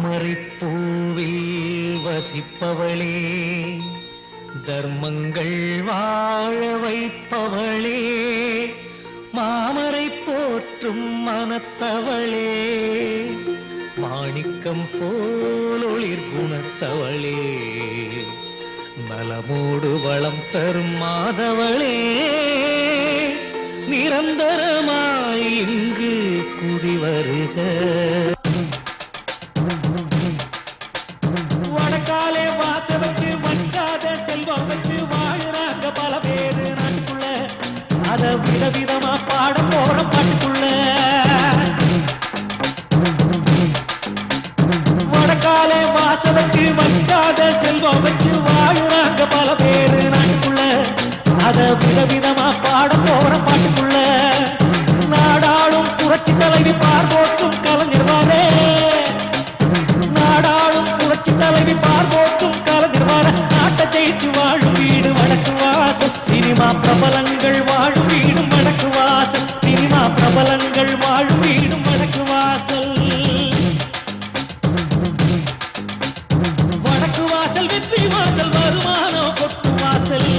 தாமரை பூவில் வசிப்பவளே, தர்மங்கள் வாழ வைப்பவளே, மாமரை போற்றும் மனத்தவளே, மாணிக்கம் போல் ஒளிர் குணத்தவளே, நலமோடு வளம் தரும் மாதவளே, நிரந்தரமாய் இங்கு குடி வருக. வடக்காலே வாச வச்சு வச்சாத செல்வம் வச்சு வாழுறாங்க பல பேரு நாட்டுக்குள்ள, அத விதவிதமா பாட போற பாட்டுக்குள்ள. வடக்காலே வாச வச்சு வச்சாத செல்வம் வச்சு வாழுறாங்க பல பேரு நாட்டுக்குள்ள, அத விதவிதமா பாட போற பாட்டுக்குள்ள. நாடாளும் புரட்சி தலைவி பார்போற்றும் கலைஞர்வாரே, நாடாளும் புரட்சி தலைவி பார்போற்றும் கலைஞர்வார, நாட்டை ஜெயிச்சு வாழும் வீடு வடக்கு வாசல், சினிமா பிரபலங்கள் வாழும் வீடும் வடக்கு வாசல், சினிமா பிரபலங்கள் வாழும் வீடும் வடக்கு வாசல். வடக்கு வாசல் வெற்றி வாசல், வருமானம் கொட்டு வாசல்.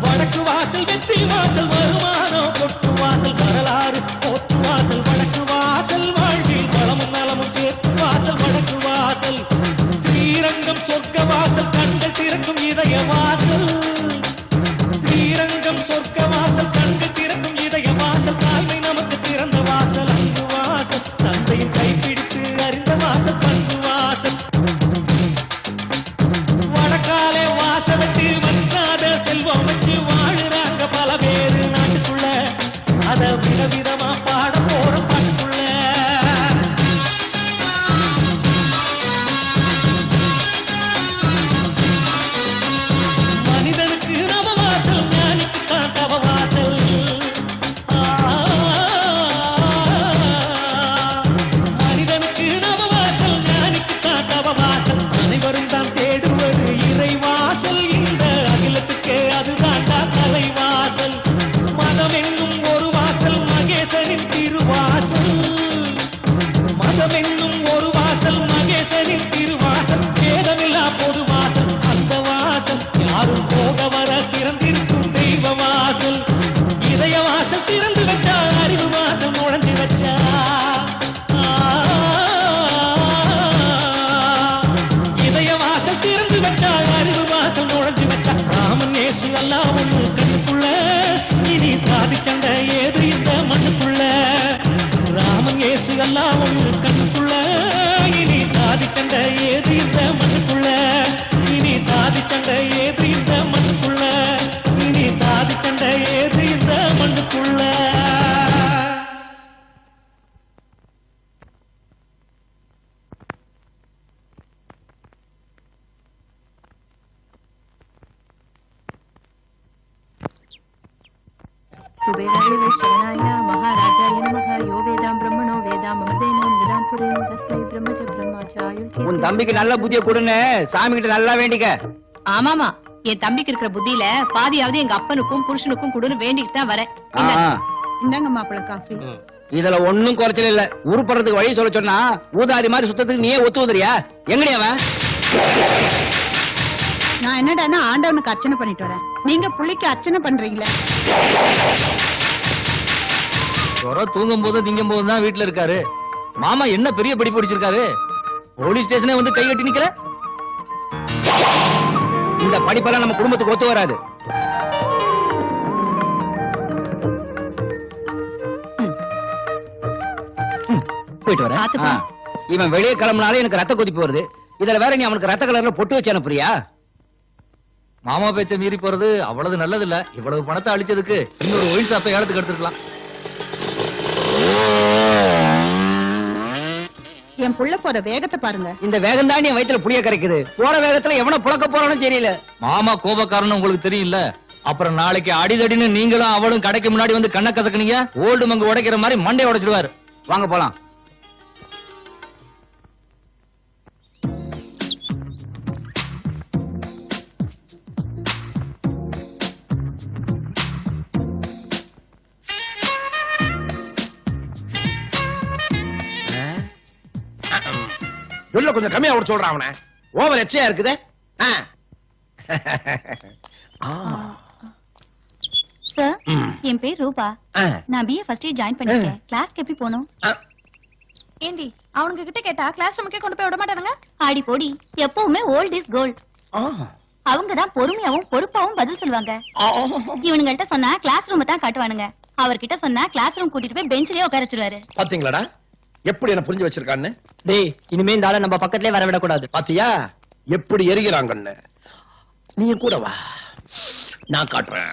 வடக்கு வாசல் வெற்றி வாசல், வருமானம் கொட்டு வாசல், வரலாறு போற்று வாசல். வடக்கு வாசல் வாழ்வில் வளமும் நலமும் சேர்த்து வாசல், வடக்கு வாசல். ஸ்ரீரங்கம் சொர்க்க வாசல், கண்கள் திறக்கும் இதய வாசல். ஸ்ரீரங்கம் சொர்க்க வாசல், கண்கள் திறக்கும் இதய வாசல். தாய்மை நமக்கு திறந்த வாசல், அன்பு வாசல். தந்தையின் கைப்பிடித்து அறிந்த வாசல், பண்பு வாசல். வடக்காலே வாசலுக்கு வந்தாத செல்வம் வச்சு வாழுறாங்க பல பேரு நாட்டுக்குள்ள, அத விதவிதமா பாட போற பாட்டுக்குள்ள. மனிதனுக்கு நவவாசல், ஞானிக்கு தான் தவவாசல். மனிதனுக்கு நவவாசல், ஞானிக்கு தான் தவவாசல். அனைவரும் தான் தேடுவது இறைவாசல், இந்த அகிலத்துக்கே அதுதான்டா தலைவாசல். மதம் என்னும் ஒரு வாசல், மகேசனின் திருவாசல். மதம் என்னும் ஒரு வாசல், மகேசனின் திருவாசல். வேதமில்லா பொது வாசல், அந்த வாசல். யாரும் போக வர திறந்திருக்கும் தெய்வ வாசல். இதய வாசல் திறந்து வச்சா, அறிவு வாசல் நுழைஞ்சு வச்சா. இதய வாசல் திறந்து வச்சா, அறிவு வாசல் நுழைஞ்சு வச்சா. ராமன் இயேசு அல்லாஹ் ஒண்ணு கண்ணுக்குள்ள, இனி சாதி சண்டை ஏது இந்த மண்ணுக்குள்ள. ராமன் இயேசு அல்லாஹ் ஒண்ணு கண்ணுக்குள்ள, இனி சாதி சண்டை ஏது இந்த மண்ணுக்குள்ள. இனி சாதி சண்டை ஏது இந்த மண்ணுக்குள்ள. இனி சாதி சண்டை ஏது இந்த மண்ணுக்குள்ள. कुबेराय वैश्रवणाय महाराजाय नमः। यो वेदां ब्रह्मणो वेदां अमृतेन मृदां पुरेण तस्मै ब्रह्म च ब्रह्माचार्य। உன் தம்பிக்கு நல்ல புத்திய கொடுன்னு சாமி கிட்ட நல்லா வேண்டிக்க. ஆமாமா, என் தம்பிக்கு இருக்கிற புத்தியில பாதியாவது எங்க அப்பனுக்கும் புருஷனுக்கும் கொடுன்னு வேண்டிக்கிட்டு தான் வரேன். இந்தாங்க மாப்பிள்ள காஃபி. இதுல ஒண்ணும் குறைச்சல் இல்ல. உருப்படுறதுக்கு வழி சொல்ல சொன்னா ஊதாரி மாதிரி சுத்தத்துக்கு நீயே ஒத்து ஊதுறியா? எங்கடி அவன்? நான் என்னடான்னா ஆண்டவனுக்கு அர்ச்சனை பண்ணிட்டு வரேன், நீங்க புள்ளிக்கு அர்ச்சனை பண்றீங்களே. தூங்கும் போது திங்கும் போது தான் வீட்டுல இருக்காரு. மாமா என்ன பெரிய படிப்பு படிச்சிருக்காரு? போலீஸ் ஸ்டேஷனே வந்து கை கட்டி நிக்கிற. இந்த படிப்பெல்லாம் நம்ம குடும்பத்துக்கு ஒத்து வராது. போயிட்டு வரேன். இவன் வெளியே கிளம்புனாலே எனக்கு ரத்த கொதிப்பு வருது. இதுல வேற நீ அவனுக்கு ரத்த கலர்ல பொட்டு வச்சு அனுப்புறியா? மாமா பேச்ச மீறி போறது அவ்வளவு நல்லது இல்ல. இவ்வளவு பணத்தை அழிச்சதுக்கு இன்னொரு ஒயில் ஷாப்பை ஏலத்துக்கு எடுத்துக்கலாம். என் புள்ள போற வேகத்தை பாருங்க. இந்த வேகம் தான் என் வயித்துல புளிய கரைக்குது. போற வேகத்துல எவனை புழக்க போறான்னு தெரியல. மாமா கோபக்காரன்னு உங்களுக்கு தெரியல. அப்புறம் நாளைக்கு அடிதடின்னு நீங்களும் அவளும் கடைக்கு முன்னாடி வந்து கண்ணை கசக்குனீங்க, ஓல்டு மங்கு உடைக்கிற மாதிரி மண்டை உடைச்சிடுவாரு. வாங்க போலாம். சொல்ல கொஞ்சம் கம்மியா விட சொல்றான் அவனை. ஓவர் எச்சையா இருக்குதே. சார், என் பேர் ரூபா. நான் பிஏ ஃபர்ஸ்ட் இயர் ஜாயின் பண்ணிருக்கேன். கிளாஸ்க்கு எப்படி போகணும்? ஏண்டி அவனுங்க கிட்ட கேட்டா கிளாஸ் ரூமுக்கே கொண்டு போய் விட மாட்டானுங்க? ஆடி போடி, எப்பவுமே ஓல்ட் இஸ் கோல்ட். அவங்கதான் பொறுமையாவும் பொறுப்பாவும் பதில் சொல்லுவாங்க. இவனுங்கள்ட்ட சொன்னா கிளாஸ் ரூம் தான் காட்டுவானுங்க. அவர்கிட்ட சொன்னா கிளாஸ் ரூம் கூட்டிட்டு போய் பெஞ்சிலேயே உட்கார வச்சிருவாரு. பாத்தீங்களாடா எப்படி என்ன புரிஞ்சு வச்சிருக்கான்னு? டேய், இனிமே இந்த ஆளை நம்ம பக்கத்திலே வர விடக்கூடாது. பாத்தியா எப்படி எரிகிறாங்கன்னு? நீ கூட வா, நான் காட்டுறேன்.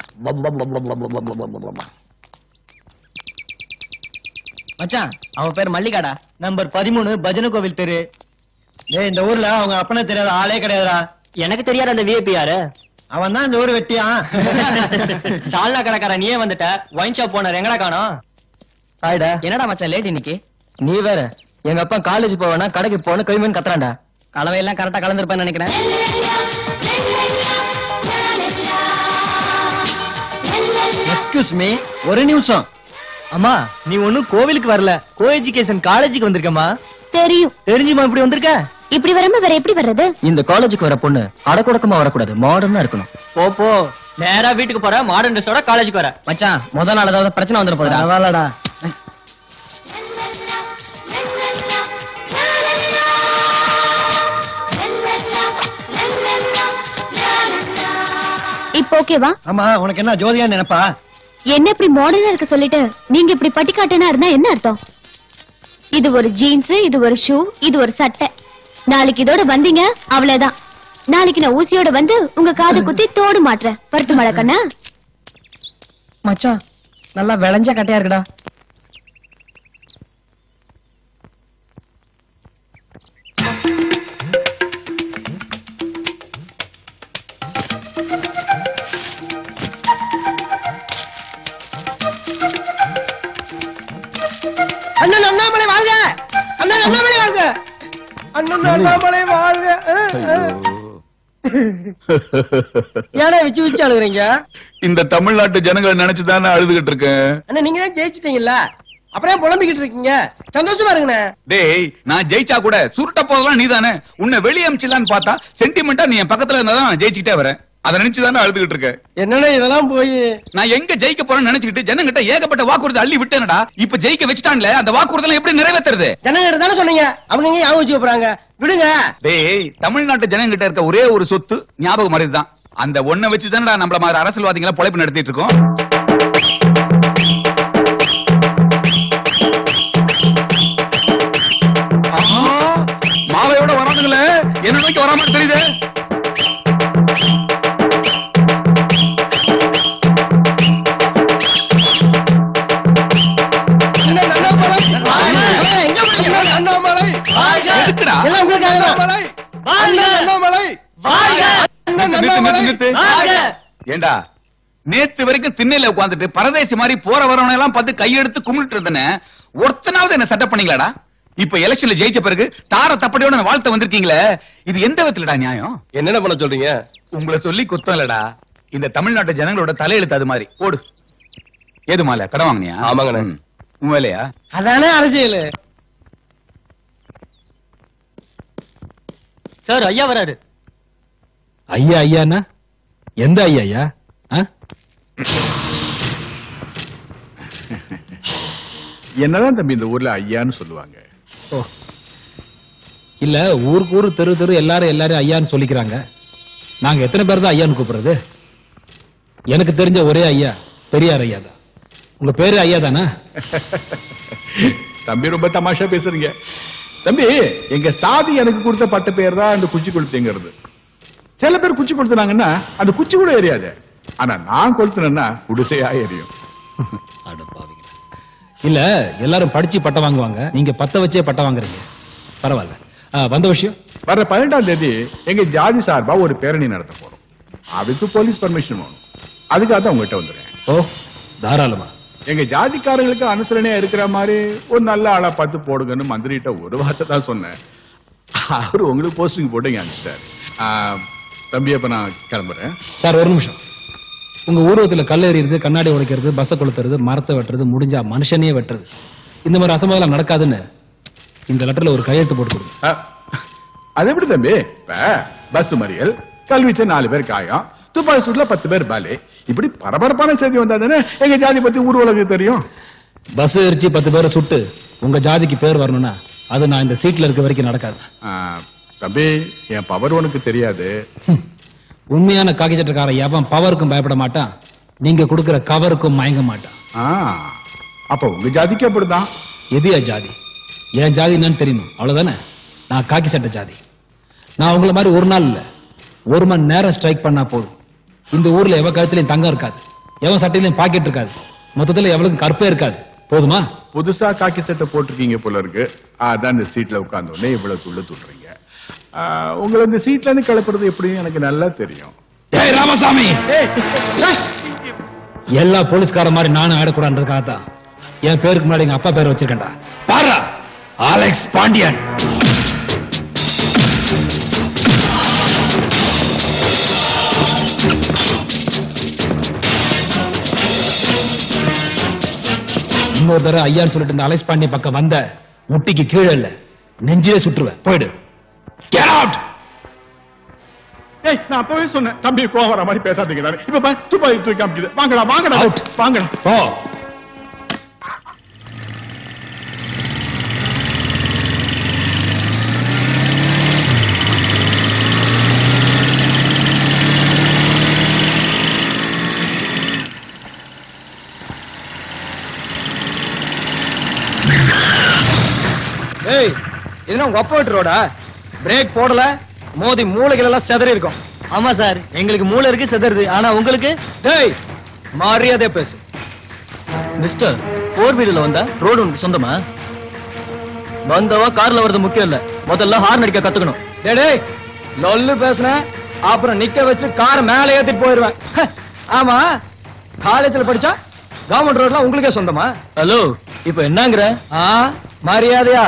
மச்சான், அவன் பேர் மல்லிகாடா. நம்பர் 13 பஜனை கோவில் தெரு. ஏய், இந்த ஊர்ல அவங்க அப்பனே தெரியாத ஆளே கிடையாதுடா. எனக்கு தெரியாத அந்த விஐபி யாரு? அவன் தான் இந்த ஊர் வெட்டியான். டால்னா கடைக்கார நீயே வந்துட்ட. ஒயின் ஷாப் போன எங்கடா காணோம்? ஹாய்டா. என்னடா மச்சான் லேட் இன்னைக்கு? நீ வேற. எங்க அப்பா காலேஜ் போவேனா கடைக்கு போன கைமீன் கத்துறான்டா. கலவையெல்லாம் கரெக்டா கலந்துருப்பேன்னு நினைக்கிறேன். எக்ஸ்கியூஸ் மீ, ஒரு நிமிஷம். அம்மா, நீ ஒண்ணும் கோவிலுக்கு வரல, கோ எஜுகேஷன் காலேஜுக்கு வந்திருக்கமா? தெரியும். தெரிஞ்சுமா இப்படி வந்திருக்க? இப்படி வராம வேற எப்படி வர்றது? இந்த காலேஜுக்கு வர பொண்ணு அடக்குடக்கமா வரக்கூடாது, மாடர்னா இருக்கணும். போ போ, நேரா வீட்டுக்கு போற. மாடர்ன் ட்ரெஸ்ஸோட காலேஜுக்கு வர. மச்சான், முதல் நாள் ஏதாவது பிரச்சனை வந்துட போகுதா? பரவாயில்லடா. இப்போ ஓகேவா? ஆமா, உனக்கு என்ன ஜோதியா நினைப்பா? என்ன இப்படி மாடர்னா இருக்க சொல்லிட்டு நீங்க இப்படி பட்டிக்காட்டனா இருந்தா என்ன அர்த்தம்? இது ஒரு ஜீன்ஸ், இது ஒரு ஷூ, இது ஒரு சட்டை. நாளைக்கு இதோட வந்தீங்க அவ்வளவுதான். நாளைக்கு நான் ஊசியோட வந்து உங்க காது குத்தி தோடு மாட்டுறேன். பரட்டு மழை கண்ணா. மச்சான், நல்லா விளைஞ்ச கட்டையா இருக்குடா. அண்ணன் அண்ணாமலை வாழ்க! அண்ணன் அண்ணாமலை வாழ்க! அண்ணன் அண்ணாமலை வாழ்க! ஏடா விச்சு விச்சு அழுகுறீங்க? இந்த தமிழ்நாட்டு ஜனங்களை நினைச்சுதானே அழுதுகிட்டு இருக்கேன். அண்ணா, நீங்க தான் ஜெயிச்சிட்டீங்கல்ல, அப்புறம் புலம்பிக்கிட்டு இருக்கீங்க. சந்தோஷமா இருங்கண்ணே. டேய், நான் ஜெயிச்சா கூட சுருட்ட போதெல்லாம் நீதானே. உன்னை வெளியே அமிச்சிடலான்னு பார்த்தா சென்டிமெண்டா நீ என் பக்கத்துல இருந்தாதான் ஜெயிச்சுட்டே வரேன். அதை நினைச்சுதானே அழுதுகிட்டு இருக்க. என்னன்னா இதெல்லாம் போய் நான் எங்க ஜெயிக்க போறேன்னு நினைச்சுக்கிட்டு ஜனங்கிட்ட ஏகப்பட்ட வாக்குறுதி அள்ளி விட்டேனடா. இப்ப ஜெயிக்க வச்சுட்டான்ல, அந்த வாக்குறுதி எப்படி நிறைவேற்றுறது? ஜனங்கிட்ட தானே சொன்னீங்க, அவங்க எங்க ஞாபகம் வச்சு போறாங்க. விடுங்க. டேய், தமிழ்நாட்டு ஜனங்கிட்ட இருக்க ஒரே ஒரு சொத்து ஞாபகம் மறதிதான். அந்த ஒன்ன வச்சுதானடா நம்மள மாதிரி அரசியல்வாதிகளை பொழைப்பு நடத்திட்டு இருக்கோம். மாவையோட வரானுங்களே, என்ன நோக்கி வராம தெரியுது. ஏண்டா, நேத்து வரைக்கும் திண்ணையில உட்கார்ந்துட்டு பரதேசி மாதிரி போற வரவன எல்லாம் பார்த்து கையெடுத்து கும்பிட்டு இருந்தேன்னு ஒருத்தனாவது என்ன சட்டை பண்ணீங்களாடா? இப்ப எலெக்ஷன்ல ஜெயிச்ச பிறகு தார தப்படியோட வாழ்த்த வந்திருக்கீங்களே, இது எந்த விதத்துலடா நியாயம்? என்ன பண்ண சொல்றீங்க? உங்களை சொல்லி குத்தம் இல்லடா, இந்த தமிழ்நாட்டு ஜனங்களோட தலையெழுத்து அது மாதிரி. போடு. ஏது மாலை கடன் வாங்கினியா? ஆமாங்கண்ணே. உன் வேலையா? அதானே அரசியல். சார், ஐயா வராரு. ஐயா ஐயாண்ணா? எந்த ஐயா ஐயா? என்னதான் தம்பி இந்த ஊர்ல ஐயான்னு சொல்லுவாங்க? ஓ, இல்ல ஊருக்கு ஊரு தெரு தெரு எல்லாரும் ஐயான்னு சொல்லிக்கிறாங்க. நாங்க எத்தனை பேர் தான் ஐயான்னு கூப்பிடுறது? எனக்கு தெரிஞ்ச ஒரே ஐயா பெரியார் ஐயா தான். உங்க பேரு ஐயா தானா? தம்பி ரொம்ப தமாஷா பேசுறீங்க. தம்பி, எங்க சாதி எனக்கு கொடுத்த பட்ட பேர் தான் அந்த குச்சி கொளுத்துங்கிறது. சில பேர் குச்சி கொளுத்துனாங்கன்னா அந்த குச்சி கூட எரியாது. ஆனா நான் கொளுத்துனேன்னா குடிசையா எரியும். இல்ல, எல்லாரும் படிச்சு பட்டம் வாங்குவாங்க, நீங்க பத்த வச்சே பட்டம் வாங்குறீங்க. பரவாயில்ல. வந்த விஷயம், வர 18ஆம் தேதி எங்க ஜாதி சார்பா ஒரு பேரணி நடத்த போறோம். அதுக்கு போலீஸ் பர்மிஷன் வேணும். அதுக்காக தான் உங்ககிட்ட வந்துடுறேன். ஓ, தாராளமா. எங்க ஜாதிக்காரங்களுக்கு அனுசரணையா இருக்கிற மாதிரி ஒரு நல்ல ஆளா பார்த்து போடுங்கன்னு மந்திரிட்ட ஒரு வார்த்தை தான் சொன்னேன். அவரு உங்களுக்கு போஸ்டிங் போட்டு இங்க அனுப்பிச்சிட்டாரு. தம்பி, அப்ப நான் கிளம்புறேன். சார், ஒரு நிமிஷம். உங்க ஊர்வத்துல கல் எறிறது, கண்ணாடி உடைக்கிறது, பஸ்ஸை கொளுத்துறது, மரத்தை வெட்டுறது, முடிஞ்சா மனுஷனையே வெட்டுறது, இந்த மாதிரி அசம்பாவிதம் நடக்காதுன்னு இந்த லெட்டர்ல ஒரு கையெழுத்து போட்டு கொடுங்க. அது எப்படி தம்பி? பஸ் மறியல், கல்வீச்ச 4 பேர் காயம், துப்பாக்கி சூட்ல 10 பேர் பாலி. இப்படி பரபரப்பான செய்தி வந்தா தானே எங்க ஜாதி பத்தி ஊர் உலகம் தெரியும். பஸ் எரிச்சு 10 பேரை சுட்டு உங்க ஜாதிக்கு பேர் வரணும்னா அது நான் இந்த சீட்ல இருக்க வரைக்கும் நடக்காது. தம்பி, என் பவர் உனக்கு தெரியாது. உண்மையான காக்கி சட்டக்காரன் எவன் பவருக்கும் பயப்பட மாட்டான், நீங்க கொடுக்கிற கவருக்கும் மயங்க மாட்டான். அப்ப உங்க ஜாதிக்கு அப்படிதான். எதியா ஜாதி? என் ஜாதி என்னன்னு தெரியணும், அவ்வளவுதானே. நான் காக்கி சட்ட ஜாதி. நான் உங்களை மாதிரி ஒரு நாள் இல்ல, 1 மணி நேரம் ஸ்ட்ரைக் பண்ணா போதும். இந்த ஊர்ல எவ கழுத்துலயும் தங்கம் இருக்காது, எவன் சட்டையிலையும் பாக்கெட் இருக்காது, மொத்தத்துல எவளுக்கும் கற்பே இருக்காது. போதுமா? புதுசா காக்கி சட்டை போட்டிருக்கீங்க போல இருக்கு. அதான் இந்த சீட்ல உட்கார்ந்த உடனே இவ்வளவு துள்ளுறீங்க. உங்களை இந்த சீட்ல இருந்து கிளப்புறது எப்படின்னு எனக்கு நல்லா தெரியும். ராமசாமி, எல்லா போலீஸ்கார மாதிரி நானும் ஆயிடக்கூடாதுக்காக தான் என் பேருக்கு முன்னாடி எங்க அப்பா பேரை வச்சிருக்கேன்டா. பாரா, அலெக்ஸ் பாண்டியன். இன்னொரு தடவை ஐயான்னு சொல்லிட்டு இந்த அலெக்ஸ் பாண்டியன் பக்கம் வந்த முட்டிக்கு கீழே இல்ல, நெஞ்சிலே சுற்றுவேன். போயிடு. Get out! நான் அப்பவே சொன்னேன், தம்பி கோவம் வர மாதிரி பேசாதீங்க. இப்ப துப்பாக்கி தூக்கி காமிக்குது. வாங்கடா வாங்கடா வாங்கடா. போ. ஏய், இது உங்க அப்பா வீட்டு ரோடா? பிரேக் போடல, மோதி மூளைகள் எல்லாம் செதறி இருக்கும். ஆமா சார், எங்களுக்கு மூளை இருக்கு, செதறுது. ஆனா உங்களுக்கு? டேய், மரியாதை பேசு. மிஸ்டர், 4 வீலர்ல வந்தா ரோடு உனக்கு சொந்தமா? வந்தவா கார்ல வரது முக்கியம் இல்ல, முதல்ல ஹார்ன் அடிக்க கத்துக்கணும். டேய் லொல்லு பேசுன, அப்புறம் நிக்க வச்சு காரை மேலே ஏத்திட்டு போயிருவேன். ஆமா, காலேஜ்ல படிச்சா கவர்மெண்ட் ரோட்லாம் உங்களுக்கே சொந்தமா? ஹலோ, இப்ப என்னங்கிற? மரியாதையா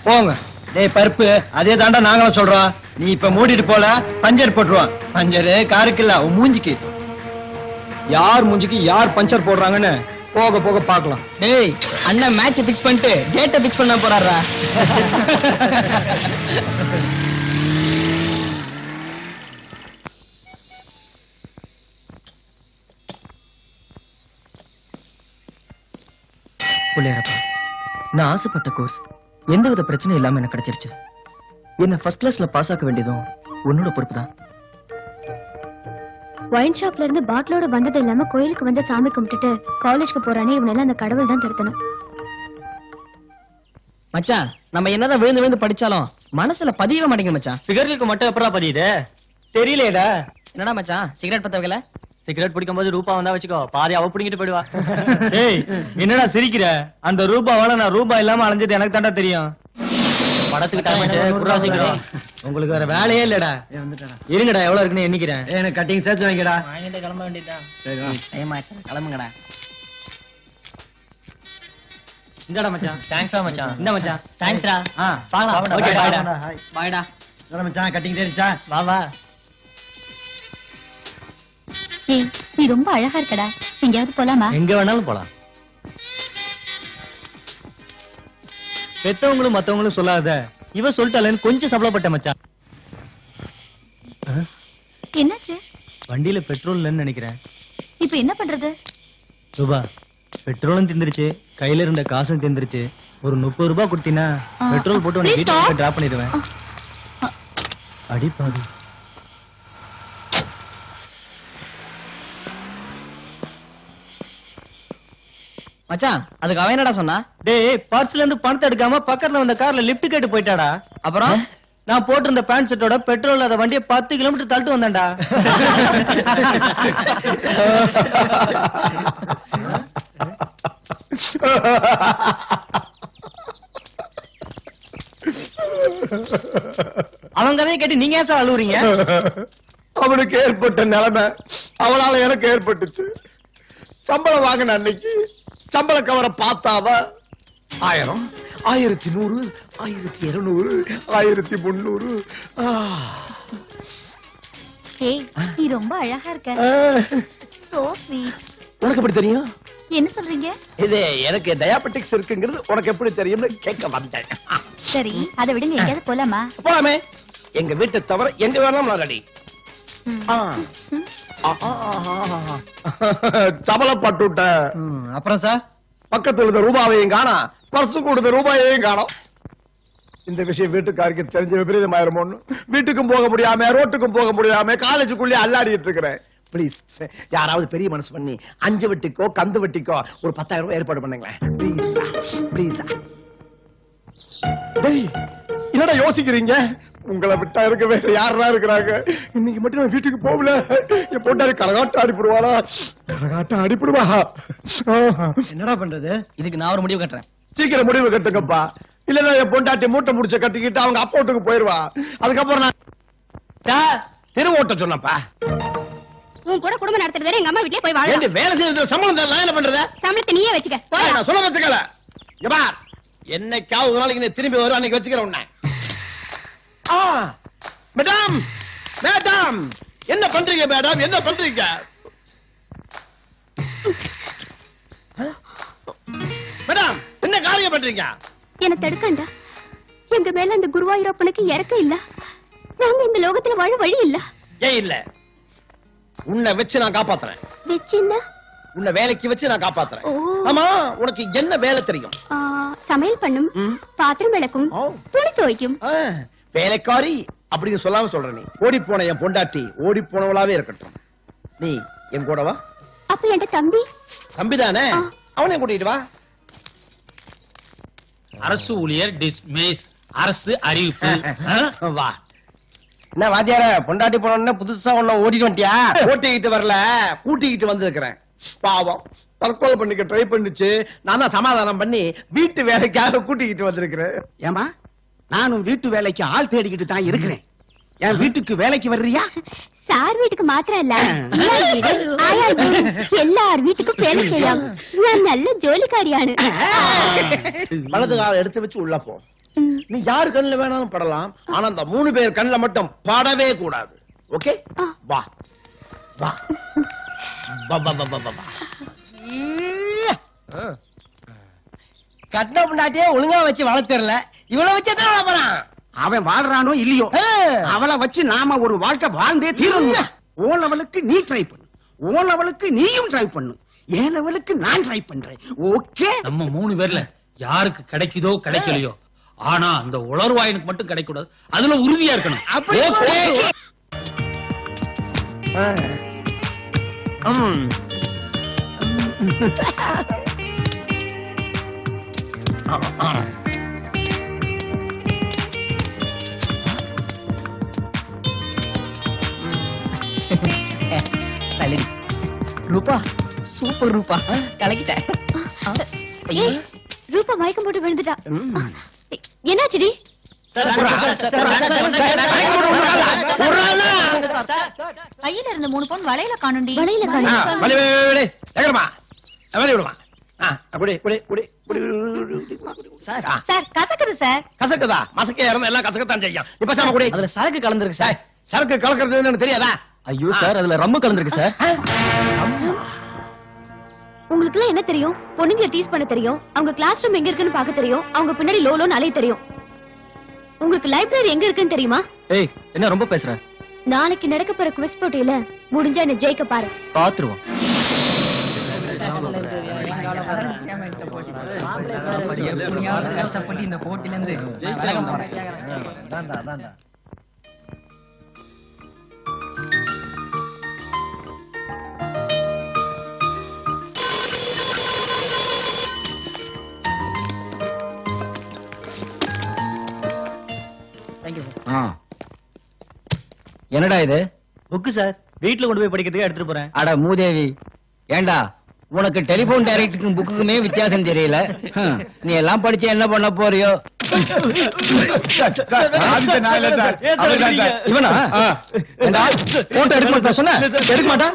போங்க. டேய் பருப்பு, அதே தாண்டா நாங்களும் சொல்றோம். நீ இப்ப மூடிட்டு போல பஞ்சர் போட்டுருவான். பஞ்சரு காருக்கு இல்ல, உன் மூஞ்சிக்கு. யார் மூஞ்சிக்கு யார் பஞ்சர் போடுறாங்கன்னு போக போக பாக்கலாம். டேய், அண்ணன் மேட்ச் பிக்ஸ் பண்ணிட்டு டேட்டை பிக்ஸ் பண்ண போறாரா? புள்ளையரப்பா, நான் ஆசைப்பட்ட கோர்ஸ் எந்தவித பிரச்சனையும் இல்லாம எனக்கு கிடைச்சிருச்சு. என்ன ஃபர்ஸ்ட் கிளாஸ்ல பாஸ் ஆக்க வேண்டியதும் உன்னோட பொறுப்பு தான். ஒயின் ஷாப்ல இருந்து பாட்டிலோட வந்தது இல்லாம கோயிலுக்கு வந்து சாமி கும்பிட்டுட்டு காலேஜ்க்கு போறானே, இவனெல்லாம் அந்த கடவுள் தான் திருத்தணும். மச்சான், நம்ம என்னதான் விழுந்து விழுந்து படிச்சாலும் மனசுல பதியவே மாட்டேங்குது மச்சான். ஃபிகர்களுக்கு மட்டும் எப்பறா பதியுது? தெரியலையேடா. என்னடா மச்சான், சிகரெட் பத்த வைக்கல? சிகரெட் பிடிக்கும் போது ரூபா வந்தா வச்சுக்கோ, பாதி அவ பிடிங்கிட்டு போயிடுவா. ஏய், என்னடா சிரிக்கிற? அந்த ரூபாவால நான் ரூபா இல்லாம அலைஞ்சது எனக்கு தாண்டா தெரியும். படத்துக்கு உங்களுக்கு வேற வேலையே இல்லடா. இருங்கடா, எவ்வளவு இருக்குன்னு எண்ணிக்கிறேன். எனக்கு கட்டிங் சேர்த்து வாங்கிடா. வாங்கிட்டு கிளம்ப வேண்டியதான். கிளம்புங்கடா. இந்தடா மச்சான். தேங்க்ஸ்டா மச்சான். இந்த மச்சான். தேங்க்ஸ்டா. பாக்கலாம். ஓகே, பாய்டா. பாய்டா. இதடா மச்சான், கட்டிங் தெரிச்சா? வா வா. ஏய், நீ ரொம்ப அழகா இருக்கடா. எங்கயாவது போலாமா? எங்க வேணாலும் போலாம். பெத்தவங்களும் மத்தவங்களும் சொல்லாத இவ சொல்லிட்டாலேன்னு கொஞ்சம் சபலப்பட்ட மச்சான். என்னாச்சு? வண்டியில பெட்ரோல் இல்லைன்னு நினைக்கிறேன். இப்ப என்ன பண்றது? சுபா, பெட்ரோலும் தீந்துருச்சு, கையில இருந்த காசும் தீந்துருச்சு. ஒரு 30 ரூபாய் கொடுத்தீங்கன்னா பெட்ரோல் போட்டு உனக்கு வீட்டுக்கு டிராப் பண்ணிடுவேன். அடிப்பாது. மச்சான், அதுக்கு அவன் என்னடா சொன்னா? டேய், பர்ஸ்ல இருந்து பணத்தை எடுக்காம பக்கத்துல வந்த கார்ல லிஃப்ட் கேட்டு போயிட்டாடா. அப்புறம் நான் போட்டிருந்த பேண்ட் செட்டோட பெட்ரோல் அத வண்டியை 10 கிலோமீட்டர் தள்ளிட்டு வந்தேன்டா. அவன் கதையை கேட்டு நீங்க ஏன் சார் அழுவுறீங்க? அவனுக்கு ஏற்பட்ட நிலைமை அவளால எனக்கு ஏற்பட்டுச்சு. சம்பளம் வாங்கின அன்னைக்கு சம்பள கவரை பார்த்தாவ 1000, 1100, 1200, 1300. ஏய், நீ ரொம்ப அழகா இருக்க. So sweet. உனக்கு எப்படி தெரியும்? என்ன சொல்றீங்க? இது எனக்கு டயாபெட்டிக்ஸ் இருக்குங்கிறது உனக்கு எப்படி தெரியும்னு கேட்க வந்தேன். சரி அதை விடுங்க, எங்கேயாவது போலாமா? போலாமே. எங்க வீட்டை தவிர எங்க வேணாம் ரெடி. சபலப்பட்டுட்ட. அப்புறம் சார் பக்கத்துல இருந்த ரூபாவையும் காணா, பர்சு கொடுத்த ரூபாயையும் காணோம். இந்த விஷயம் வீட்டுக்காருக்கு தெரிஞ்ச விபரீதமாயிருமோன்னு வீட்டுக்கும் போக முடியாம ரோட்டுக்கும் போக முடியாம காலேஜுக்குள்ளே அல்லாடிட்டு இருக்கிறேன். பிளீஸ் யாராவது பெரிய மனசு பண்ணி 5 வட்டிக்கோ கந்து வட்டிக்கோ ஒரு 10,000 ரூபாய் ஏற்பாடு பண்ணுங்களேன். பிளீஸ். என்னடா யோசிக்கிறீங்க? உங்களை விட்டா இருக்க வேற யாரா இருக்கிறாங்க? இன்னைக்கு மட்டும் நான் வீட்டுக்கு போகல. என் பொண்டாடி கரகாட்டம் அடிப்படுவாரா? கரகாட்டம் அடிப்படுவா. என்னடா பண்றது? இதுக்கு நான் ஒரு முடிவு கட்டுறேன். சீக்கிரம் முடிவு கட்டுங்கப்பா. இல்லன்னா என் பொண்டாட்டி மூட்டை முடிச்ச கட்டிக்கிட்டு அவங்க அப்பா வீட்டுக்கு போயிருவா. அதுக்கப்புறம் நான் தெரு ஓட்ட சொன்னப்பா. உன் கூட குடும்பம் நடத்துறது வேற, எங்க அம்மா வீட்லயே போய் வாழ. வேலை செய்யறது சம்பளம் தான். நான் என்ன பண்றது? சம்பளத்தை நீயே வச்சுக்க. நான் சொல்ல வச்சுக்கல. என்னைக்காவது ஒரு நாளைக்கு நீ திரும்பி வரும், அன்னைக்கு வச்சுக்கிறேன் உன்னை. மேடம் மேடம் என்ன பண்றீங்க? மேடம் என்ன பண்றீங்க? மேடம் என்ன காரியம் பண்றீங்க? என்ன தடுக்கண்டா. எங்க மேல அந்த குருவாயூரப்பனுக்கு இறக்க இல்ல. நாங்க இந்த லோகத்துல வாழ வழி இல்ல. ஏன் இல்ல? உன்னை வச்சு நான் காப்பாத்துறேன். வெச்சின்னா உன்னை வேலைக்கு வச்சு நான் காப்பாத்துறேன். ஆமா, உனக்கு என்ன வேலை தெரியும்? சமையல் பண்ணும், பாத்திரம் விளக்கும், துணி துவைக்கும். வேலைக்காரி அப்படின்னு சொல்லாம சொல்ற நீ. ஓடி போன என் பொண்டாட்டி ஓடி போனவளாவே இருக்கட்டும். நீ என் கூட வா. அப்ப என் தம்பி? தம்பிதானே, அவனை கூட்டிட்டு வா. அரசு ஊழியர் டிஸ்மிஸ். அரசு அறிவிப்பு. வா. என்ன வாத்தியார, பொண்டாட்டி போன புதுசா ஒண்ணு ஓடிட்டு வந்துட்டியா? ஓட்டிக்கிட்டு வரல, கூட்டிக்கிட்டு வந்திருக்கிறேன். பாவம் தற்கொலை பண்ணிக்க ட்ரை பண்ணிச்சு. நான் தான் சமாதானம் பண்ணி வீட்டு வேலைக்காக கூட்டிக்கிட்டு வந்திருக்கிறேன். ஏமா, நானும் வீட்டு வேலைக்கு ஆள் தேடிக்கிட்டு தான் இருக்கிறேன். என் வீட்டுக்கு வேலைக்கு வர்றியா? சார் வீட்டுக்கு மாத்திரம் இல்ல, எல்லார் வீட்டுக்கும் வேலை செய்யலாம். நான் நல்ல ஜோலிக்காரியானு. வலது கால எடுத்து வச்சு உள்ள போ. நீ யாரு கண்ணுல வேணாலும் படலாம், ஆனா அந்த 3 பேர் கண்ணுல மட்டும் படவே கூடாது. ஓகே? வா வா கட்டின பொண்டாட்டியே ஒழுங்கா வச்சு வளர்த்துறல, இவளை வச்சுதான் வளர்ப்பான். அவன் வாழ்றானோ இல்லையோ, அவளை வச்சு நாம ஒரு வாழ்க்கை வாழ்ந்தே தீரணும். ஓ லெவலுக்கு நீ ட்ரை பண்ணு, ஓ லெவலுக்கு நீயும் ட்ரை பண்ணு, ஏன் லெவலுக்கு நான் ட்ரை பண்றேன். ஓகே? நம்ம 3 பேர்ல யாருக்கு கிடைக்குதோ கிடைக்கலையோ, ஆனா அந்த உளர்வாயனுக்கு மட்டும் கிடைக்கூடாது. அதுல உறுதியா இருக்கணும். ரூபா சூப்பர் ரூபா, கலக்கிட்டேன். ரூபா மயக்கம் போட்டு விழுந்துட்டா. என்னாச்சுடி? கையில இருந்த 3 பவுன் வளையல காணுண்டி. வளையல காணும். Sir கசக்குது sir. கசக்குதா? மசக்கையா இருந்தா எல்லாம் கசக்கத்தான் செய்யும். இப்ப சாம குடி. அதுல சரக்கு கலந்துருக்கு சார். சரக்கு கலக்கிறது தெரியாதா? ஐயோ சார், அதுல ரம்மு கலந்துருக்கு சார். உங்களுக்கு எல்லாம் என்ன தெரியும்? பொண்ணுங்களை டீஸ் பண்ண தெரியும், அவங்க கிளாஸ் ரூம் எங்க இருக்குன்னு பாக்க தெரியும், அவங்க பின்னாடி லோலோன்னு அலைய தெரியும். உங்களுக்கு லைப்ரரி எங்க இருக்குன்னு தெரியுமா? ஏய், என்ன ரொம்ப பேசுற? நாளைக்கு நடக்க போற குவிஸ் போட்டியில முடிஞ்சா என்ன ஜெயிக்க பாரு. பாத்துருவோம். கஷ்டப்பட்டு இந்த போட்டில இருந்து என்னடா இது? புக்கு சார், வீட்டுல கொண்டு போய் படிக்கிறதுக்கு எடுத்துட்டு போறேன். அட மூதேவி, ஏண்டா உனக்கு டெலிபோன் டைரக்டருக்கும் புக்குக்குமே வித்தியாசம் தெரியல. நீ எல்லாம் படிச்சு என்ன பண்ண போறியோ? இவனா போட்டோ எடுக்க மாட்டா சொன்ன? எடுக்க மாட்டா?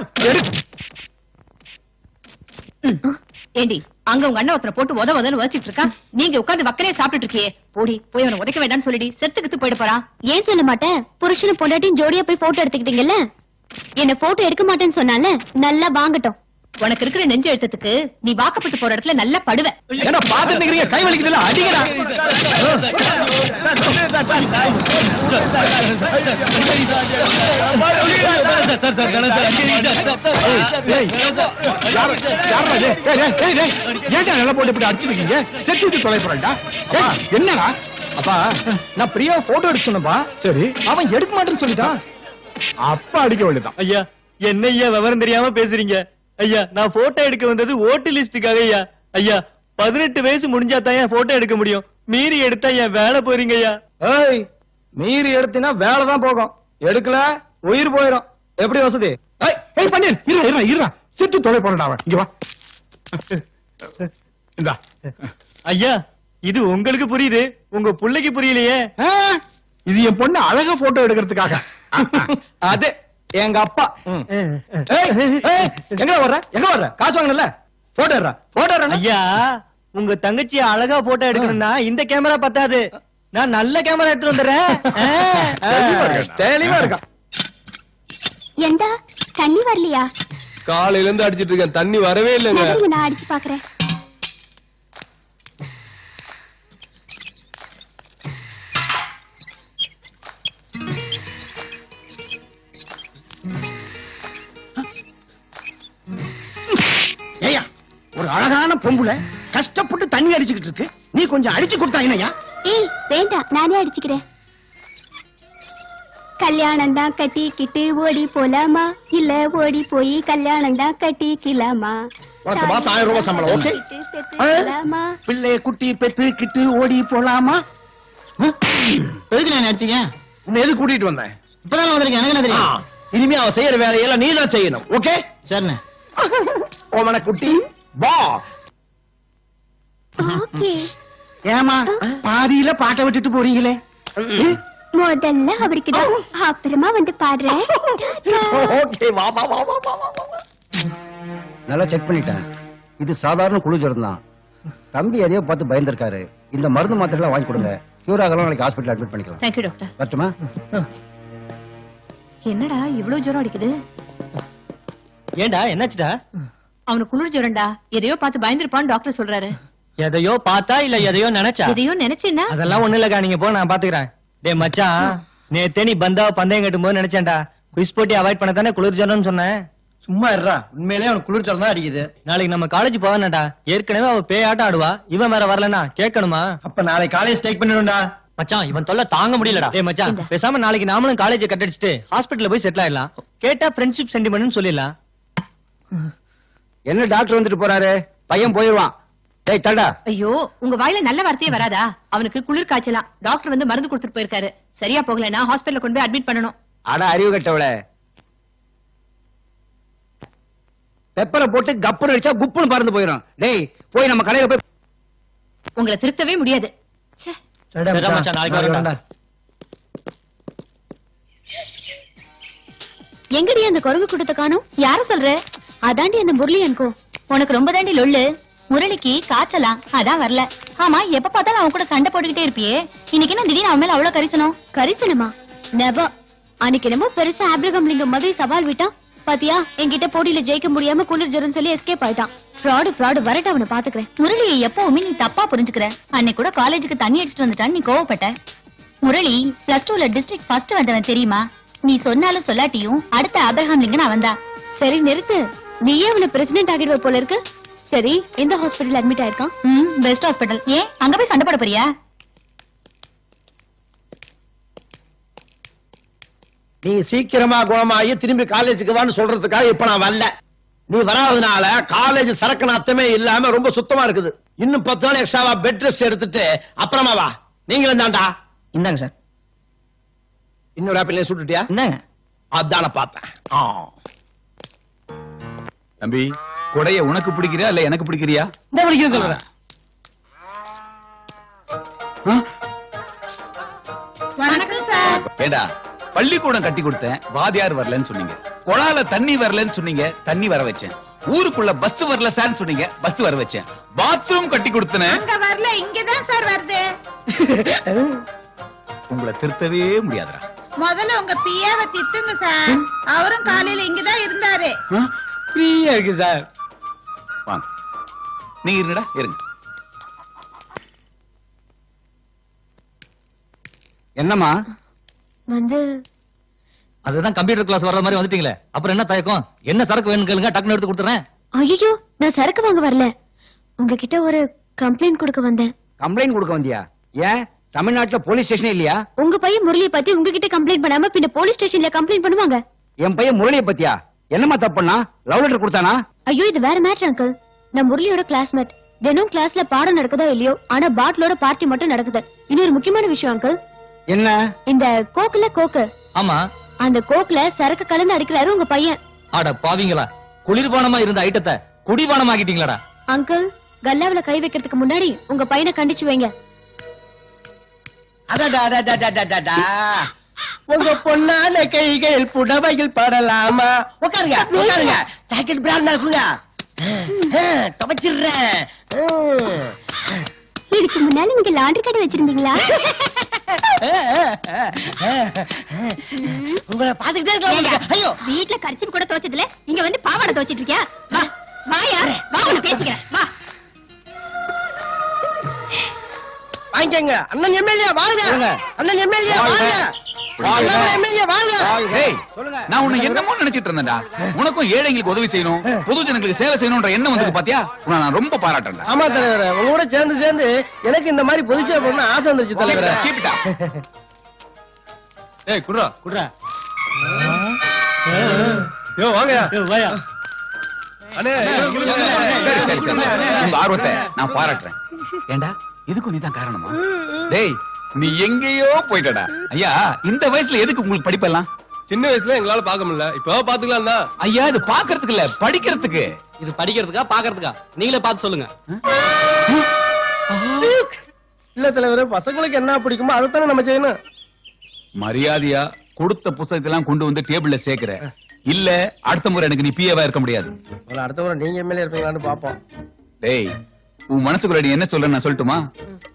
ஏண்டி, அங்க உங்க அண்ணன் ஒருத்தனை போட்டு உதவுன்னு வச்சிட்டு இருக்கா, நீங்க உட்கார்ந்து வக்கரே சாப்பிட்டுட்டு இருக்கியே. போடி போய் அவனை உதைக்க வேண்டாம்னு சொல்லிடி, செத்துக்கிட்டு போயிட போறான். ஏன் சொல்ல மாட்டேன்? புருஷனை பொண்டாட்டியும் ஜோடியா போய் போட்டோ எடுத்துக்கிட்டீங்கல்ல, என்ன போட்டோ எடுக்க மாட்டேன்னு சொன்னால நல்லா வாங்கட்டும். உனக்கு இருக்கிற நெஞ்சு எழுத்தத்துக்கு நீ வாக்கப்பட்டு போற இடத்துல நல்லா படுவ. என்ன பாத்துட்டு இருக்கீங்க? கை வலிக்குதுல, அடிங்கடா. என்னடா அப்பா, நான் பிரியா போட்டோ எடுக்க சொன்னப்பா. சரி, அவன் எடுக்க மாட்டேன்னு சொல்லிட்டான். அப்பா அடிக்க வேண்டியதான். ஐயா என்ன ஐயா விவரம் தெரியாம பேசுறீங்க? ஐயா நான் போட்டோ எடுக்க வந்தது ஓட்டு லிஸ்டுக்காக. ஐயா ஐயா 18 வயசு முடிஞ்சா தான் என் போட்டோ எடுக்க முடியும். மீறி எடுத்தா என் வேலை போறீங்க ஐயா. ஏய், மீறி எடுத்தினா வேலைதான் போகும், எடுக்கல உயிர் போயிடும். எப்படி வசதி? இருடா செத்து தொலை போறடா அவன். இங்க வா. இந்தா. ஐயா இது உங்களுக்கு புரியுது, உங்க புள்ளைக்கு புரியலையே. இது என் பொண்ணு அழகா போட்டோ எடுக்கிறதுக்காக. அது எங்க அப்பா. எங்க வர்ற காசு வாங்கல? போட்டோ எடுறா, போட்டோ எடுறா. ஐயா உங்க தங்கச்சி அழகா போட்டோ எடுக்கணும்னா இந்த கேமரா பத்தாது, நான் நல்ல கேமரா எடுத்து வந்துடுறேன். தெளிவா இருக்கா? ஏண்டா தண்ணி வரலையா? காலையில இருந்து அடிச்சிட்டு இருக்கேன், தண்ணி வரவே இல்லைங்க. நான் அடிச்சு பாக்குறேன். ஏயா, ஒரு அழகான பொம்புல கஷ்டப்பட்டு தண்ணி அடிச்சுக்கிட்டு இருக்கு, நீ கொஞ்சம் அடிச்சு கொடுத்தா என்னையா? ஏய் வேண்டாம், நானே அடிச்சுக்கிறேன். கல்யாணம் தான் கட்டிக்கிட்டு ஓடி போலாமா, இல்ல ஓடி போய் கல்யாணம் தான் கட்டிக்கலாமா? உனக்கு மாசம் 1000 ரூபாய் சம்பளம், ஓகே? பிள்ளைய குட்டி பெத்துக்கிட்டு ஓடி போலாமா? எதுக்கு நான் அடிச்சீங்க? உன்னை எது கூட்டிட்டு வந்தேன்? இப்பதான் வந்திருக்கேன், எனக்கு என்ன தெரியும்? இனிமே அவன் செய்யற வேலையெல்லாம் நீ தான் செய்யணும், ஓகே? சரிண்ணே. ஓமன குட்டி வா. ஓகே. ஏமா பாதியில பாட்டை விட்டுட்டு போறீங்களே? முதல்ல அவருக்கு தான், அப்புறமா வந்து பாடுறேன். ஓகே, வா வா வா வா வா வா. நல்லா செக் பண்ணிட்டேன், இது சாதாரண குழு ஜுரம் தான். தம்பி எதையோ பார்த்து பயந்துருக்காரு. இந்த மருந்து மாத்திரை வாங்கி கொடுங்க, கியூர் ஆகலாம், நாளைக்கு ஹாஸ்பிட்டல் அட்மிட் பண்ணிக்கலாம். Thank you doctor. வரட்டுமா? என்னடா இவ்வளவு ஜுரம் அடிக்குது? ஏண்டா என்னாச்சுடா? அவனுக்கு குளிர் ஜுரம்டா, எதையோ பார்த்து பயந்துருப்பான்னு டாக்டர் சொல்றாரு. எதையோ பார்த்தா இல்ல எதையோ நினைச்சா? எதையோ நினைச்சேன்னா? அதெல்லாம் ஒண்ணு இல்லக்கா, நீங்க போ, நான் பாத்துக்கிறேன். டேய் மச்சான், நேத்தே நீ பந்தாவ பந்தயம் கட்டும் போது நினைச்சேன்டா குவிஸ் போட்டி அவாய்ட் பண்ண தானே குளிர் ஜுரம்னு சொன்னேன். சும்மா இருடா, உண்மையிலே அவனுக்கு குளிர் ஜுரம் தான் அடிக்குது. நாளைக்கு நம்ம காலேஜ் போவானடா, ஏற்கனவே அவ பேயாட்டம் ஆடுவா, இவன் வேற வரலனா கேட்கணுமா? அப்ப நாளைக்கு காலேஜ் ஸ்டேக் பண்ணிடும்டா. மச்சான் இவன் தொல்லை தாங்க முடியலடா. டேய் மச்சான், பேசாம நாளைக்கு நாமளும் காலேஜ் கட் அடிச்சுட்டு ஹாஸ்பிடல்ல போய் செட்டில் ஆயிடலாம். கேட்டா ஃப்ரெண்ட்ஷிப் சென்டிமெண்ட்னு சொல்லிடலாம். என்ன டாக்டர் வந்துட்டு போறாரு, பையன் போயிருவான். டேய் தடா. ஐயோ, உங்க வாயில நல்ல வார்த்தையே வராதா? அவனுக்கு குளிர் காய்ச்சலாம், டாக்டர் வந்து மருந்து கொடுத்துட்டு போயிருக்காரு. சரியா போகலன்னா ஹாஸ்பிடல்ல கொண்டு போய் அட்மிட் பண்ணணும். அட அறிவு கட்டவளே, பெப்பரை போட்டு கப்புன்னு அடிச்சா குப்புன்னு பறந்து போயிடும். டேய் போய் நம்ம கடையில போய். உங்களை திருத்தவே முடியாது. எங்கடி அந்த குரங்கு கூட்டத்தை காணும்? யார சொல்ற? அதாண்டி அந்த முரளி அன்கோ. உனக்கு ரொம்ப தாண்டி லொள்ளு. முரளிக்கு காய்ச்சலாம், அதான் வரல. ஆமா, எப்ப பார்த்தாலும் அவன் கூட சண்டை போட்டுக்கிட்டே இருப்பியே, இன்னைக்கு என்ன திடீர்னு அவன் மேல அவ்வளவு கரிசனம்? கரிசனமா? நெவர். அன்னைக்கு என்னமோ பெருசா ஆப்ரகாம் லிங்கம் மாதிரி சவால் விட்டான் பாத்தியா? என்கிட்ட போட்டியில ஜெயிக்க முடியாம குளிர் ஜுரம் சொல்லி எஸ்கேப் ஆயிட்டான். ஃப்ராடு வரட்ட அவனை பாத்துக்கிறேன். முரளியை எப்பவுமே நீ தப்பா புரிஞ்சுக்கிற. அன்னைக்கு கூட காலேஜுக்கு தண்ணி அடிச்சுட்டு வந்துட்டான்னு நீ கோவப்பட்ட. முரளி +2ல டிஸ்ட்ரிக்ட் ஃபர்ஸ்ட் வந்தவன் தெரியுமா? நீ சொன்னாலும் சொல்லாட்டியும் அடுத்த ஆப்ரகாம் லிங்கன் அவன் தான். சரி நிறுத்து, நீயே அவனை பிரசிடென்ட் ஆகிடுவ போல இருக்கு. சரி, எந்த ஹாஸ்பிடல் அட்மிட் ஆயிருக்கான்? Best hospital. ஏன் அங்க போய் சண்டை போட போறியா? நீ சீக்கிரமா குணமாயி திரும்பி காலேஜுக்கு வான்னு சொல்றதுக்காக இப்ப நான் வரல. நீ வராதனால காலேஜ் சரக்கு நாத்தமே இல்லாம ரொம்ப சுத்தமா இருக்குது. இன்னும் 10 நாள் எக்ஸ்ட்ராவா பெட் ரெஸ்ட் எடுத்துட்டு அப்புறமா வா. நீங்களும் தான்டா. இந்தாங்க சார். இன்னொரு ஆப்பிள் சுட்டுட்டியா? இந்தாங்க. அதான பார்த்தேன். தம்பி, கொடைய உனக்கு பிடிக்கிறியா இல்ல எனக்கு பிடிக்கிறியா? இந்த வலிக்கு சொல்றேன். வணக்கம் சார். ஏடா, பள்ளிக்கூடம் கட்டி கொடுத்தேன், வாதியார் வரலன்னு சொன்னீங்க. குழால தண்ணி வரலன்னு சொன்னீங்க, தண்ணி வர வச்சேன். ஊருக்குள்ள பஸ் வரல சார் சொன்னீங்க, பஸ் வர வச்சேன். பாத்ரூம் கட்டி கொடுத்தேன். அங்க வரல, இங்கதான் சார் வருது. உங்களை திருத்தவே முடியாதுடா. முதல்ல உங்க பியாவை திட்டுங்க சார். அவரும் காலையில இங்கதான் இருந்தாரு. ஃப்ரீயா இருக்கு சார். வாங்க நீங்க இருங்கடா இருங்க. என்னம்மா வந்து அதுதான் கம்ப்யூட்டர் கிளாஸ் வர்ற மாதிரி வந்துட்டீங்களே, அப்புறம் என்ன தயக்கம்? என்ன சரக்கு வேணும் கேளுங்க, டக்குன்னு எடுத்து கொடுத்துறேன். ஐயோ, நான் சரக்கு வாங்க வரல, உங்ககிட்ட ஒரு கம்ப்ளைண்ட் கொடுக்க வந்தேன். கம்ப்ளைண்ட் கொடுக்க வந்தியா? ஏன் தமிழ்நாட்டுல போலீஸ் ஸ்டேஷன் இல்லையா? உங்க பையன் முரளியை பத்தி உங்ககிட்ட கம்ப்ளைண்ட் பண்ணாம பின்ன போலீஸ் ஸ்டேஷன்ல கம்ப்ளைண்ட் பண்ணுவாங்க? என் பையன் முரளியை பத்தியா? என்னம்மா தப்புனா? லவ் லெட்டர் கொடுத்தானா? ஐயோ, இது வேற மேட்டர் அங்கிள். நான் முரளியோட கிளாஸ்மேட். தினம் கிளாஸ்ல பாடம் நடக்குதோ இல்லையோ, ஆனா பாட்டிலோட பார்ட்டி மட்டும் நடக்குது. இன்னொரு முக்கியமான விஷயம் அங்கிள். என்ன? இந்த கோக்குல கோக்கு. ஆமா, அந்த கோக்குல சரக்கு கலந்து அடிக்கிறாரு உங்க பையன். ஆட பாவீங்களா, குளிர்பானமா இருந்த ஐட்டத்தை குடிபானமாக்கிட்டீங்களாடா. அங்கிள், கல்லாவில கை வைக்கிறதுக்கு முன்னாடி உங்க பையனை கண்டிச்சு வைங்க. உங்க பொண்ணான கைகள் புடவையில் படலாமா? உட்காருங்க உட்காருங்க. ஜாக்கெட் பிராண்ட் இருக்குங்க, துவைச்சிடுறேன். இதுக்கு முன்னால நீங்க லாண்டரி கடை வச்சிருந்தீங்களா? உங்களை பாத்துக்கிட்டே இருக்கலாம். ஐயோ, வீட்டுல கரிச்சி கூட துவைச்சதுல இங்க வந்து பாவாடை துவைச்சிட்டு இருக்கியா? வாயா, வா, உன்னை பேசிக்கிறேன், வா. வாங்கிக்கங்க. அண்ணன் எம்எல்ஏ வாழ்க. அண்ணன் எம்எல்ஏ வாழ்க. அண்ணன் எம்எல்ஏ வாழ்க. டேய், நான் உன்னை என்னமோ நினைச்சிட்டு இருந்தேன்டா. உனக்கும் ஏழைங்களுக்கு உதவி செய்யணும், பொது ஜனங்களுக்கு சேவை செய்யணும்ன்ற எண்ணம் வந்து பாத்தியா? உன்னை நான் ரொம்ப பாராட்டுறேன். ஆமா தலைவரே, உங்களோட சேர்ந்து எனக்கு இந்த மாதிரி பொதுச்சேவை பண்ண ஆசை வந்துருச்சு தலைவரே. கீப்பிட்டா. ஏய் குட்ரா குட்ரா. யோ வாங்கயா. வாயா. அண்ணே சரி சரி சரி, உங்க ஆர்வத்தை நான் பாராட்டுறேன். ஏண்டா இதுக்கும் நீதான் காரணமா? டேய், நீ எங்கேயோ போயிட்டடா. ஐயா, இந்த வயசுல எதுக்கு உங்களுக்கு படிப்பெல்லாம்? சின்ன வயசுல எங்களால பாக்க முடியல, இப்ப பாத்துக்கலாம் தான். ஐயா, இது பாக்குறதுக்கு இல்ல, படிக்கிறதுக்கு. இது படிக்கிறதுக்கா பாக்குறதுக்கா? நீங்களே பார்த்து சொல்லுங்க. இல்ல தலைவரே, பசங்களுக்கு என்ன பிடிக்குமோ அதைத்தானே நம்ம செய்யணும். மரியாதையா கொடுத்த புத்தகத்தெல்லாம் கொண்டு வந்து டேபிள்ல சேர்க்கிற, இல்ல அடுத்த முறை எனக்கு நீ பிஏவா இருக்க முடியாது. அடுத்த முறை நீங்க எம்எல்ஏ இருப்பீங்களான்னு பாப்போம். டேய், உன் மனசுக்குள்ள நீ என்ன சொல்ற நான் சொல்லட்டுமா?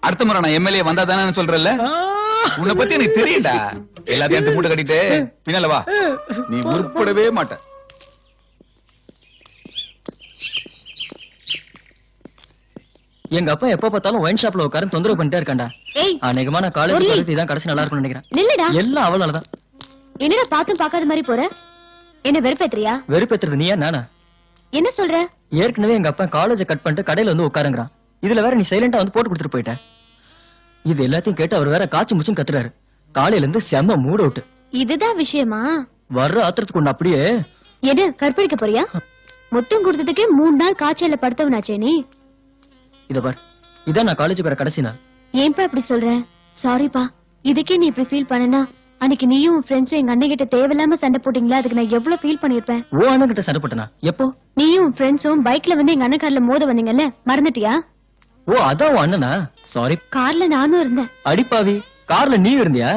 அடுத்த முறை நான் எம்எல்ஏ வந்தா தானே சொல்றல. உன்னை பத்தி எனக்கு தெரியும்டா. எல்லாத்தையும் எடுத்து மூட்டை கட்டிட்டு பின்னால வா, நீ உருப்படவே மாட்ட. எங்க அப்பா எப்ப பார்த்தாலும் ஒயின் ஷாப்ல உட்கார்ந்து தொந்தரவு பண்ணிட்டே இருக்காண்டா. ஏய், அநேகமான காலேஜ் போறது இதான் கடைசி நல்லா இருக்கும்னு நினைக்கிறேன். நில்லுடா. எல்லாம் அவளாலதான். என்னடா பாத்தும் பார்க்காத மாதிரி போற? என்ன வெறுப்பேத்துறியா? வெறுப்பேத்துறது நீயா நானா? என்ன சொல்ற? ஏற்கனவே எங்க அப்பா காலேஜை கட் பண்ணிட்டு கடையில வந்து உட்காருங்கிறான். இதுல வேற நீ சைலண்டா வந்து போட்டு கொடுத்துட்டு போயிட்ட. இது எல்லாத்தையும் கேட்டு அவர் வேற காய்ச்சி முச்சும் கத்துறாரு. காலையில இருந்து செம்ம மூட் அவுட். இதுதான் விஷயமா? வர்ற ஆத்திரத்துக்கு ஒண்ணு அப்படியே. என்ன கற்பழிக்க போறியா? மொத்தம் கொடுத்ததுக்கே 3 நாள் காய்ச்சல்ல படுத்தவனாச்சே நீ. இத பார், இதான் நான் காலேஜுக்கு வர கடைசி நாள். ஏன்பா இப்படி சொல்ற? சாரிப்பா, இதுக்கே நீ இப்படி ஃபீல் பண்ணனா, அன்னைக்கு நீயும் உன் ஃப்ரெண்ட்ஸும் எங்க அண்ணன் கிட்ட தேவையில்லாம சண்டை போட்டீங்களா? அதுக்கு நான் எவ்வளவு ஃபீல் பண்ணிருப்பேன். ஓ அண்ணன் கிட்ட சண்டை போட்டனா? எப்போ? நீயும் உன் ஃப்ரெண்ட்ஸும் பைக்ல வந்து எங்க அண்ணன் கார்ல மோத வந்தீங்கல்ல, மறந்துட்டியா? ஓ அதான் உன் அண்ணனா? சாரி. கார்ல நானும் இருந்தேன். அடிப்பாவி, கார்ல நீ இருந்தியா?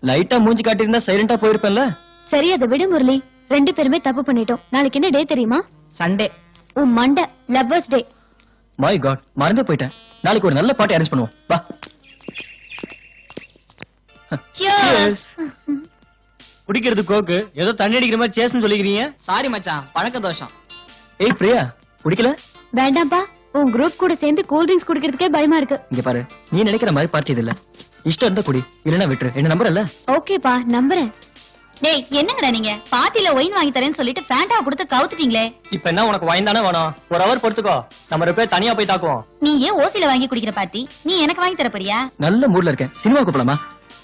லைட்டா மூஞ்சி காட்டியிருந்தா சைலண்டா போயிருப்பேன்ல. சரி, அதை விட முரளி, 2 பேருமே தப்பு பண்ணிட்டோம். நாளைக்கு என்ன டே தெரியுமா? சண்டே. உன் மண்டை லவ்வர்ஸ் டே. மை காட், மறந்தே போயிட்டேன். நாளைக்கு ஒரு நல்ல பார்ட்டி அரேஞ்ச் பண்ணுவோம். வா. Cheers. குடிக்கிறது கோக்கு, ஏதோ தண்ணி அடிக்கிற மாதிரி சேஸ்னு சொல்லிக்கிறீங்க. சாரி மச்சான், பழக்க தோஷம். ஏய் பிரியா, குடிக்கல? வேண்டாம்பா, உன் குரூப் கூட சேர்ந்து கூல் ட்ரிங்க்ஸ் குடிக்கிறதுக்கே பயமா இருக்கு. இங்க பாரு, நீ நினைக்கிற மாதிரி பார்ட்டி இது இல்ல. இஷ்டம் இருந்தா குடி, இல்லனா விட்டுரு. என்ன நம்பறல்ல? ஓகேப்பா, நம்புறேன். டேய், என்னங்கடா நீங்க பார்ட்டில ஒயின் வாங்கி தரேன்னு சொல்லிட்டு ஃபேண்டா கொடுத்து கவுத்துட்டீங்களே. இப்ப என்ன உனக்கு வாங்கி தானே வேணும்? ஒரு அவர் பொறுத்துக்கோ, நம்ம 2 பேர் தனியா போய் தாக்குவோம். நீ ஏன் ஓசில வாங்கி குடிக்கிற பார்ட்டி? நீ எனக்கு வாங்கி தர போறியா? நல்ல மூட்ல இருக்கேன், சினிமாவுக்கு போலாமா?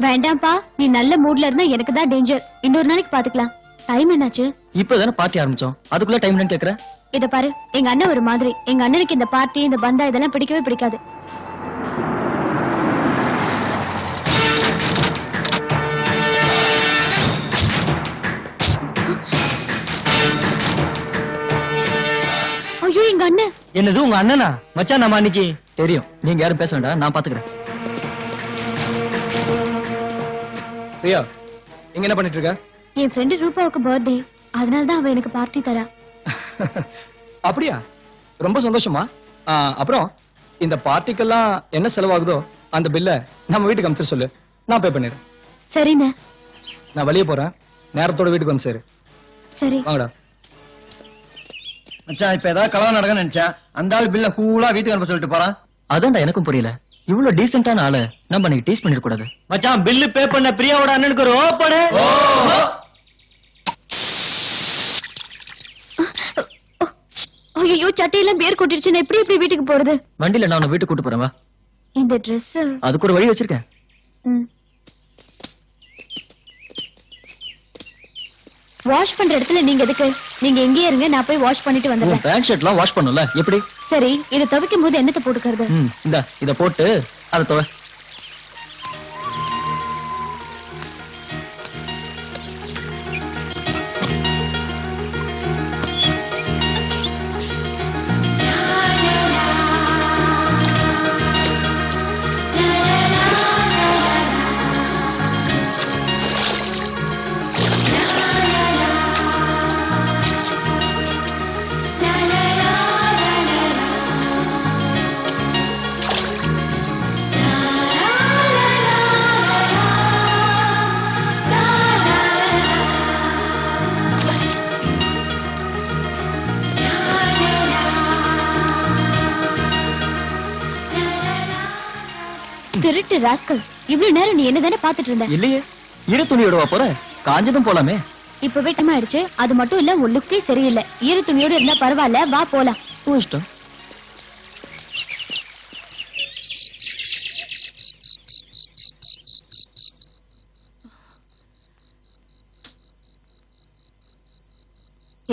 வேண்டாம்பா, நீ நல்ல மூட்ல இருந்தா எனக்கு தான் டேஞ்சர். இன்னொரு நாளைக்கு பாத்துக்கலாம். டைம் என்னாச்சு? இப்பதானே பார்ட்டி ஆரம்பிச்சோம், அதுக்குள்ள டைம் என்னன்னு கேக்குற? இத பாரு, எங்க அண்ணன் ஒரு மாதிரி. எங்க அண்ணனுக்கு இந்த பார்ட்டி, இந்த பந்தா இதெல்லாம் பிடிக்கவே பிடிக்காது. ஐயோ, எங்க அண்ணன். என்னது உங்க அண்ணனா? மச்சான், நம்ம அன்னைக்கு தெரியும். நீங்க யாரும் பேச வேண்டாம், நான் பாத்துக்கிறேன். பிரியா, இங்க என்ன பண்ணிட்டு இருக்க? என் ஃப்ரெண்டு ரூபாவுக்கு பர்த்டே, அதனாலதான் அவ எனக்கு பார்ட்டி தரா. அப்படியா? ரொம்ப சந்தோஷமா. அப்புறம் இந்த பார்ட்டிக்கெல்லாம் என்ன செலவாகுதோ அந்த பில்ல நம்ம வீட்டுக்கு அனுப்பிச்சு சொல்லு, நான் பே பண்ணிடுறேன். சரிண்ணே. நான் வெளியே போறேன், நேரத்தோட வீட்டுக்கு வந்து சேரு. சரி. வாங்கடா. மச்சான் இப்ப ஏதாவது கலவரம் நடக்குன்னு நினைச்சேன். அந்த ஆள் பில்ல கூலா வீட்டுக்கு அனுப்ப சொல்லிட்டு போறான். அதான்டா எனக்கும் புரியல. இவ்வளவு டீசென்டான ஆளு நம்ம அன்னைக்கு டீஸ் பண்ணிட கூடாது. மச்சான் பில்லு பே பண்ண பிரியாவோட அண்ணனுக்கு ஒரு ஓப்படு. ஐயோ சட்டையெல்லாம் பேர் கொட்டிடுச்சு. நான் எப்படி எப்படி வீட்டுக்கு போறது? வண்டியில நான் உன்னை வீட்டுக்கு கூட்டு போறேன் வா. இந்த ட்ரெஸ் அதுக்கு ஒரு வழி வச்சிருக்கேன். வாஷ் பண்ற இடத்துல நீங்க எதுக்கு? நீங்க எங்கே இருங்க, நான் போய் வாஷ் பண்ணிட்டு வந்துடுறேன். பேண்ட் ஷர்ட்லாம் வாஷ் பண்ணல எப்படி? சரி, இத துவைக்கும் போது என்னத்தை போட்டுக்கிறது? இந்த இத போட்டு அத துவை. திருட்டு ராஸ்கல், இவ்வளவு நேரம் நீ என்னதானே பாத்துட்டு இருந்த? இல்லையே, ஈர துணியோட வா போற. காஞ்சதும் போலாமே. இப்ப வெட்டமா ஆயிடுச்சு. அது மட்டும் இல்ல, உன் லுக்கே சரியில்லை. ஈர துணியோட இருந்தா பரவாயில்ல, வா போலாம். உன் இஷ்டம்.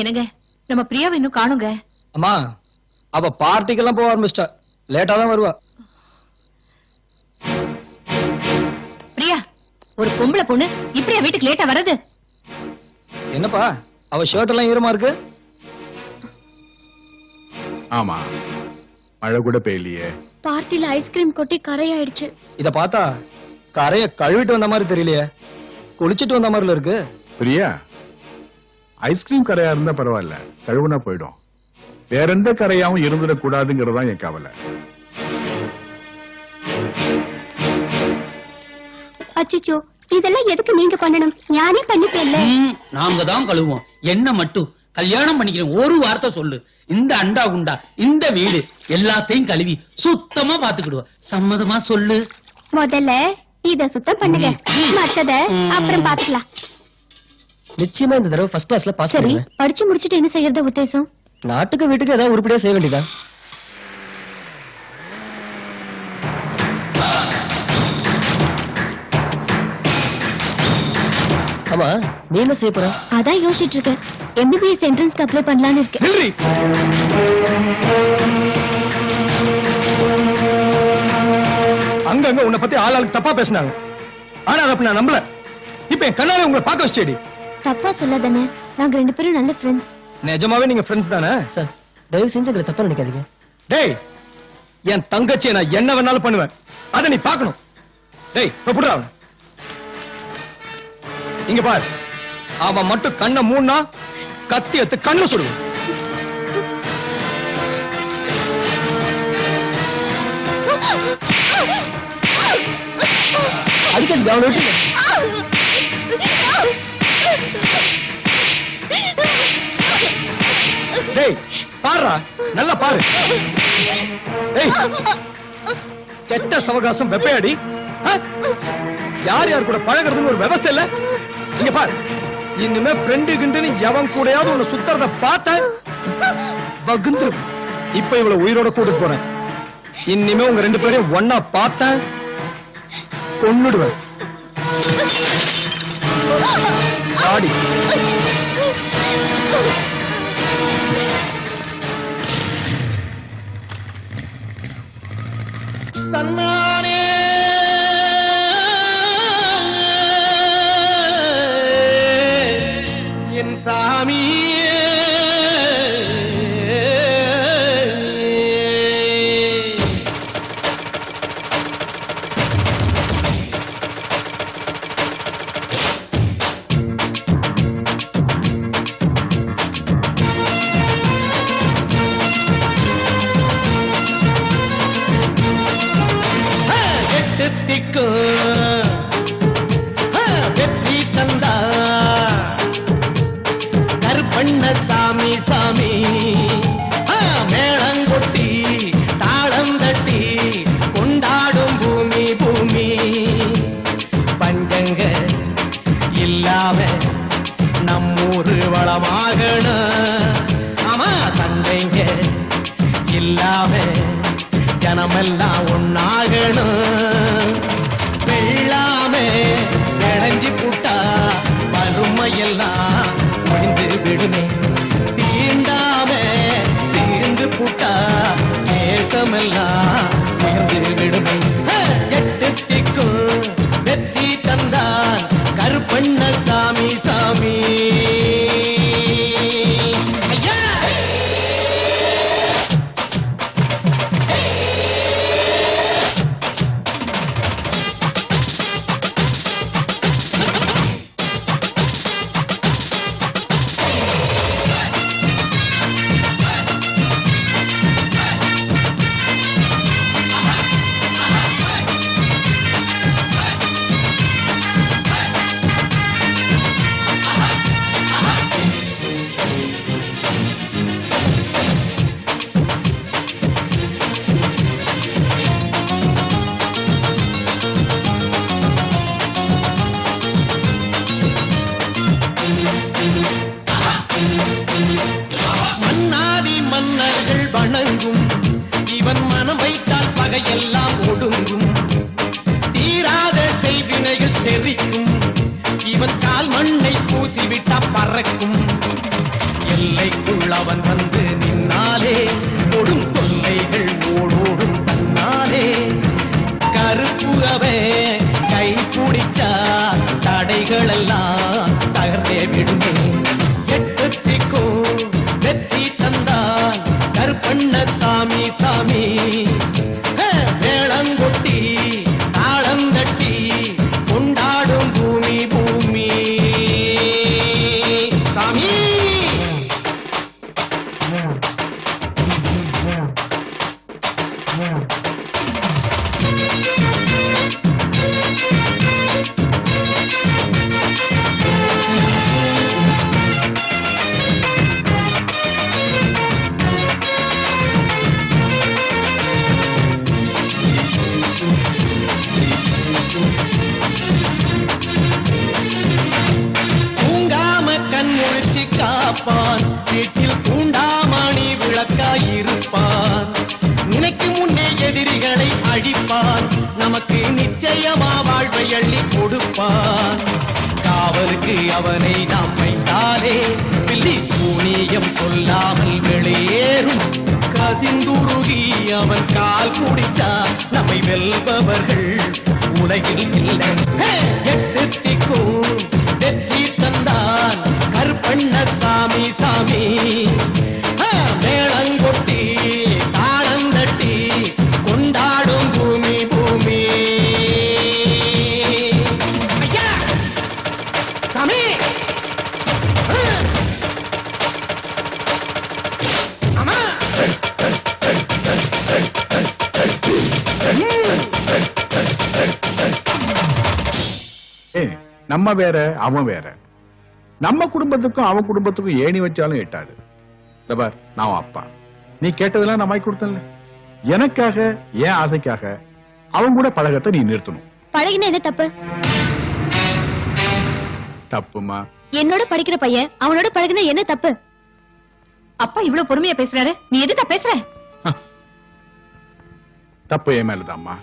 என்னங்க, நம்ம பிரியாவை இன்னும் காணுங்க. அம்மா, அவ பார்ட்டிக்கெல்லாம் போக ஆரம்பிச்சிட்டா. லேட்டா தான் வருவா. பிரியா, ஒரு பொம்பளை பொண்ணு இப்படியா வீட்டுக்கு லேட்டா வர்றது? என்னப்பா, அவ ஷர்ட் எல்லாம் ஈரமா இருக்கு. ஆமா, மழை கூட பெய்யலையே. பார்ட்டில ஐஸ்கிரீம் கொட்டி கரையாயிடுச்சு. இத பார்த்தா கரைய கழுவிட்டு வந்த மாதிரி தெரியலையே, குளிச்சிட்டு வந்த மாதிரில இருக்கு. பிரியா, ஐஸ்கிரீம் கரையா இருந்தா பரவாயில்ல, கழுவுனா போயிடும். வேற எந்த கரையாவும் இருந்துடக் கூடாதுங்கிறதான் என் கவலை. அச்சச்சோ, இதெல்லாம் எதுக்கு நீங்க பண்ணணும்? ஞானே பண்ணிப்பேன்ல. நாங்க தான் கழுவோம். என்ன மட்டும் கல்யாணம் பண்ணிக்கிறேன் ஒரு வார்த்தை சொல்லு. இந்த அண்டா குண்டா இந்த வீடு எல்லாத்தையும் கழுவி சுத்தமா பாத்துக்கிடுவோம். சம்மதமா சொல்லு. முதல்ல இத சுத்தம் பண்ணுங்க, மத்தத அப்புறம் பாத்துக்கலாம். நிச்சயமா இந்த தடவை ஃபர்ஸ்ட் கிளாஸ்ல பாஸ் சரி, பண்ணுவேன். படிச்சு முடிச்சிட்டு என்ன செய்யறது உத்தேசம்? நாட்டுக்கு வீட்டுக்கு ஏதாவது உருப்படியா செய்ய வேண்டியதா? ஆமா, நீ என்ன செய்ய போற? அதான் யோசிச்சுட்டு இருக்கேன். MBBS என்ட்ரன்ஸ்க்கு அப்ளை பண்ணலாம்னு இருக்கேன். அங்க உன்னை பத்தி ஆளாளுக்கு தப்பா பேசினாங்க. ஆனா அதை நான் நம்பல. இப்ப என் கண்ணால உங்களை பார்க்க வச்சேடி. தப்பா சொல்லாதானே, நாங்க ரெண்டு பேரும் நல்ல ஃப்ரெண்ட்ஸ். நிஜமாவே நீங்க ஃப்ரெண்ட்ஸ் தானே? சார், தயவு செஞ்சு எங்களை தப்பா நினைக்காதீங்க. டேய், என் தங்கச்சியை நான் என்ன வேணாலும் பண்ணுவேன். அதை நீ பார்க்கணும். டேய், புடுறா அவனை. இங்க பாரு, அவன் மட்டும் கண்ணை மூணா கத்தி எடுத்து கண்ணு சுடுவான். அதுக்கு அவனை விட்டு. டேய், பாருடா, நல்லா பாரு. டேய், கெட்ட சவகாசம் வெப்பையாடி. யார் யார் கூட பழகிறதுன்னு ஒரு விவசாய இல்ல. இங்க பாரு, இனிமே ஃப்ரெண்டு கிண்டுன்னு எவன் கூடயாவது உன்னை சுத்துறத பார்த்த பகுந்து. இப்ப இவளை உயிரோட கூட்டிட்டு போறேன். இனிமே உங்க ரெண்டு பேரையும் ஒன்னா பார்த்த கொன்னுடுவேன். ஆடி தன்னானே என் சாமியே வெற்றி தந்தா கருப்பண்ண சாமி சாமி ஜனமெல்லாம் ஒன்னாகணும். வெள்ளாமே விளைஞ்சி புட்டா வறுமையெல்லாம் ஒழிந்து விடுமே. தீண்டாமே தீர்ந்து புட்டா தேசமெல்லாம் உயர்ந்து விடுமே. எட்டு திக்கும் வெற்றி தந்தான் கருப்பண்ண சாமி சாமி. மன்னாதி மன்னர்கள் வணங்கும் இவன் மனம் வைத்தால் பகையெல்லாம் ஒடுங்கும். தீராத செய்வினைகள் தெரிக்கும் இவன் கால் மண்ணை பூசிவிட்டா பறக்கும். எல்லைக்குள் அவன் வந்து நின்னாலே கொடும் தொல்லைகள் ஓடோடும் தன்னாலே. கருப்புறவே கை பிடிச்சா தடைகள் எல்லாம் தகர்ந்தே விடுமே. எட்டு திக்கும் வெற்றி தந்தான் கருப்பண்ண சாமி சாமி. மேளங்கொட்டி தாளம் தட்டி கொண்டாடும் பூமி பூமி சாமி. தூங்காம கண் முழிச்சு காப்பான் வீட்டில் தூண்டாமணி விளக்காய் இருப்பான். நினைக்கும் முன்னே எதிரிகளை அழிப்பான் நமக்கு நிச்சயமா வாழ்வை அள்ளி கொடுப்பான். காவலுக்கு அவனை நாம் வைத்தாலே பில்லி சூனியம் சொல்லாமல் வெளியேறும். கசிந்துருகி அவன் கால் குடிச்சா நம்மை வெல்பவர்கள் உலகில் இல்லை. எட்டு திக்கும் வெற்றி தந்தான் கருப்பண்ண சாமி சாமி. மேளங்கொட்டி தாளம் தட்டி கொண்டாடும் பூமி பூமி ஐயா சாமி. ஆமா நம்ம வேற அவன் வேற. நம்ம குடும்பத்துக்கும் அவன் குடும்பத்துக்கும் ஏணி வச்சாலும் எட்டாது. பார், நான் அப்பா, நீ கேட்டதெல்லாம் நான் வாங்கி கொடுத்தேன்ல. எனக்காக என் ஆசைக்காக அவன் கூட பழகத்தை நீ நிறுத்தணும். பழகின என்ன தப்பு? தப்புமா? என்னோட படிக்கிற பையன் அவனோட பழகின என்ன தப்பு? அப்பா இவ்வளவு பொறுமையா பேசுறாரு, நீ எதுக்கு பேசுற? தப்பு என் மேலதாம்மா.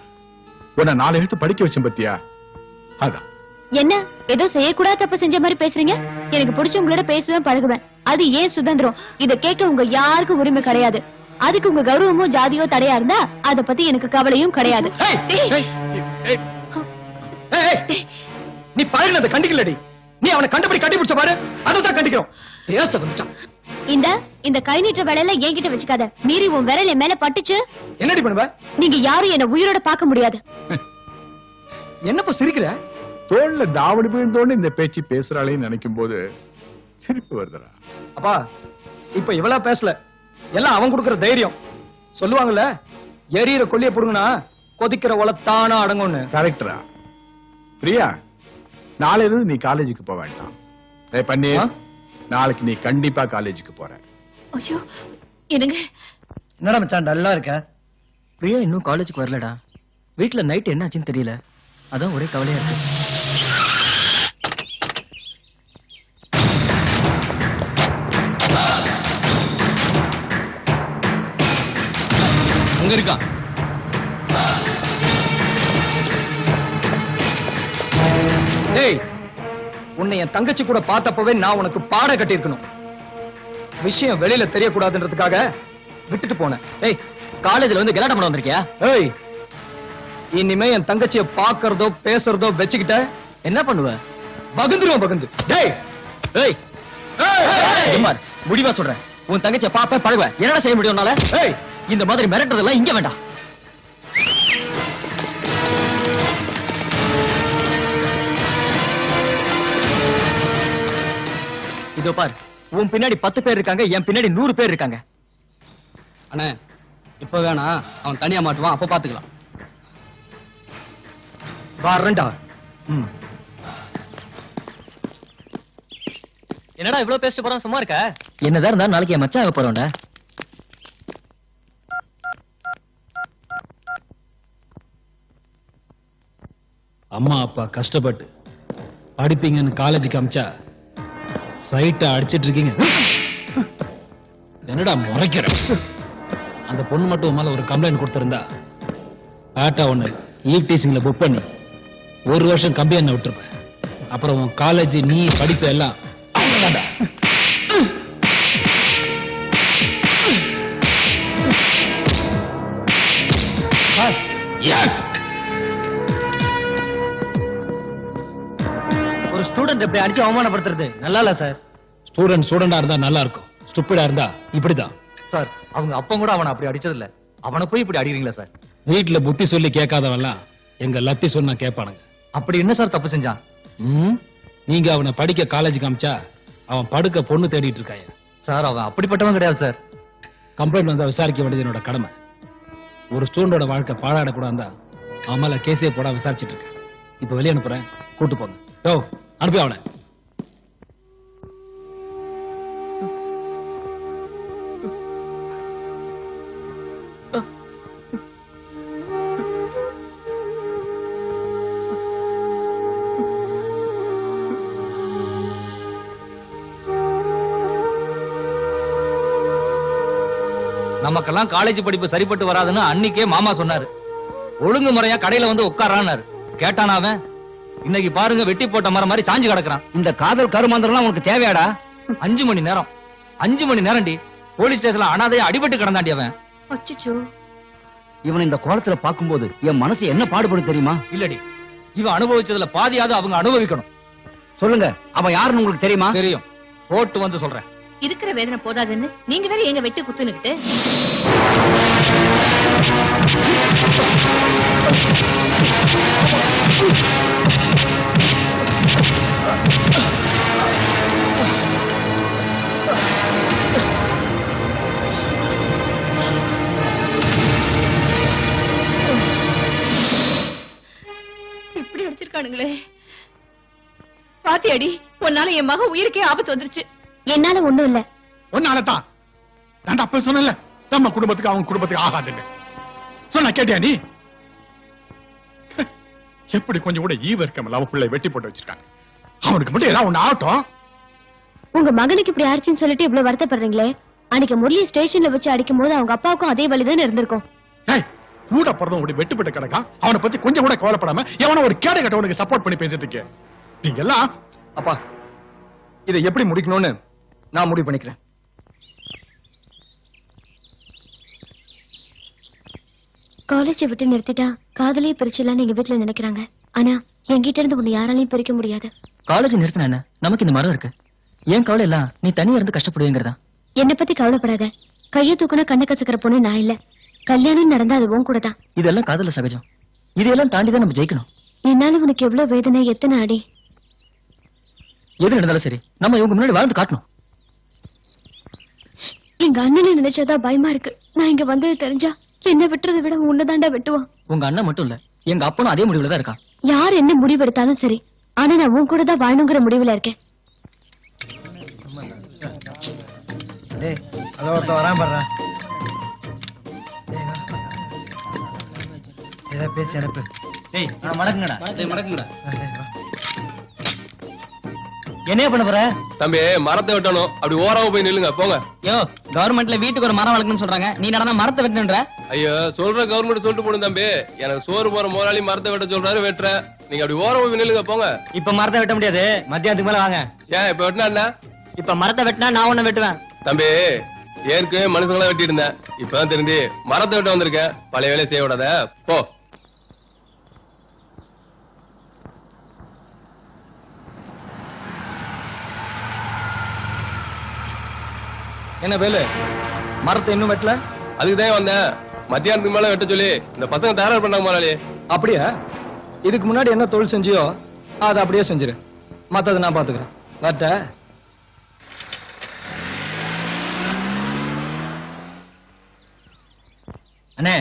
உன்னை 4 எழுத்து படிக்க வச்சேன் பத்தியா, அதான். என்ன ஏதோ செய்யக்கூடாத தப்பு செஞ்ச மாதிரி பேசுறீங்க? எனக்கு பிடிச்சவங்களோட பேசுவேன் பழகுவேன், அது ஏன் சுதந்திரம். இத கேட்க உங்க யாருக்கும் உரிமை கிடையாது. அதுக்கு உங்க கௌரவமோ ஜாதியோ தடையா இருந்தா அத பத்தி எனக்கு கவலையும் கிடையாது. நீ பழகினதை கண்டிக்கலடி, நீ அவனை கண்டுபிடிச்ச பாரு, அதான் கண்டிக்கிறோம். பேச வந்துட்டான். இந்த கை நீட்ட வேலையில என்கிட்ட வச்சுக்காத. மீறி உன் விரல் என் மேல பட்டுச்சு, என்னடி பண்ணுவ? நீங்க யாரும் என்ன உயிரோட பார்க்க முடியாது. என்னப்பா சிரிக்கிற? தோல்ல தாவடி போயிருந்தோன்னு இந்த பேச்சு பேசுறாளேன்னு நினைக்கும் போது சிரிப்பு வருதுடா. அப்பா இப்ப இவளா பேசல, எல்லாம் அவன் கொடுக்கிற தைரியம். சொல்லுவாங்கல்ல, எரியிற கொல்லிய புடுங்கனா கொதிக்கிற உலத்தானா அடங்கும்னு. கரெக்டரா? பிரியா, நாளையிலிருந்து நீ காலேஜுக்கு போக வேண்டாம். பண்ணி, நாளைக்கு நீ கண்டிப்பா காலேஜுக்கு போற. ஐயோ என்னங்க? என்னடா மச்சான் டல்லா இருக்க? பிரியா இன்னும் காலேஜுக்கு வரலடா. வீட்டுல நைட் என்ன ஆச்சுன்னு தெரியல, அதான் ஒரே கவலையா இருக்கு. அங்க இருக்கான். டேய், உன்னை என் தங்கச்சி கூட பார்த்தப்பவே நான் உனக்கு பாட கட்டியிருக்கணும். விஷயம் வெளியில தெரியக்கூடாதுன்றதுக்காக விட்டுட்டு போனேன். ஏய், காலேஜ்ல வந்து கலாட்டம் பண்ண வந்திருக்கியா? ஏய், இனிமே என் தங்கச்சியை பாக்குறதோ பேசுறதோ வச்சுக்கிட்ட என்ன பண்ணுவ? பகுந்துருவோம் பகுந்து. டேய், ஏய், குமார், முடிவா சொல்றேன். உன் தங்கச்சியை பாப்ப பழகுவ. என்னடா செய்ய முடியும் உன்னால? ஏய், இந்த மாதிரி மிரட்டுறதெல்லாம் இங்க வேண்டாம். இதோ பார், உன் பின்னாடி 10 பேர் இருக்காங்க, என் பின்னாடி 100 பேர் இருக்காங்க. அண்ணே, இப்ப வேணா, அவன் தனியா மாட்டுவான், அப்ப பாத்துக்கலாம். வரேன்டா. என்னடா இவ்வளவு பேசிட்டு போறான், சும்மா இருக்க? என்னதான் இருந்தா நாளைக்கு என் மச்சான் ஆக போறோம்டா. அம்மா அப்பா கஷ்டப்பட்டு படிப்பீங்கன்னு காலேஜுக்கு அமிச்சா சைட்டை அடிச்சிட்டு இருக்கீங்க. என்னடா முறைக்கிற? அந்த பொண்ணு மட்டும் உன் மேல ஒரு கம்ப்ளைண்ட் கொடுத்திருந்தா ஆட்டா ஒண்ணு ஈவ் டீசிங்ல புக் பண்ணி 1 வருஷம் கம்பி என்ன விட்டுருப்பேன். அப்புறம் உன் காலேஜ் நீ படிப்பு எல்லாம் அவ்வளவுதான்டா. ஒரு ஸ்டூடெண்ட் எப்படி அடிச்சு அவமானப்படுத்துறது நல்லா இல்ல சார். ஸ்டூடெண்டா இருந்தா நல்லா இருக்கும், ஸ்டூபிடா இருந்தா இப்படிதான் சார். அவங்க அப்பா கூட அவனை அப்படி அடிச்சது இல்ல, அவனை போய் இப்படி அடிக்கிறீங்களா சார்? வீட்டுல புத்தி சொல்லி கேட்காதவெல்லாம் எங்க லத்தி சொன்னா கேட்பானுங்க. அப்படி என்ன சார் தப்பு செஞ்சான்? நீங்க அவனை படிக்க காலேஜுக்கு அமிச்சா அவன் படுக்க பொண்ணு தேடிட்டு இருக்காங்க சார். அவன் அப்படிப்பட்டவன் கிடையாது சார். கம்ப்ளைண்ட் வந்தா விசாரிக்க வேண்டியது என்னோட கடமை. ஒரு ஸ்டூடெண்டோட வாழ்க்கை பாழாடக்கூடாது அவன் மேல கேஸே போட விசாரிச்சுட்டு இருக்கேன். இப்ப வெளியே அனுப்புறேன், கூட்டு போங்க. யோ, அனுப்பி அவனை. நமக்கெல்லாம் காலேஜ் படிப்பு சரிப்பட்டு வராதுன்னு அன்னைக்கே மாமா சொன்னாரு. ஒழுங்கு முறையா கடையில வந்து உட்காரான்னாரு. கேட்டானா அவன்? இன்னைக்கு பாருங்க, வெட்டி போட்ட மரம் மாதிரி சாஞ்சு கிடக்குறான். இந்த காதல் கருமாந்திரம் உனக்கு தேவையாடா? 5 மணி நேரம் 5 மணி நேரம்டி போலீஸ் ஸ்டேஷன்ல அனாதையா அடிபட்டு கிடந்தாண்டி அவன். அச்சச்சோ, இவன் இந்த கோலத்துல பாக்கும்போது என் மனசு என்ன பாடுபடும் தெரியுமா? இல்லடி, இவன் அனுபவிச்சதுல பாதியாவது அவங்க அனுபவிக்கணும். சொல்லுங்க, அவன் யாருன்னு உங்களுக்கு தெரியுமா? தெரியும், போட்டு வந்து சொல்றேன். இருக்கிற வேதனை போதாதுன்னு நீங்க வேற எங்க வெட்டு குத்துனுக்கிட்டு. இப்படி அடிச்சிருக்கானுங்களே. பாத்தியாடி, உன்னால என் மகன் உயிருக்கே ஆபத்து வந்துருச்சு. என்னால ஒண்ணும் இல்ல. ஒன்னாலதான் நான் அப்ப சொன்னல, நம்ம குடும்பத்துக்கு அவங்க குடும்பத்துக்கு ஆகாதுன்னு சொன்ன. கேட்டியா நீ? எப்படி கொஞ்சம் கூட ஈவ இருக்கமல்ல, அவன் பிள்ளை வெட்டி போட்டு வச்சிருக்காங்க. அவனுக்கு மட்டும் ஏதாவது ஒண்ணு ஆகட்டும். உங்க மகனுக்கு இப்படி ஆயிடுச்சுன்னு சொல்லிட்டு இவ்வளவு வருத்தப்படுறீங்களே. அன்னைக்கு முரளி ஸ்டேஷன்ல வச்சு அடிக்கும் போது அவங்க அப்பாவுக்கும் அதே வழிதான் இருந்திருக்கும். கூட பிறந்தவன் அப்படி வெட்டுப்பட்டு கிடக்கான். அவனை பத்தி கொஞ்சம் கூட கவலைப்படாம எவன ஒரு கேட கட்டவனுக்கு சப்போர்ட் பண்ணி பேசிட்டு இருக்கேன். நீங்க எல்லாம் அப்பா, இதை எப்படி முடிக்கணும்னு நான் முடிவு பண்ணிக்கிறேன். காலேஜை விட்டு நிறுத்திட்டா காதலையே பிரிச்சலான்னு எங்க வீட்டுல நினைக்கிறாங்க. ஆனா என்கிட்ட இருந்து உன்னை யாராலையும் பிரிக்க முடியாது. காலேஜ் நிறுத்தின என்ன, நமக்கு இந்த மரம் இருக்கு. ஏன் கவலை எல்லாம் நீ தனியா இருந்து கஷ்டப்படுவீங்கிறதா? என்னை பத்தி கவலைப்படாத. கைய தூக்குனா கண்ணை கசக்கிற பொண்ணு நான் இல்ல. கல்யாணம் நடந்தா அது உன் கூட தான். இதெல்லாம் காதல சகஜம். இதையெல்லாம் தாண்டிதான் நம்ம ஜெயிக்கணும். என்னால உனக்கு எவ்வளவு வேதனை, எத்தனை அடி. எது நடந்தாலும் சரி, நம்ம இவங்க முன்னாடி வாழ்ந்து காட்டணும். எங்க அண்ணனை நினைச்சாதான் பயமா இருக்கு. நான் இங்க வந்தது தெரிஞ்சா என்ன விட்டுறதை விட உன்னதாண்டா வெட்டுவான். உங்க அண்ணன் மட்டும் இல்ல, எங்க அப்பனும் அதே முடிவுல தான் இருக்கான். யார் என்ன முடிவு எடுத்தாலும் சரி, ஆனா நான் உன் கூட தான் வாழணுங்கிற முடிவுல இருக்கேன். வரான் பாடுறா. பேசி அனுப்பு. மடக்குங்கடா. மடக்குங்கடா. என்ன பண்ண போற? தம்பி மரத்தை வெட்டணும். அப்படி ஓரமா போய் நில்லுங்க போங்க. யோ கவர்மெண்ட்ல வீட்டுக்கு ஒரு மரம் வளர்க்கணும்னு சொல்றாங்க, நீ நடந்தா மரத்தை வெட்டணும்ன்ற? ஐயோ சொல்ற கவர்மெண்ட் சொல்லிட்டு போடும் தம்பி. எனக்கு சோறு போற முதலாளி மரத்தை வெட்ட சொல்றாரு, வெட்டுறேன். நீங்க அப்படி ஓரமா போய் நில்லுங்க போங்க. இப்ப மரத்தை வெட்ட முடியாது, மத்தியானத்துக்கு மேல வாங்க. ஏன் இப்ப வெட்டினா என்ன? இப்ப மரத்தை வெட்டினா நான் ஒண்ணு வெட்டுவேன். தம்பி ஏற்கனவே மனுஷங்களா வெட்டி இருந்தேன், இப்பதான் தெரிஞ்சு மரத்தை வெட்ட வந்திருக்கேன். பழைய வேலையை செய்ய விடாத போ. என்ன வேலு, மரத்தை இன்னும் வெட்டல? அதுக்குதான் வந்தேன், மத்தியானத்துக்கு மேல வெட்ட சொல்லி இந்த பசங்க தயார் பண்ணாங்க முதலாளி. அப்படியா? இதுக்கு முன்னாடி என்ன தொழில் செஞ்சியோ அதை அப்படியே செஞ்சிரு, மத்தது நான் பாத்துக்கிறேன். வரட்ட? அண்ணே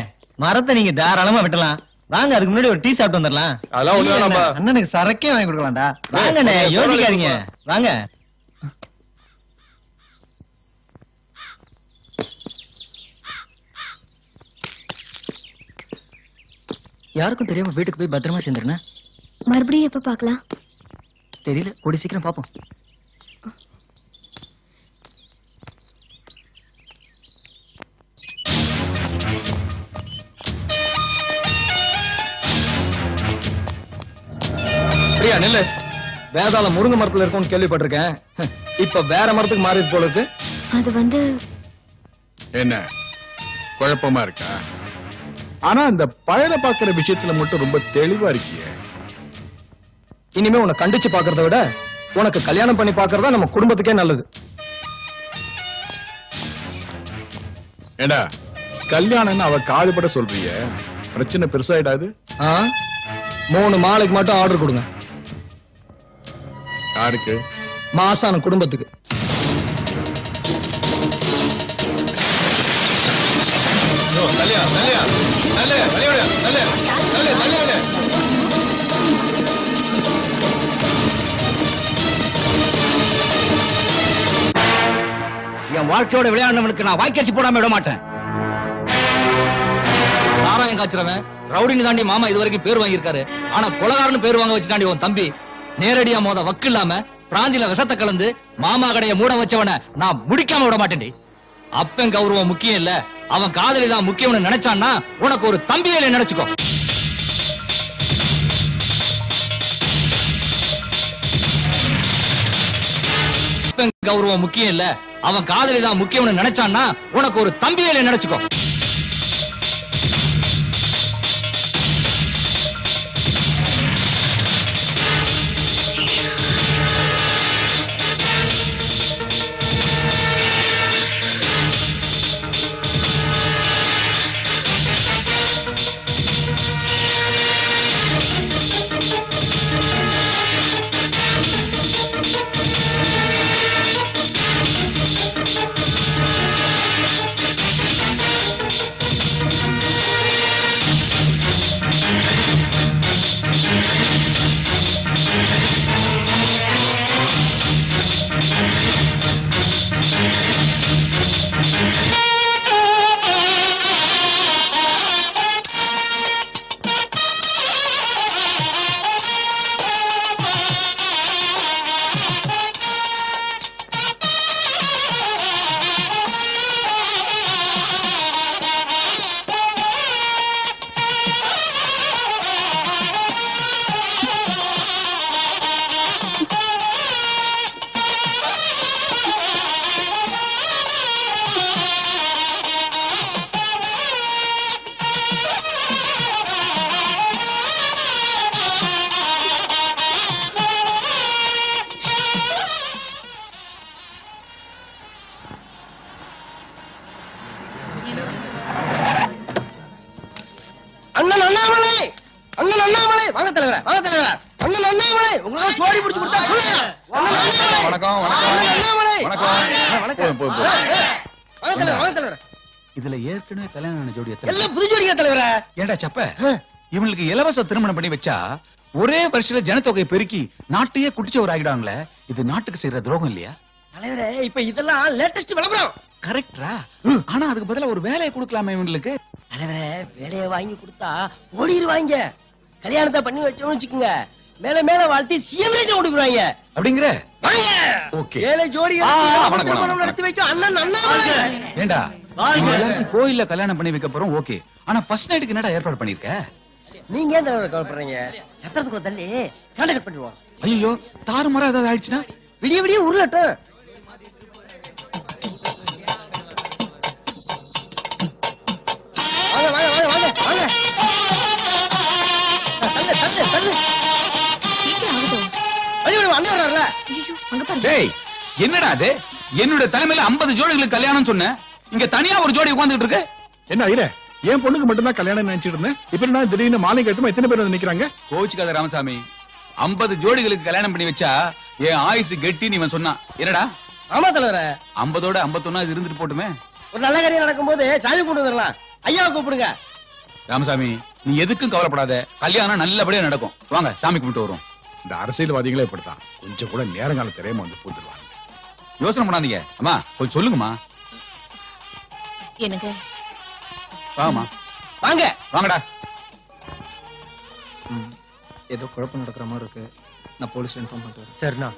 மரத்தை நீங்க தாராளமா வெட்டலாம், வாங்க. அதுக்கு முன்னாடி ஒரு டீ சாப்பிட்டு வந்துடலாம். அதெல்லாம் ஒண்ணு வேணாம்பா. அண்ணனுக்கு சரக்கே வாங்கி கொடுக்கலாம்டா. வாங்கண்ணே, யோசிக்காதீங்க வாங்க. யாருக்கும் தெரியாம வீட்டுக்கு போய் பத்திரமா சேர்ந்துருண்ணா. மறுபடியும் எப்ப பார்க்கலாம்? தெரியல, கூடி சீக்கிரம் பாப்போம். பிரியா நெல்லு, வேதாளம் முருங்கை மரத்துல இருக்கும்னு கேள்விப்பட்டிருக்கேன். இப்ப வேற மரத்துக்கு மாறி போல இருக்கு. அது வந்து என்ன குழப்பமா இருக்கா? ஆனா இந்த பழல பாக்குற விஷயத்துல மட்டும் ரொம்ப தெளிவா இருக்கியே. இனிமே உன்னை கண்டிச்சு பாக்குறத விட உனக்கு கல்யாணம் பண்ணி பாக்குறதா நம்ம குடும்பத்துக்கே நல்லது. ஏடா கல்யாணம்னு அவ காதுபட சொல்றிய, பிரச்சனை பெருசாயிடாது? 3 மாலைக்கு மட்டும் ஆர்டர் கொடுங்க. யாருக்கு? மாசான குடும்பத்துக்கு. என் வாழ்க்கையோட விளையாடுனவனுக்கு நான் வாய்க்காட்சி போடாம விட மாட்டேன். சாராயம் காய்ச்சறவன் ரவுடின்னு தாண்டி மாமா இது வரைக்கும் பேர் வாங்கியிருக்காரு. ஆனா கொலகாரன்னு பேர் வாங்க வச்சுட்டாண்டி உன் தம்பி. நேரடியா மோத வக்கு இல்லாம பிராந்தில விஷத்தை கலந்து மாமா கடைய மூட வச்சவன நான் முடிக்காம விட மாட்டேன்டி. அப்பன் கௌரவம் முக்கியம் இல்ல, அவன் காதலி தான் முக்கியம்னு நினைச்சான்னா உனக்கு ஒரு தம்பியில நினைச்சுக்கோ. அப்பன் கௌரவம் முக்கியம் இல்ல, அவன் காதலி தான் முக்கியம்னு நினைச்சான்னா உனக்கு ஒரு தம்பியில நினைச்சுக்கோ. அண்ணன் அண்ணாமலை, அண்ணன் அண்ணாமலை, வாங்க தலைவரே, வாங்க தலைவரே. அண்ணன் அண்ணாமலை, உங்களுக்கு சோடி பிடிச்சு கொடுத்தா சொல்லுங்க. அண்ணன் அண்ணாமலை, வணக்கம் அண்ணன் அண்ணாமலை, வணக்கம். வாங்க தலைவரே, வாங்க தலைவரே. இதுல ஏற்கனவே கல்யாணம் ஆன ஜோடி எல்லாம் புது ஜோடியா தலைவரே? ஏண்டா சப்ப, இவங்களுக்கு இலவச திருமணம் பண்ணி வச்சா ஒரே வருஷத்துல ஜனத்தொகை பெருக்கி நாட்டையே குடிச்சவர் ஆகிடாங்களே, இது நாட்டுக்கு செய்யற துரோகம் இல்லையா? தலைவரே, இப்ப இதெல்லாம் லேட்டஸ்ட் விளம்பரம். கரெக்டா? ஆனா அதுக்கு பதிலா ஒரு வேலையை கொடுக்கலாமே இவங்களுக்கு. தலைவரே, வேலையை வாங்கி கொடுத்தா ஓடிடுவாங்க. கல்யாணத்தை பண்ணி வச்சோம்னு வச்சுக்கோங்க, மேல மேல வாழ்த்தி சிஎம் ஓடி போறாங்க அப்படிங்கிற ஓகே ஏழை ஜோடிகள் திருமணம் நடத்தி வைக்கும் அண்ணன் அண்ணாமலை. ஏண்டா எல்லாருக்கும் கோயில்ல கல்யாணம் பண்ணி வைக்க போறோம் ஓகே. ஆனா ஃபர்ஸ்ட் நைட்டுக்கு என்னடா ஏற்பாடு பண்ணிருக்க? நீங்க ஏன் கவலைப்படுறீங்க? சத்திரத்துக்குள்ள தள்ளி கான்டாக்ட் பண்ணுவோம். ஐயோ தாறுமாறா ஏதாவது ஆயிடுச்சுன்னா விடிய விடிய உருளட்டும். வாங்க வாங்க வாங்க வாங்க வாங்க. தள்ளு தள்ளு தள்ளு. ஐயோ அண்ணன் வர்றாருல. டேய் என்னடா அது? என்னோட தலைமையில 50 ஜோடிகளுக்கு கல்யாணம் சொன்னேன். இங்க தனியா ஒரு ஜோடி உட்கார்ந்துட்டு இருக்கு. என்ன ஐயா என் பொண்ணுக்கு மட்டும் தான் கல்யாணம் நினைச்சிட்டு இருந்தேன். இப்ப நான் திடீர்னு மாலை கட்டுமா எத்தனை பேர் வந்து நிக்கிறாங்க? கோச்சுக்காத ராமசாமி, 50 ஜோடிகளுக்கு கல்யாணம் பண்ணி வச்சா என் ஆயுசு கெட்டின்னு இவன் சொன்னான். என்னடா? ஆமா தலைவரே. 50ஓட 51 இது இருந்துட்டு போட்டுமே. ஒரு நல்ல காரியம் நடக்கும்போது சாமி கொண்டு வந்துடலாம். ஐயாவை கூப்பிடுங்க. ராமசாமி நீ எதுக்கும் கவலைப்படாத, கல்யாணம் நல்லபடியா நடக்கும். வாங்க சாமி கும்பிட்டு வரும். இந்த அரசியல்வாதிகளே இப்படித்தான், கொஞ்சம் கூட நேரங்காலம் தெரியாம வந்து பூந்துருவாங்க. யோசனை பண்ணாதீங்க. அம்மா கொஞ்சம் சொல்லுங்கம்மா. எனக்கு வாங்கம்மா. வாங்க வாங்கடா. ஏதோ குழப்பம் நடக்கிற மாதிரி இருக்கு. நான் போலீஸ் இன்ஃபார்ம் பண்றேன். சரிண்ணா.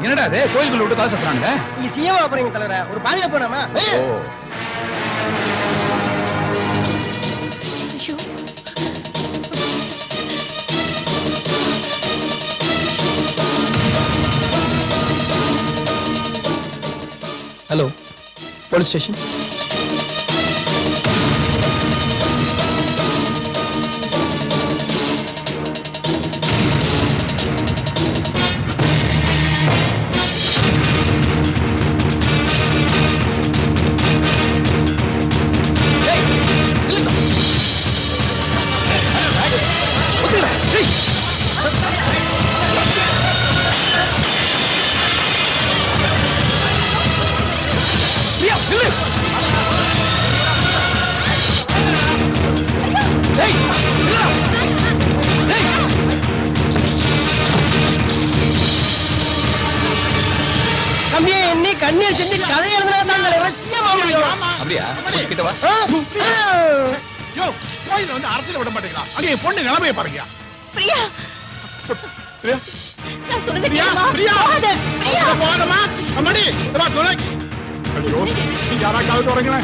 என்னடா அது கோயிலுக்குள்ள விட்டு காசு சத்துறாங்க? நீங்க சிஎம் ஆபரீங்க தலைவரே. ஒரு பாலிய போனாமா? Hello police station. கம்மியா எண்ணி கண்ணீர் செஞ்சு கதை எழுதுனா தான் தலைவர் சிஎம் ஆக முடியும். அப்படியா? கிட்ட வா. யோ கோயில வந்து அரசியல் விட மாட்டேங்கிறான். அங்க என் பொண்ணு நிலைமையை பாருங்க. பிரியா பிரியா நான் சொல்றது பிரியா கேளுமா? பிரியா போகாத, பிரியா. போகாதம்மா. அம்மாடி வா துணை. ஐயோ நீ யாராவது வரீங்களா?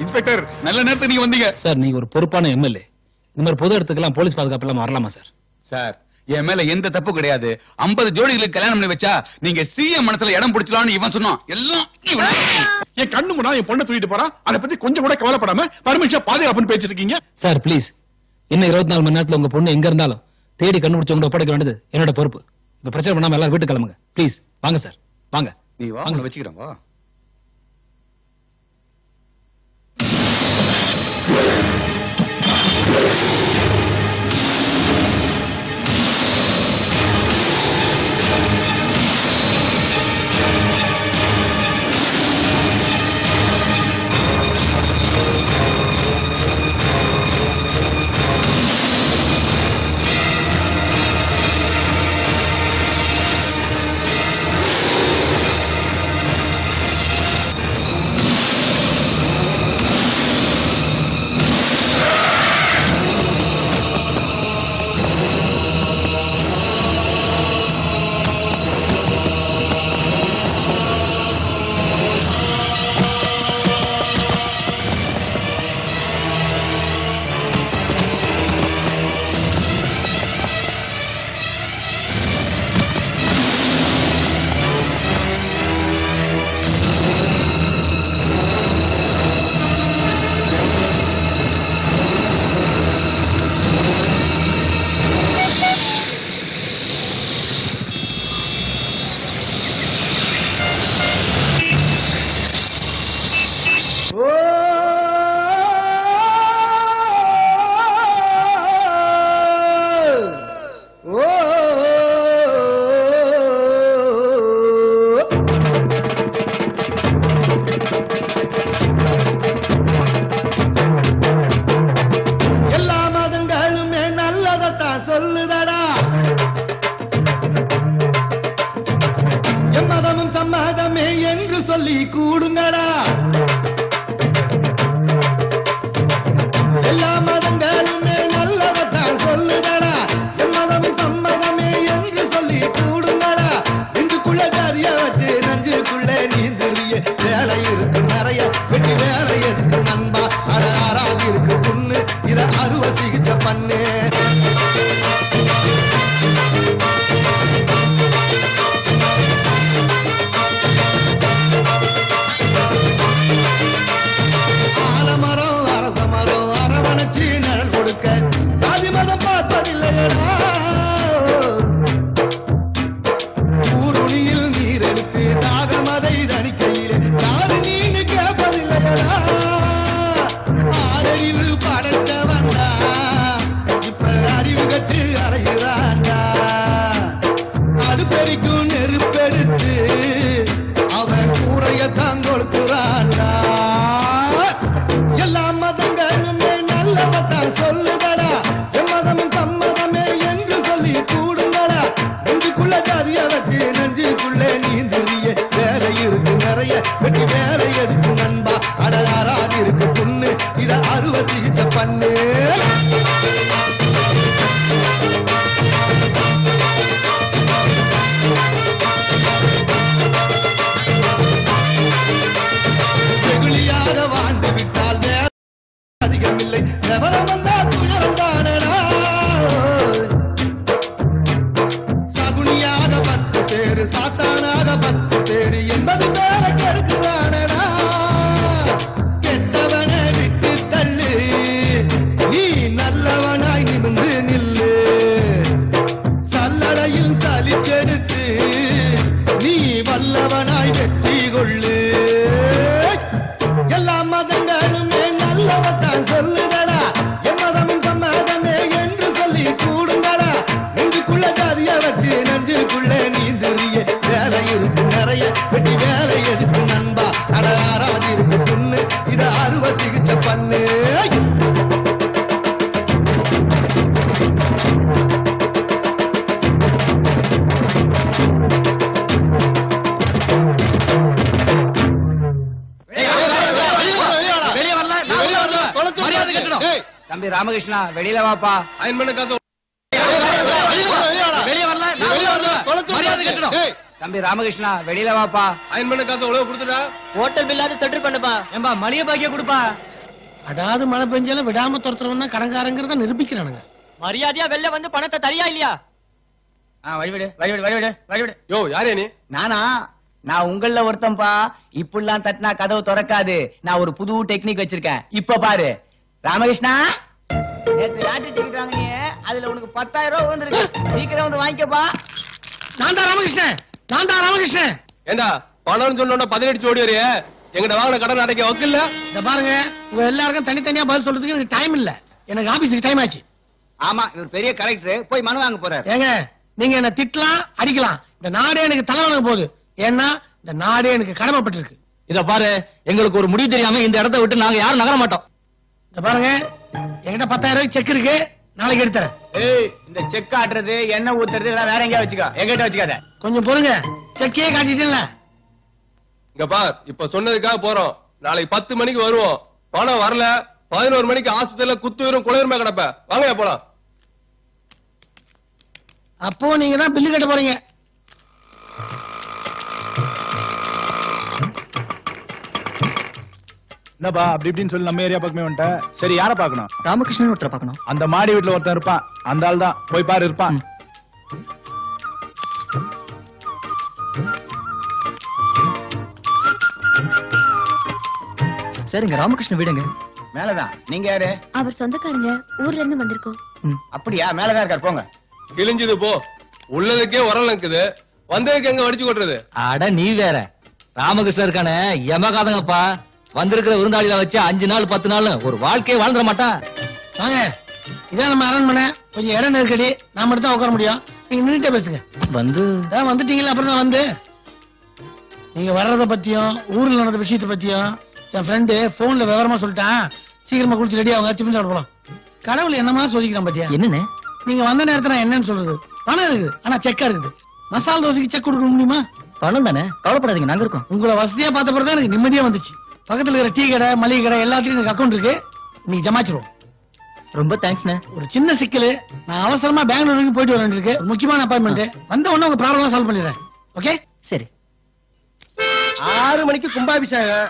இன்ஸ்பெக்டர் நல்ல நேரத்துக்கு நீங்க வந்தீங்க. சார் நீங்க ஒரு பொறுப்பான எம்எல்ஏ. இந்த மாதிரி பொது இடத்துக்கெல்லாம் போலீஸ் பாதுகாப்பு எல்லாம் வரலாமா சார்? சார் என் மேல எந்த தப்பு கிடையாது. 50 ஜோடிகளுக்கு கல்யாணம் பண்ணி வச்சா நீங்க சிஎம் மனசுல இடம் பிடிச்சலாம்னு இவன் சொன்னான். எல்லாம் என் கண்ணு முன்னா என் பொண்ணை தூக்கிட்டு போறான். அதை பத்தி கொஞ்சம் கூட கவலைப்படாம பர்மிஷன் பாதுகாப்புன்னு பேசிட்டு இருக்கீங்க. சார் ப்ளீஸ், இன்னும் 24 மணி நேரத்துல உங்க பொண்ணு எங்க இருந்தாலும் தேடி கண்டுபிடிச்சு உங்களை ஒப்படைக்க வேண்டியது என்னோட பொறுப்பு. இப்ப பிரச்சனை பண்ணாம எல்லாரும் வீட்டுக்கு கிளம்புங்க ப்ளீஸ். வாங்க சார் வாங்க. நீ வாங்க வச்சுக்கிறோம். வா. சொல்லுதடா எம்மதமும் சம்மதமே என்று சொல்லி கூடுங்கடா எல்லா மதங்களுமே நல்லவத்தான் சொல்லுதடா எம்மதமும் சம்மதமே என்று சொல்லி கூடுங்கடா நெஞ்சுக்குள்ள ஜாதிய வச்சு நெஞ்சுக்குள்ள நீந்தறிய வேலை இருக்கு நிறைய வெட்டி வேலை எதுக்கு நண்பா அடாராதி இருக்கு புண்ணு இத அறுவை சிகிச்சை பண்ணு ஆலமரம் அரச மரம் அரவணைச்சு நிழல் கொடுக்க ஜாதி மதம் பார்ப்பதில்லையடா ஊருணியில் நீர் எடுத்து தாகமதை தணிக்கையிலே ஜாதி நீன்னு கேட்பதில்லையடா ஆறறிவு படைச்சவன்டா இப்ப அறிவு கட்டு அலைகிறான்டா அடுப்பெரிக்கும் நெருப்பெடுத்து அவன் கூரையத்தான் கொடுக்கிறான்டா எல்லா மதங்களுமே நல்லவத்தான் சொல்லுதடா எம்மதமும் சம்மதமே என்று சொல்லி கூடுங்கடா நெஞ்சுக்குள்ள ஜாதிய வச்சு நெஞ்சுக்குள்ள நீந்துரிய வேலை இருக்கு நிறைய வெட்டி வேலை எதுக்கு நண்பா அடகாராதி இருக்கு புண்ணு இத அறுவை சிகிச்சை பண்ணு வெகுளியாக வாழ்ந்து விட்டால் வேற அதிகமில்லை விவரம் வந்தா துயரம் தானடா சகுனியாக 10 பேரு சாத்தானாக 10 பேரு 80 பேரை கெடுக்கிறானடா கெட்டவனை விட்டு தள்ளு நீ நல்லவனாய் நிமிர்ந்து நில்லு சல்லடையில் சலிச்செடுத்து நீ வல்லவனாய் வெற்றி கொள்ளு எல்லா மதங்களுமே நல்லவத்தான் சொல்லுதடா எம்மதமும் சம்மதமே என்று சொல்லி கூடுங்கடா நெஞ்சுக்குள்ள ஜாதிய வச்சு நெஞ்சுக்குள்ள நீந்தறிய வேலை இருக்கு நிறைய வெட்டி வேலை எதுக்கு நண்பா அடாராதி இருக்கு புண்ணு இத அறுவை சிகிச்சை பண்ணு வெளியே வரல நான் உள்ள வருவேன். மரியாதை கட்டணும். தம்பி ராமகிருஷ்ணா வெளியில வாப்பா வெளியே வரல நான் உள்ள வருவேன். மரியாதை கட்டணும். தம்பி ராமகிருஷ்ணா வெளியில வாப்பா ஹோட்டல் பில்லாது செட்டில் பண்ணுப்பா ஏம்பா மளிகை பாக்கிய கொடுப்பா அடாது மழை பெஞ்சாலும் விடாம துரத்துறவன்னா கடங்காரங்கிறத நிரூபிக்கிறானுங்க. மரியாதையா வெளில வந்து பணத்தை தரியா இல்லையா? வழிவிடு வழிவிடு வழிவிடு வழிவிடு யோ யாரே நீ? நானா? நான் உங்கள ஒருத்தன்பா. இப்படிலாம் தட்டினா கதவு திறக்காது. நான் ஒரு புது டெக்னிக் வச்சிருக்கேன். இப்ப பாரு ராமகிருஷ்ணா, நேத்து லாட்டரி டிக்கெட் வாங்கினியே, அதுல உனக்கு 10,000 ரூபாய் விழுந்திருக்கு. சீக்கிரம் வந்து வாங்கிக்கப்பா. நான் தான் ராமகிருஷ்ணன், நான் தான் ராமகிருஷ்ணன். ஏண்டா பணம்னு சொன்னோன்னா 18 ஓடி வரைய எங்கிட்ட வாங்கின கடன் அடைக்க வக்கில்ல? இந்த பாருங்க, உங்க எல்லாருக்கும் தனித்தனியா பதில் சொல்றதுக்கு எனக்கு டைம் இல்ல. எனக்கு ஆபீஸுக்கு டைம் ஆச்சு. ஆமா, இவர் பெரிய கலெக்டர், போய் மனு வாங்க போறாரு. ஏங்க, நீங்க என்ன திட்டலாம் அடிக்கலாம், இந்த நாடே எனக்கு தலைவணங்க போகுது. ஏன்னா இந்த நாடே எனக்கு கடமைப்பட்டிருக்கு. இத பாரு, எங்களுக்கு ஒரு முடிவு தெரியாம இந்த இடத்தை விட்டு நாங்க யாரும் நகர மாட்டோம். இந்த பாருங்க, என்கிட்ட 10,000 ரூபாய் செக் இருக்கு, நாளைக்கு எடுத்துறேன். ஏய், இந்த செக் ஆட்டுறது எண்ணெய் ஊத்துறது எல்லாம் வேற எங்கேயா வச்சுக்கோ, எங்கிட்ட வச்சுக்காத. கொஞ்சம் பொறுங்க, செக்கே காட்டிட்டேன்ல. இங்க பார், இப்ப சொன்னதுக்காக போறோம். நாளைக்கு 10 மணிக்கு வருவோம். பணம் வரல 11 மணிக்கு ஆஸ்பத்திரியில குத்துயிரும் குளிருமே கிடப்ப. வாங்க போலாம். அப்போ நீங்க தான் பில்லு கட்ட போறீங்க. என்னப்பா அப்படி இப்படின்னு சொல்லி நம்ம ஏரியா பக்கமே வந்துட்டேன். சரி, யார பாக்கணும்? ராமகிருஷ்ணன் ஒருத்தர பாக்கணும். அந்த மாடி வீட்டுல ஒருத்தன் இருப்பான், அந்த ஆள் தான். போய் பாரு, இருப்பான். சரிங்க, ராமகிருஷ்ணன் வீடுங்க மேலதான். நீங்க யாரு? அவர் சொந்தக்காரங்க, ஊர்ல இருந்து வந்திருக்கோம். அப்படியா? மேலதான் இருக்காரு, போங்க. கிழிஞ்சது போ. உள்ளதுக்கே உரல் இருக்குது, வந்ததுக்கு எங்க வடிச்சு கொட்டுறது? அட நீ வேற. ராமகிருஷ்ணன் இருக்கானே எமகாதங்கப்பா. வந்திருக்கிற விருந்தாளில வச்சு 5 நாள் 10 நாள் ஒரு வாழ்க்கையை வாழ்ந்துட மாட்டான். வாங்க, இதான் நம்ம அரண்மனை. கொஞ்சம் இடம் நெருக்கடி, நாம தான் உட்கார முடியும். நீங்க நின்னுட்டே பேசுங்க. வந்துட்டீங்களா? அப்புறம் தான் வந்து நீங்க வர்றத பத்தியும் ஊர்ல நடந்த விஷயத்த பத்தியும் என் ஃப்ரெண்டு போன்ல விவரமா சொல்லிட்டான். சீக்கிரமா குளிச்சு ரெடி அவங்க டிஃபன் சாப்பிட போலாம். கடவுள் என்னமா சொல்லிக்கிறான் பாத்தியா? என்னன்னு? நீங்க வந்த நேரத்துல நான் என்னன்னு சொல்றது? பணம் இருக்குது, ஆனா செக்கா இருக்குது. மசாலா தோசைக்கு செக் கொடுக்க முடியுமா? பணம் தானே, கவலைப்படாதீங்க, நாங்க இருக்கோம். உங்களை வசதியா பார்த்த பிறகு எனக்கு நிம்மதியா வந்துச்சு. பக்கத்துல இருக்கிற டீ கடை, மளிகை கடை எல்லாத்துலயும் எனக்கு அக்கௌண்ட் இருக்கு. நீங்க ஜமாச்சிருவோம். ரொம்ப தேங்க்ஸ்ண்ணே. ஒரு சின்ன சிக்கல், நான் அவசரமா பெங்களூர் வரைக்கும் போயிட்டு வர வேண்டியிருக்கு. ஒரு முக்கியமான அப்பாயின்மெண்ட். வந்த உடனே உங்க ப்ராப்ளம் சால்வ் பண்ணிடுறேன். ஓகே? சரி. 6 மணிக்கு கும்பாபிஷேகம்,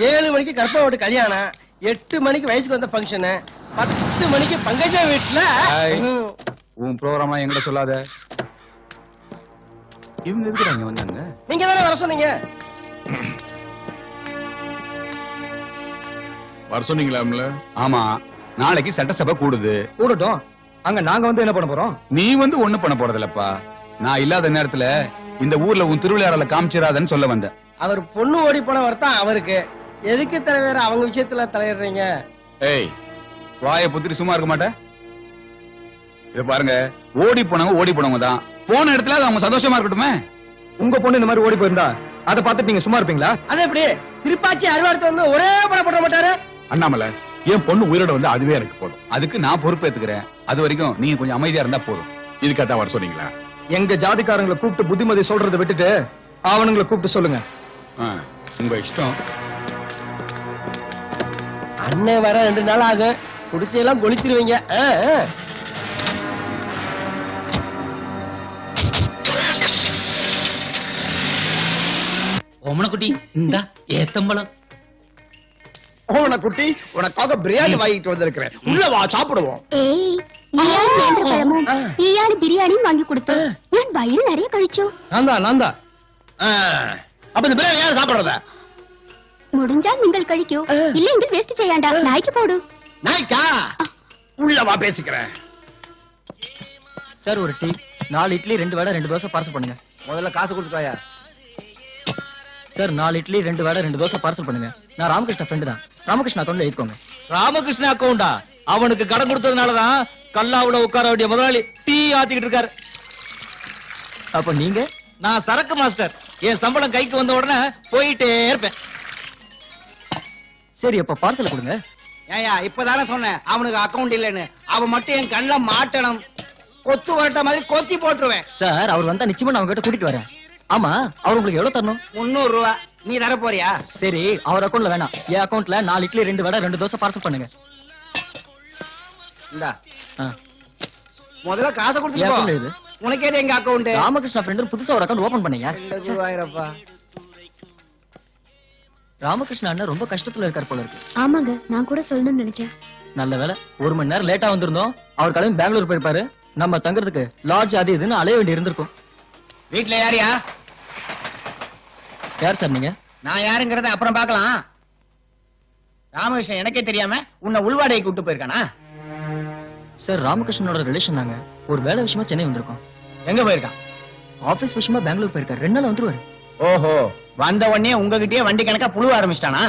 7 மணிக்கு கற்பவோட்டு கல்யாணம், 8 மணிக்கு வயசுக்கு வந்த ஃபங்க்ஷன், 10 மணிக்கு பங்கஜா வீட்டுல. உன் ப்ரோகிராமா எங்கிட்ட சொல்லாத. இவங்க எதுக்கு இங்க வந்தாங்க? நீங்க தானே வர சொன்னீங்க. வர சொன்னீங்களா? ஆமா, நாளைக்கு சட்டசபை கூடுது. கூடட்டும். அங்க நாங்க வந்து என்ன பண்ண போறோம்? நீ வந்து ஒண்ணு பண்ண போறதில்லப்பா. நான் இல்லாத நேரத்துல இந்த ஊர்ல உன் திருவிழாவில் காமிச்சிடாதன்னு சொல்ல வந்தேன். அவர் பொண்ணு ஓடி போனவர் தான் அவருக்கு. எதுக்கு தலைவர் அவங்க விஷயத்துல தலையிடுறீங்க? ஏய், வாயை புத்திரி சும்மா இருக்க மாட்டேன். இத பாருங்க, ஓடி போனவங்க தான். போன இடத்துல அவங்க சந்தோஷமா இருக்கட்டுமே. உங்க பொண்ணு இந்த மாதிரி ஓடி போயிருந்தா அதை பார்த்துட்டு நீங்க சும்மா இருப்பீங்களா? அது எப்படி திருப்பாச்சி அறுவாடுத்து வந்து ஒரே படம் போட மாட்டாரு? அண்ணாமலை, என் பொண்ணு உயிரோட வந்து அதுவே எனக்கு போதும். அதுக்கு நான் பொறுப்பேத்துக்கிறேன். அது வரைக்கும் நீங்க கொஞ்சம் அமைதியா இருந்தா போதும். இதுக்காக வர சொன்னீங்களா? எங்க ஜாதிக்காரங்களை கூப்பிட்டு புத்திமதி சொல்றதை விட்டுட்டு அவனுங்களை கூப்பிட்டு சொல்லுங்க. உங்க இஷ்டம். அண்ணன் வர 2 நாள் ஆகும். குடிசையெல்லாம் கொளுத்திருவீங்க. ஓமனக்குட்டி, இந்தா ஏத்தம்பளம். ஓமனக்குட்டி, உனக்காக பிரியாணி வாங்கிட்டு வந்திருக்கிறேன். உள்ள வா, சாப்பிடுவோம். ഏയ് ഇയാള് നേന്ത്രപ്പഴമും ഇയാള് ബിരിയാണിയും വാങ്ങി കൊടുത്തു. ഞാൻ വയറ് നിറയെ കഴിച്ചു. நான் தான். அப்ப இந்த பிரியாணி யார் சாப்பிடுறத? മുടിഞ്ചാൽ നിങ്ങൾ കഴിക്കൂ, ഇല്ലെങ്കിൽ വേസ്റ്റ് ചെയ്യണ്ട. നായ്ക്ക് പോടൂ. நாய்க்கா? உள்ள வா, பேசிக்கிறேன். சார், ஒரு டீ, 4 இட்லி, 2 வடை, 2 தோசை பார்சல் பண்ணுங்க. முதல்ல காசு கொடுத்துட்டாயா? சார், 4 இட்லி, 2 வடை, 2 தோசை பார்சல் பண்ணுங்க. நான் ராமகிருஷ்ணா ஃப்ரெண்டு தான். ராமகிருஷ்ணா அக்கௌண்ட்ல எழுதிக்கோங்க. ராமகிருஷ்ண அக்கௌண்டா? அவனுக்கு கடன் கொடுத்ததுனாலதான் கல்லாவுல உட்கார வேண்டிய முதலாளி டீ ஆத்திக்கிட்டு இருக்காரு. அப்ப நீங்க? நான் சரக்கு மாஸ்டர். என் சம்பளம் கைக்கு வந்த உடனே போயிட்டே இருப்பேன். சரி, அப்ப பார்சல் கொடுங்க. ஏயா, இப்பதானே சொன்னேன் அவனுக்கு அக்கௌண்ட் இல்லன்னு. அவன் மட்டும் என் கண்ணுல மாட்டணும். கொத்து வரட்ட மாதிரி கொத்தி போட்டுருவேன். சார், அவர் வந்தா நிச்சயமா நான் உங்ககிட்ட கூட்டிட்டு வரேன். ஆமா, அவர் உங்களுக்கு எவ்வளவு தரணும்? 300 ரூபாய். நீ தர போறியா? சரி, அவர் அக்கௌண்ட்ல வேணாம். என் அக்கௌண்ட்ல 4 இட்லி, 2 வடை, 2 தோசை பார்சல் பண்ணுங்க. இந்தா, முதல்ல காசை கொடுத்து. உனக்கு ஏது எங்க அக்கௌண்ட்? ராமகிருஷ்ணா ஃப்ரெண்ட் புதுசா ஒரு அக்கௌண்ட் ஓபன் பண்ணீங்க. ராமகிருஷ்ணா அண்ணன் ரொம்ப கஷ்டத்துல இருக்கார் போல இருக்கு. ஆமாங்க, நான் கூட சொல்லணும்னு நினைச்சேன். நல்ல வேலை, 1 மணி நேரம் லேட்டா வந்திருந்தோம். அவர் கிளம்பி பெங்களூர் போயிருப்பாரு. நம்ம தங்குறதுக்கு லாட்ஜ் அது இதுன்னு அலைய வேண்டி இருந்திருக்கும். வீட்டுல யாரியா? யார் சார் நீங்க? நான் யாருங்கிறத அப்புறம் பாக்கலாம். ராமகிருஷ்ணன் எனக்கே தெரியாம உன்னை உள்வாடையை கூட்டு போயிருக்கானா? சார், ராமகிருஷ்ணனோட ரிலேஷன் நாங்க. ஒரு வேலை விஷயமா சென்னை வந்திருக்கோம். எங்க போயிருக்கான்? ஆபீஸ் விஷயமா பெங்களூர் போயிருக்காரு. 2 நாள் வந்துருவாரு. ஓஹோ, வந்த உடனே உங்ககிட்டயே வண்டி கணக்கா புழுவ ஆரம்பிச்சிட்டானா?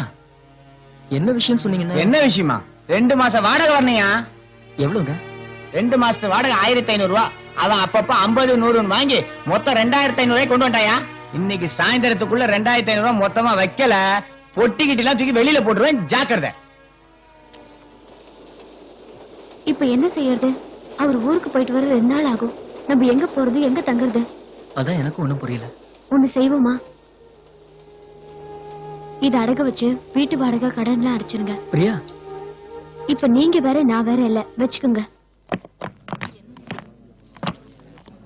என்ன விஷயம் சொன்னீங்கன்னா? என்ன விஷயமா? 2 மாசம் வாடகை வரணையா? எவ்வளவுங்க? 2 மாசத்து வாடகை 1500 ரூபாய். அவன் அப்பப்ப 50 100 வாங்கி மொத்தம் 2500 கொண்டு வந்தாயா? இன்னைக்கு சாயந்தரத்துக்குள்ள 2500 ரூபாய் மொத்தமா வைக்கல, பொட்டிக்கிட்டு எல்லாம் தூக்கி வெளியில போட்டுருவேன். ஜாக்கிரதை. இப்ப என்ன செய்யறது? அவர் ஊருக்கு போயிட்டு வர 2 நாள் ஆகும். நம்ம எங்க போறது, எங்க தங்குறது? அதான் எனக்கு ஒண்ணும் புரியல. ஒண்ணு செய்வோமா? இத அடக வச்சு வீட்டு வாடகை கடன்லாம் அடைச்சிருங்க. பிரியா, இப்ப நீங்க வேற நான் வேற இல்ல, வச்சுக்கோங்க.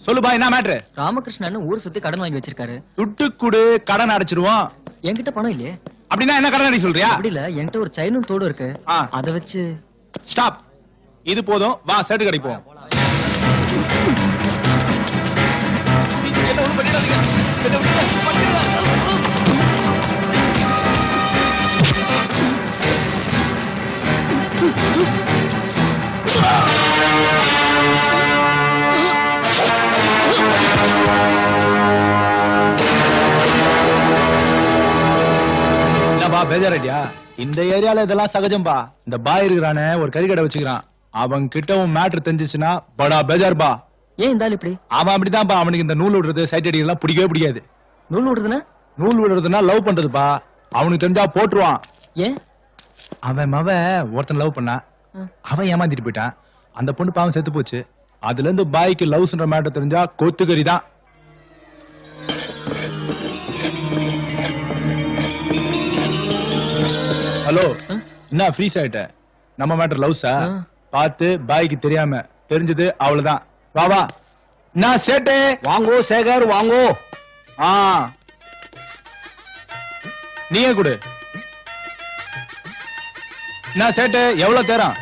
சொல்லுபா, என்ன மேட்ரு? ராமகிருஷ்ணன் ஊர் சுத்தி கடன் வாங்கி வச்சிருக்காரு. துட்டு குடு, கடன் அடைச்சிருவோம். என்கிட்ட பணம் இல்லையே. அப்படின்னா என்ன கடன் அடைக்க சொல்றியா? அப்படி இல்ல, என்கிட்ட ஒரு செயினும் தோடு இருக்கு. அத வச்சு. ஸ்டாப். இது போதும், வா சேட்டு கடிப்போம். பேஜாரடியா? இந்த ஏரியால இதெல்லாம் சகஜம்பா. இந்த பாய் இருக்கிறானே, ஒரு கறிக்கடை வச்சுக்கிறான். அவன் கிட்ட உன் மேட்ரு தெரிஞ்சிச்சுன்னா படா பேஜார்பா. ஏன் இந்த ஆள் இப்படி? அவன் அப்படிதான்ப்பா. அவனுக்கு இந்த நூல் விடுறது, சைட் அடிக்கலாம் பிடிக்கவே பிடிக்காது. நூல் விடுறதுன்னா? நூல் விடுறதுன்னா லவ் பண்றதுப்பா. அவனுக்கு தெரிஞ்சா போட்டுருவான். ஏன்? அவன் ஒருத்தன் லவ் பண்ணா, அவன் ஏமாத்திட்டு போயிட்டான். அந்த பொண்ணு பாவம் செத்து போச்சு. அதுல இருந்து பாய்க்கு லவ்ஸ்ன்ற மேட்டர் தெரிஞ்சா கொத்துக்கறி தான். ஹலோ, என்ன ஃப்ரீஸ் ஆயிட்ட? நம்ம மேட்டர் லவ்ஸா? பார்த்து பாய்க்கு தெரியாம தெரிஞ்சது அவ்வளவுதான். வா வா. நான் சேட்டே வாங்கோ சேகர் வாங்கோ. நீயே கொடு. நான் சேட்டே எவ்வளவு தரான்?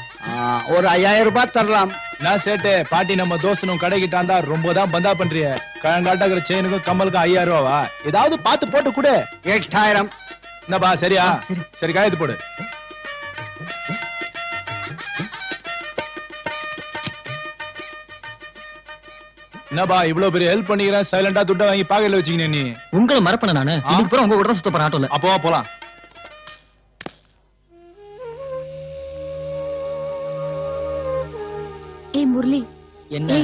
ஒரு 5000 ரூபாய் தரலாம். நான் சேட்டே பாட்டி நம்ம தோஸ்தனும் கடைக்கிட்டாண்டா ரொம்ப தான் பந்தா பண்றிய. கழங்காட்டாக்குற செயினுக்கும் கம்மலுக்கும் 5000 ரூபாவா? ஏதாவது பார்த்து போட்டு கொடு. 8000. என்னப்பா சரியா? சரி காயத்து போடு. என்னப்பா இவ்வளவு பெரிய ஹெல்ப் பண்ணிக்கிறேன், சைலண்டா துட்டை வாங்கி பாக்கெட்ல வச்சுக்கினே நீ? உங்களை மறப்பன நானு. இதுக்கு அப்புறம் உங்க கூட சுத்த போற ஆட்டோல. அப்போ போலாம். ஏய் முரளி, என்ன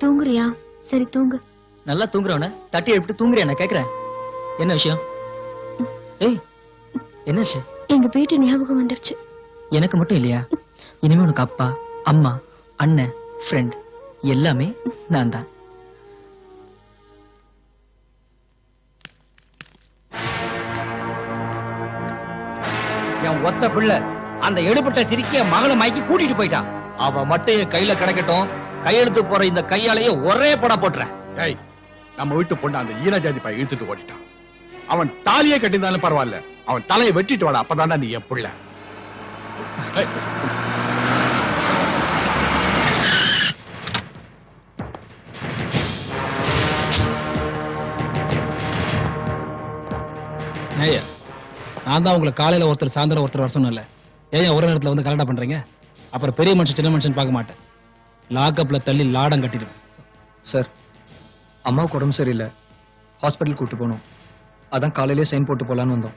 தூங்குறியா? சரி தூங்கு. நல்லா தூங்குறவன தட்டி எழுப்பிட்டு தூங்குறியா? நான் கேக்குறேன் என்ன விஷயம்? ஏய் என்னாச்சு? எங்க வீட்டு ஞாபகம் வந்துருச்சு. எனக்கு மட்டும் இல்லையா? இனிமே உனக்கு அப்பா, அம்மா, அண்ணன், ஃப்ரெண்ட் எல்லாமே நான் தான். என் ஒத்த பிள்ளை அந்த எடுபட்ட சிரிக்கிய மகளை மயக்கி கூட்டிட்டு போயிட்டான். அவ மட்டும் என் கையில கிடைக்கட்டும், கையெழுத்து போற இந்த கையாலேயே ஒரே பட போட்டுறேன். ஏய், நம்ம வீட்டு பொண்ணு அந்த ஈன ஜாதி பையன் இழுத்துட்டு ஓடிட்டான். அவன் தாலியே கட்டியிருந்தாலும் பரவாயில்ல, அவன் தலையை வெட்டிட்டு வாடா, அப்பதான்டா நீ என் புள்ள. ஏய்யா, நான் தான் உங்களை காலையில ஒருத்தர் சாயந்தரம் ஒருத்தர் வர சொன்னல. ஏன் ஒரே நேரத்துல வந்து கலெக்டா பண்றீங்க? அப்புறம் பெரிய மனுஷன் சின்ன மனுஷன் பார்க்க மாட்டேன். லாக்அப்ல தள்ளி லாடம் கட்டிடுவேன். சார், அம்மாவுக்கு உடம்பு சரியில்லை, ஹாஸ்பிட்டல் கூட்டு போகணும். அதான் காலையிலேயே சைன் போட்டு போலான்னு வந்தோம்.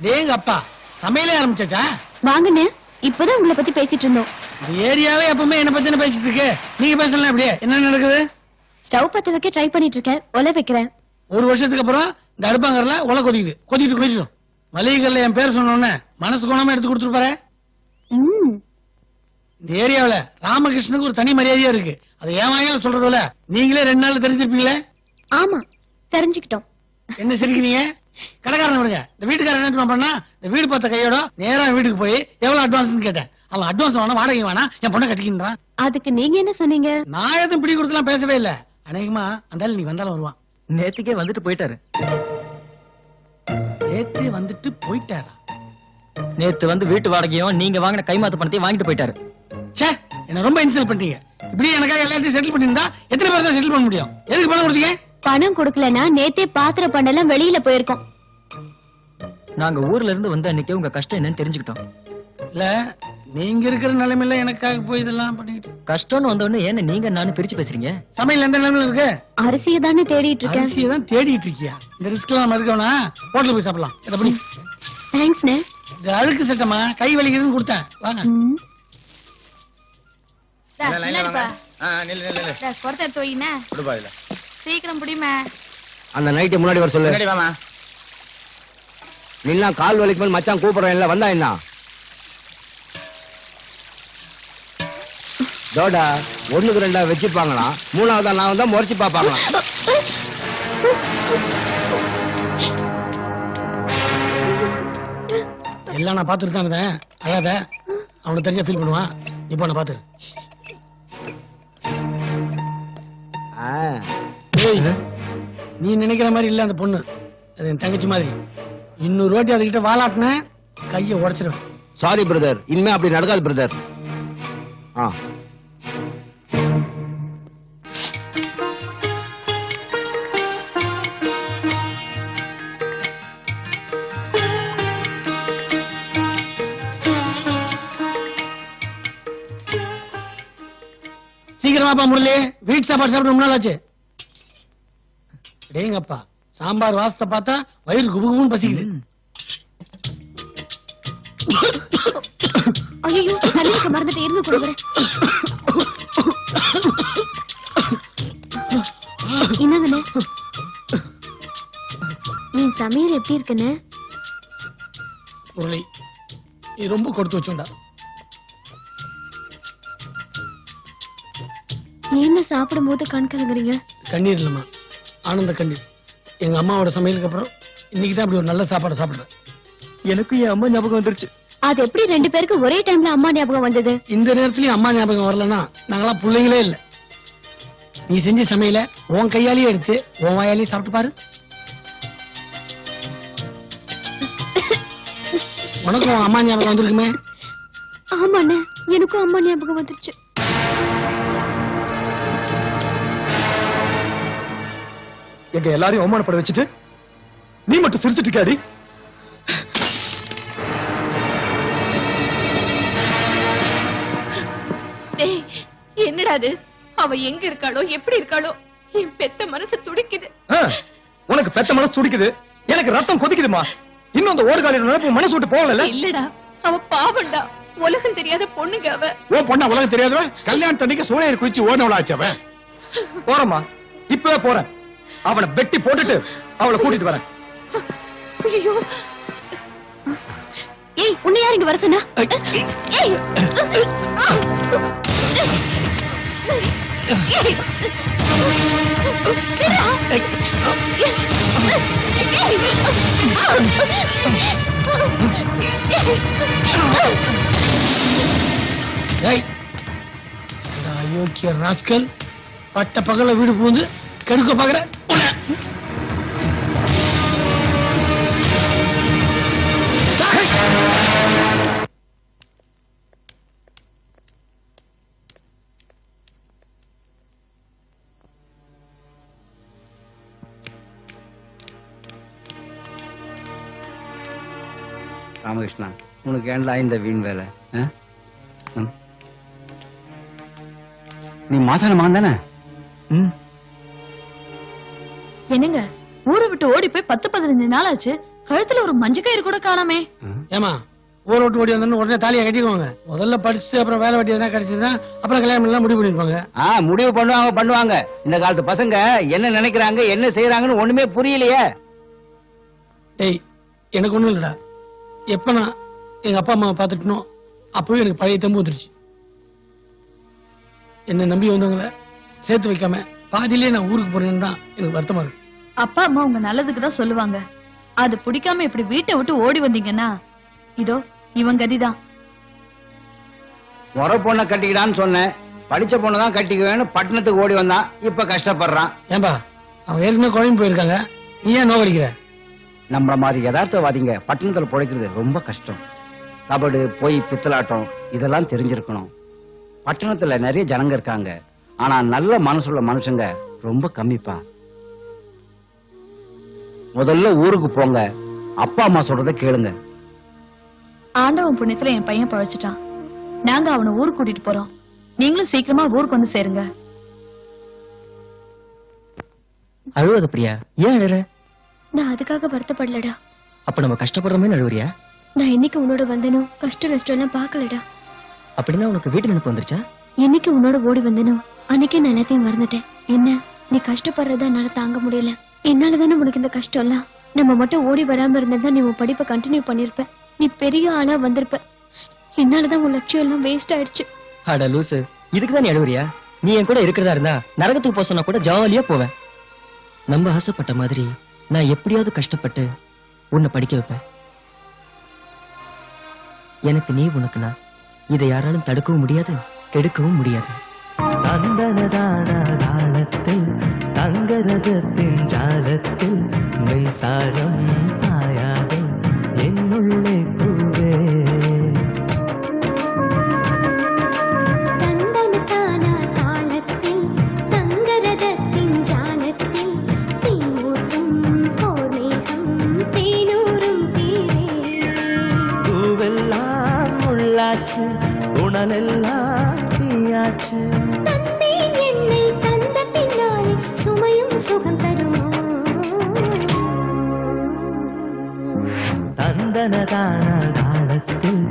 டேங்க அப்பா, சமையலே ஆரம்பிச்சாச்சா? வாங்கண்ணே, இப்பதான் உங்களை பத்தி பேசிட்டு இருந்தோம். இந்த ஏரியாவே எப்பவுமே என்ன பத்தி பேசிட்டு இருக்கு. நீங்க பேசலாம் அப்படியே. என்ன நடக்குது? ஸ்டவ் பத்த வைக்க ட்ரை பண்ணிட்டு இருக்கேன், ஒலை வைக்கிறேன். ஒரு வருஷத்துக்கு அப்புறம் இந்த அடுப்பாங்கறல ஒலை கொதிக்கிட்டு மளிகைகள்ல என் பேர் சொன்னோன்னே மனசு குணமா எடுத்து கொடுத்துருப்பாரு. இந்த ஏரியாவில ராமகிருஷ்ணனுக்கு ஒரு தனி மரியாதையா இருக்கு. அதை ஏன் வாயால சொல்றதுல நீங்களே 2 நாள் தெரிஞ்சிருப்பீங்களே. ஆமா, தெரிஞ்சுக்கிட்டோம். என்ன சிரிக்கிறீங்க? கடைக்காரன் விடுங்க. இந்த வீட்டுக்காரன் என்ன பண்ணா, இந்த வீடு பார்த்த கையோட நேரா வீட்டுக்கு போய் எவ்வளவு அட்வான்ஸ் கேட்டேன். அவன் அட்வான்ஸ் வேணா, வாடகை வேணா, என் பொண்ணை கட்டிக்கின்றான். அதுக்கு நீங்க என்ன சொன்னீங்க? நான் எதுவும் பிடி கொடுத்துலாம் பேசவே இல்ல. அநேகமா அந்த நீ வந்தாலும் வருவான். நேத்துக்கே வந்துட்டு போயிட்டாரு. நேத்து வந்துட்டு போயிட்டாரா? நேத்து வந்து வீட்டு வாடகையும் நீங்க வாங்கின கைமாத்து பணத்தையும் வாங்கிட்டு போயிட்டாரு. சே, என்ன ரொம்ப இன்சல்ட் பண்ணிட்டீங்க. இப்படி எனக்காக எல்லாத்தையும் செட்டில் பண்ணிருந்தா எத்தனை பேர் தான் செட்டில் பண்ண முடியும்? எதுக்கு பணம் கொடுத்தீங்க? பணம் கொடுக்கலனா நேத்தே பாத்திர பண்ணலாம் வெளியில போயிருக்கோம். நாங்க ஊர்ல இருந்து வந்த அன்னைக்கு உங்க கஷ்டம் என்னன்னு தெரிஞ்சுக்கிட்டோம். இல்ல, நீங்க இருக்கிற நிலைமையில எனக்காக போய் இதெல்லாம் பண்ணிட்டு கஷ்டம்னு வந்த உடனே ஏன்னு நீங்க நானும் பிரிச்சு பேசுறீங்க? சமையல் எந்த நிலைமையில இருக்கு? அரிசியை தானே தேடிட்டு இருக்கேன். அரிசியை தான் தேடிட்டு இருக்கியா? இந்த ரிஸ்க் எல்லாம் இருக்கவனா ஹோட்டல் போய் சாப்பிடலாம். இத பண்ணி. தேங்க்ஸ்ண்ணே. இந்த அழுக்கு சட்டமா கை வலிக்குதுன்னு கொடுத்தேன். வாங்க. சீக்கிரம் புடிமே. அந்த நைட்டு முன்னாடி வர சொல்லு. நீலாம் கால் வலிக்கு மேல் மச்சான் கூப்பிடுறேன். இல்ல வந்தா என்ன? தோடா 1க்கு 2 வச்சிருப்பாங்களா? 3ஆவதா நான் வந்தா முறைச்சு பாப்பாங்களா? எல்லாம் நான் பாத்துட்டு தான் இருந்தேன். அழாத, அவனுக்கு தெரிஞ்ச ஃபீல் பண்ணுவான். இப்போ நான் பாத்துரு. நீ நினைக்கிற மாதிரி இல்ல அந்த பொண்ணு. அது என் தங்கச்சி மாதிரி. இன்னொரு வாட்டி அதுகிட்ட வாலாட்டின கையை உடைச்சிருவேன். சாரி பிரதர், இனிமே அப்படி நடக்காது பிரதர். சீக்கிரமாப்பா முரளி, வீட்டு சாப்பாடு சாப்பிட்டு ரொம்ப நாள் ஆச்சு. டேங்கப்பா, சாம்பார் வாசத்தை பார்த்தா வயிறு குபுகுபுன்னு பசிக்குது. ஐயோ, தலைக்கு மறந்துட்டு இருங்க கொடுக்குறேன். என்னங்கண்ணே என் சமையல் எப்படி இருக்குன்னு முரளி நீ ரொம்ப கொடுத்து வச்சோண்டா. என்ன சாப்பிடும் போது கண் கலங்குறீங்க? கண்ணீர் இல்லம்மா, ஆனந்த கண்ணீர். எங்க அம்மாவோட சமையலுக்கு அப்புறம் இன்னைக்கு தான் அப்படி ஒரு நல்ல சாப்பாடு சாப்பிடுறேன். எனக்கு என் அம்மா ஞாபகம் வந்துருச்சு. அது எப்படி 2 பேருக்கு ஒரே டைம்ல அம்மா ஞாபகம் வந்தது? இந்த நேரத்துலயும் அம்மா ஞாபகம் வரலன்னா நாங்களாம் பிள்ளைங்களே இல்ல. நீ செஞ்ச சமையல உன் கையாலேயே எடுத்து உன் வாயாலேயே சாப்பிட்டு பாரு. உனக்கும் உன் அம்மா ஞாபகம் வந்திருக்குமே? ஆமாண்ணே, எனக்கும் அம்மா ஞாபகம் வந்துருச்சு. எங்க எல்லாரையும் அவமானப்பட வச்சுட்டு நீ மட்டும் சிரிச்சிட்டு இருக்காடி. என்னடா அது? அவ எங்க இருக்காளோ எப்படி இருக்காளோ என் பெத்த மனசு துடிக்குது. உனக்கு பெத்த மனசு துடிக்குது, எனக்கு ரத்தம் கொதிக்குதுமா. இன்னும் அந்த ஓடுகாலியோட நினைப்பு மனசு விட்டு போகல. இல்லடா, அவ பாவண்டா. உலகம் தெரியாத பொண்ணுங்க அவ. ஓ பொண்ணா உலகம் தெரியாதவ? கல்யாணத்தன்னைக்கு சூளையர் குளிச்சு ஓடனவளாச்சு அவ. போறமா, இப்பவே போறேன். அவனை வெட்டி போட்டுட்டு அவளை கூட்டிட்டு வரேன். ஐயோ, ஏய் உன்னை யார் இங்க வர சொன்னா? ஏய் அயோக்கிய ராஸ்கல், பட்ட பகல வீடு பூந்து கெடுக்க பாக்குற. ராமகிருஷ்ணா, உனக்கு ஏன்டா இந்த வீண் வேலை? நீ மாசான மகன் தானே? என்னங்க, ஊரை விட்டு ஓடி போய் 10-15 நாள் ஆச்சு. கழுத்துல ஒரு மஞ்சள் கயிறு கூட காணாமே. ஏமா ஊரை விட்டு ஓடி வந்தோன்னு உடனே தாலியை கட்டிக்குவாங்க. முதல்ல படிச்சு அப்புறம் வேலை வெட்டி எதனா கிடைச்சதுன்னா அப்புறம் கல்யாணம் எல்லாம் முடிவு பண்ணிருப்பாங்க. முடிவு பண்ணுவாங்க. இந்த காலத்து பசங்க என்ன நினைக்கிறாங்க, என்ன செய்யறாங்கன்னு ஒண்ணுமே புரியலையே. ஏய், எனக்கு ஒண்ணும் இல்லடா. எப்ப நான் எங்க அப்பா அம்மாவை பாத்துட்டனோ அப்பவே எனக்கு பழைய தெம்பு வந்துருச்சு. என்ன நம்பி வந்தவங்கள சேர்த்து வைக்காம பாதியிலேயே நான் ஊருக்கு போறேன்னு தான் எனக்கு வருத்தமா இருக்கு. அப்பா அம்மா உங்க நல்லதுக்கு தான் சொல்லுவாங்க. அது பிடிக்காம இப்படி வீட்டை விட்டு ஓடி வந்தீங்கன்னா இதோ இவன் கதிதான். முறை பொண்ணை கட்டிக்கிடான்னு சொன்னேன், படிச்ச பொண்ணதான் கட்டிக்குவேன்னு பட்டணத்துக்கு ஓடி வந்தான். இப்ப கஷ்டப்படுறான். ஏன்பா, அவன் ஏற்கனவே குழம்பு போயிருக்காங்க, நீ ஏன் நோவடிக்கிற? நம்மள மாதிரி யதார்த்தவாதிங்க பட்டணத்துல பிழைக்கிறது ரொம்ப கஷ்டம். கபடு, போய் பித்தலாட்டம் இதெல்லாம் தெரிஞ்சிருக்கணும். பட்டணத்துல நிறைய ஜனங்க இருக்காங்க, ஆனா நல்ல மனசுள்ள மனுஷங்க ரொம்ப கம்மிப்பா. முதல்ல ஊருக்கு போங்க, அப்பா அம்மா சொல்றத கேளுங்க. ஆண்டவன் புண்ணியத்துல என் பையன் பழச்சிட்டான். நாங்க அவனை ஊருக்கு கூட்டிட்டு போறோம். நீங்களும் சீக்கிரமா ஊருக்கு வந்து சேருங்க. அழுவது பிரியா, ஏன் அழுற? நான் அதுக்காக வருத்தப்படலடா. அப்ப நம்ம கஷ்டப்படுறோமே அழுவுறியா? நான் என்னைக்கு உன்னோட வந்தனோ கஷ்ட நஷ்டம் எல்லாம் பாக்கலடா. அப்படின்னா உனக்கு வீட்டு நினைப்பு வந்துருச்சா? என்னைக்கு உன்னோட ஓடி வந்தனோ அன்னைக்கே நான் எல்லாத்தையும் மறந்துட்டேன். என்ன நீ கஷ்டப்படுறத என்னால தாங்க முடியல. என்னாலதானே உனக்கு இந்த கஷ்டம் எல்லாம். நம்ம மட்டும் ஓடி வராம இருந்தா நீ உன் படிப்பை கண்டினியூ பண்ணிருப்ப. நீ பெரிய ஆளா வந்திருப்ப. என்னாலதான் உன் லட்சியம் எல்லாம் வேஸ்ட் ஆயிடுச்சு. அட லூசு, இதுக்குதான் நீ அழுவுறியா? நீ என் கூட இருக்கிறதா இருந்தா நரகத்துக்கு போக சொன்னா கூட ஜாலியா போவேன். நம்ம ஆசைப்பட்ட மாதிரி நான் எப்படியாவது கஷ்டப்பட்டு உன்னை படிக்க வைப்பேன். எனக்கு நீ, உனக்கு நான். இதை யாராலும் தடுக்கவும் முடியாது, கெடுக்கவும் முடியாது. தந்தனதானத்தில் தங்கரகத்தின் ஜாலத்தில் மின்சாரம் பாயாது என்னுள்ளே பூவே. தந்தனதானா தாளத்தில் தங்கரகத்தின் ஜாலத்தில் தீமூட்டும் போர்மேகம் தேனூரும் தீரே. பூவெல்லாம் முள்ளாச்சு, உணலெல்லாம் தீயாச்சு. தந்தேன் என்னை தந்த பின்னாலே சுமையும் சுகம் தருமோ. தந்தனதான தாளத்தில்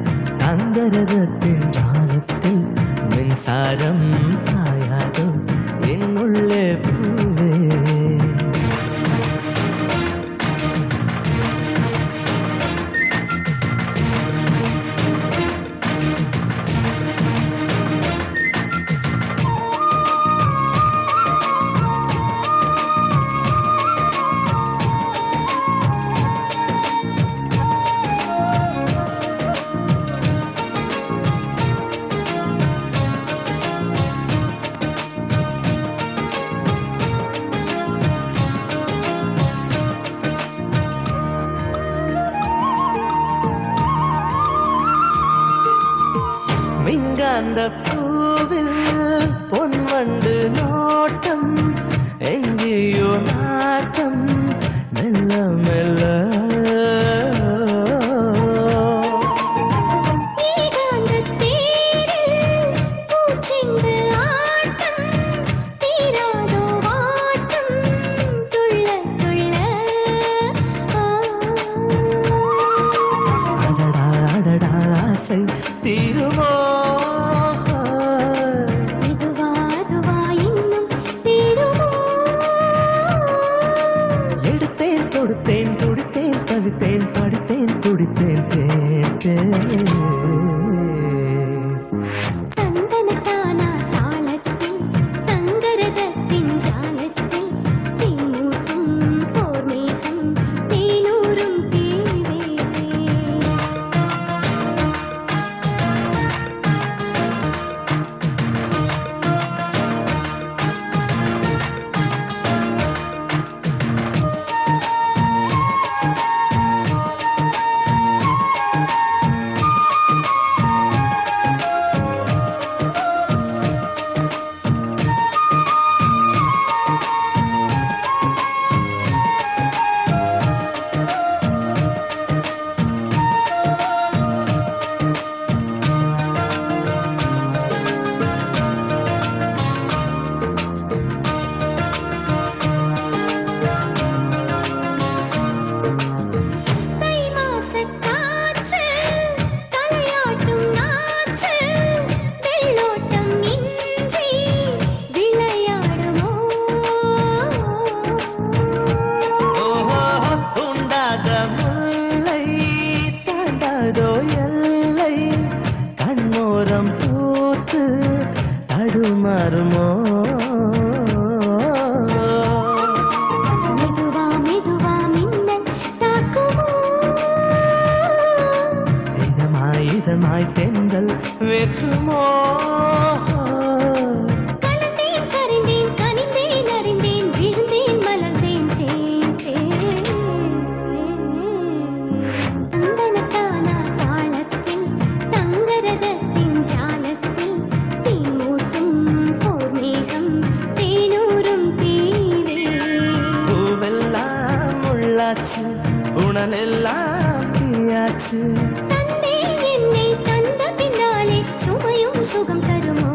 தங்கரகத்தின் ஜாலத்தில் மின்சாரம் பாயாதோ என்னுள்ளே பூவே. அந்த பூவில் பொன்வண்டு நோட்டம் எங்கேயோ நாட்டம் மெல்ல மெல்ல தீருமோ எடுத்தேன் கொடுத்தேன் துடித்தேன் தவித்தேன் படித்தேன் துடித்தேன் தேன் தென்றல் வேற்றுமோ கலந்தேன் கரைந்தேன் கனிந்தேன் அறிந்தேன் விழுந்தேன் மலர்ந்தேன் தேன் தேன் அந்தனத்தானா தாளத்தில் தங்கரதத்தின் ஜாலத்தில் தீமூட்டும் போர்மேகம் தேனூரும் தீவே பூவெல்லாம் உள்ளாச்சு உணலெல்லாம் தீயாச்சு சுமையும் சுகம் தருமோ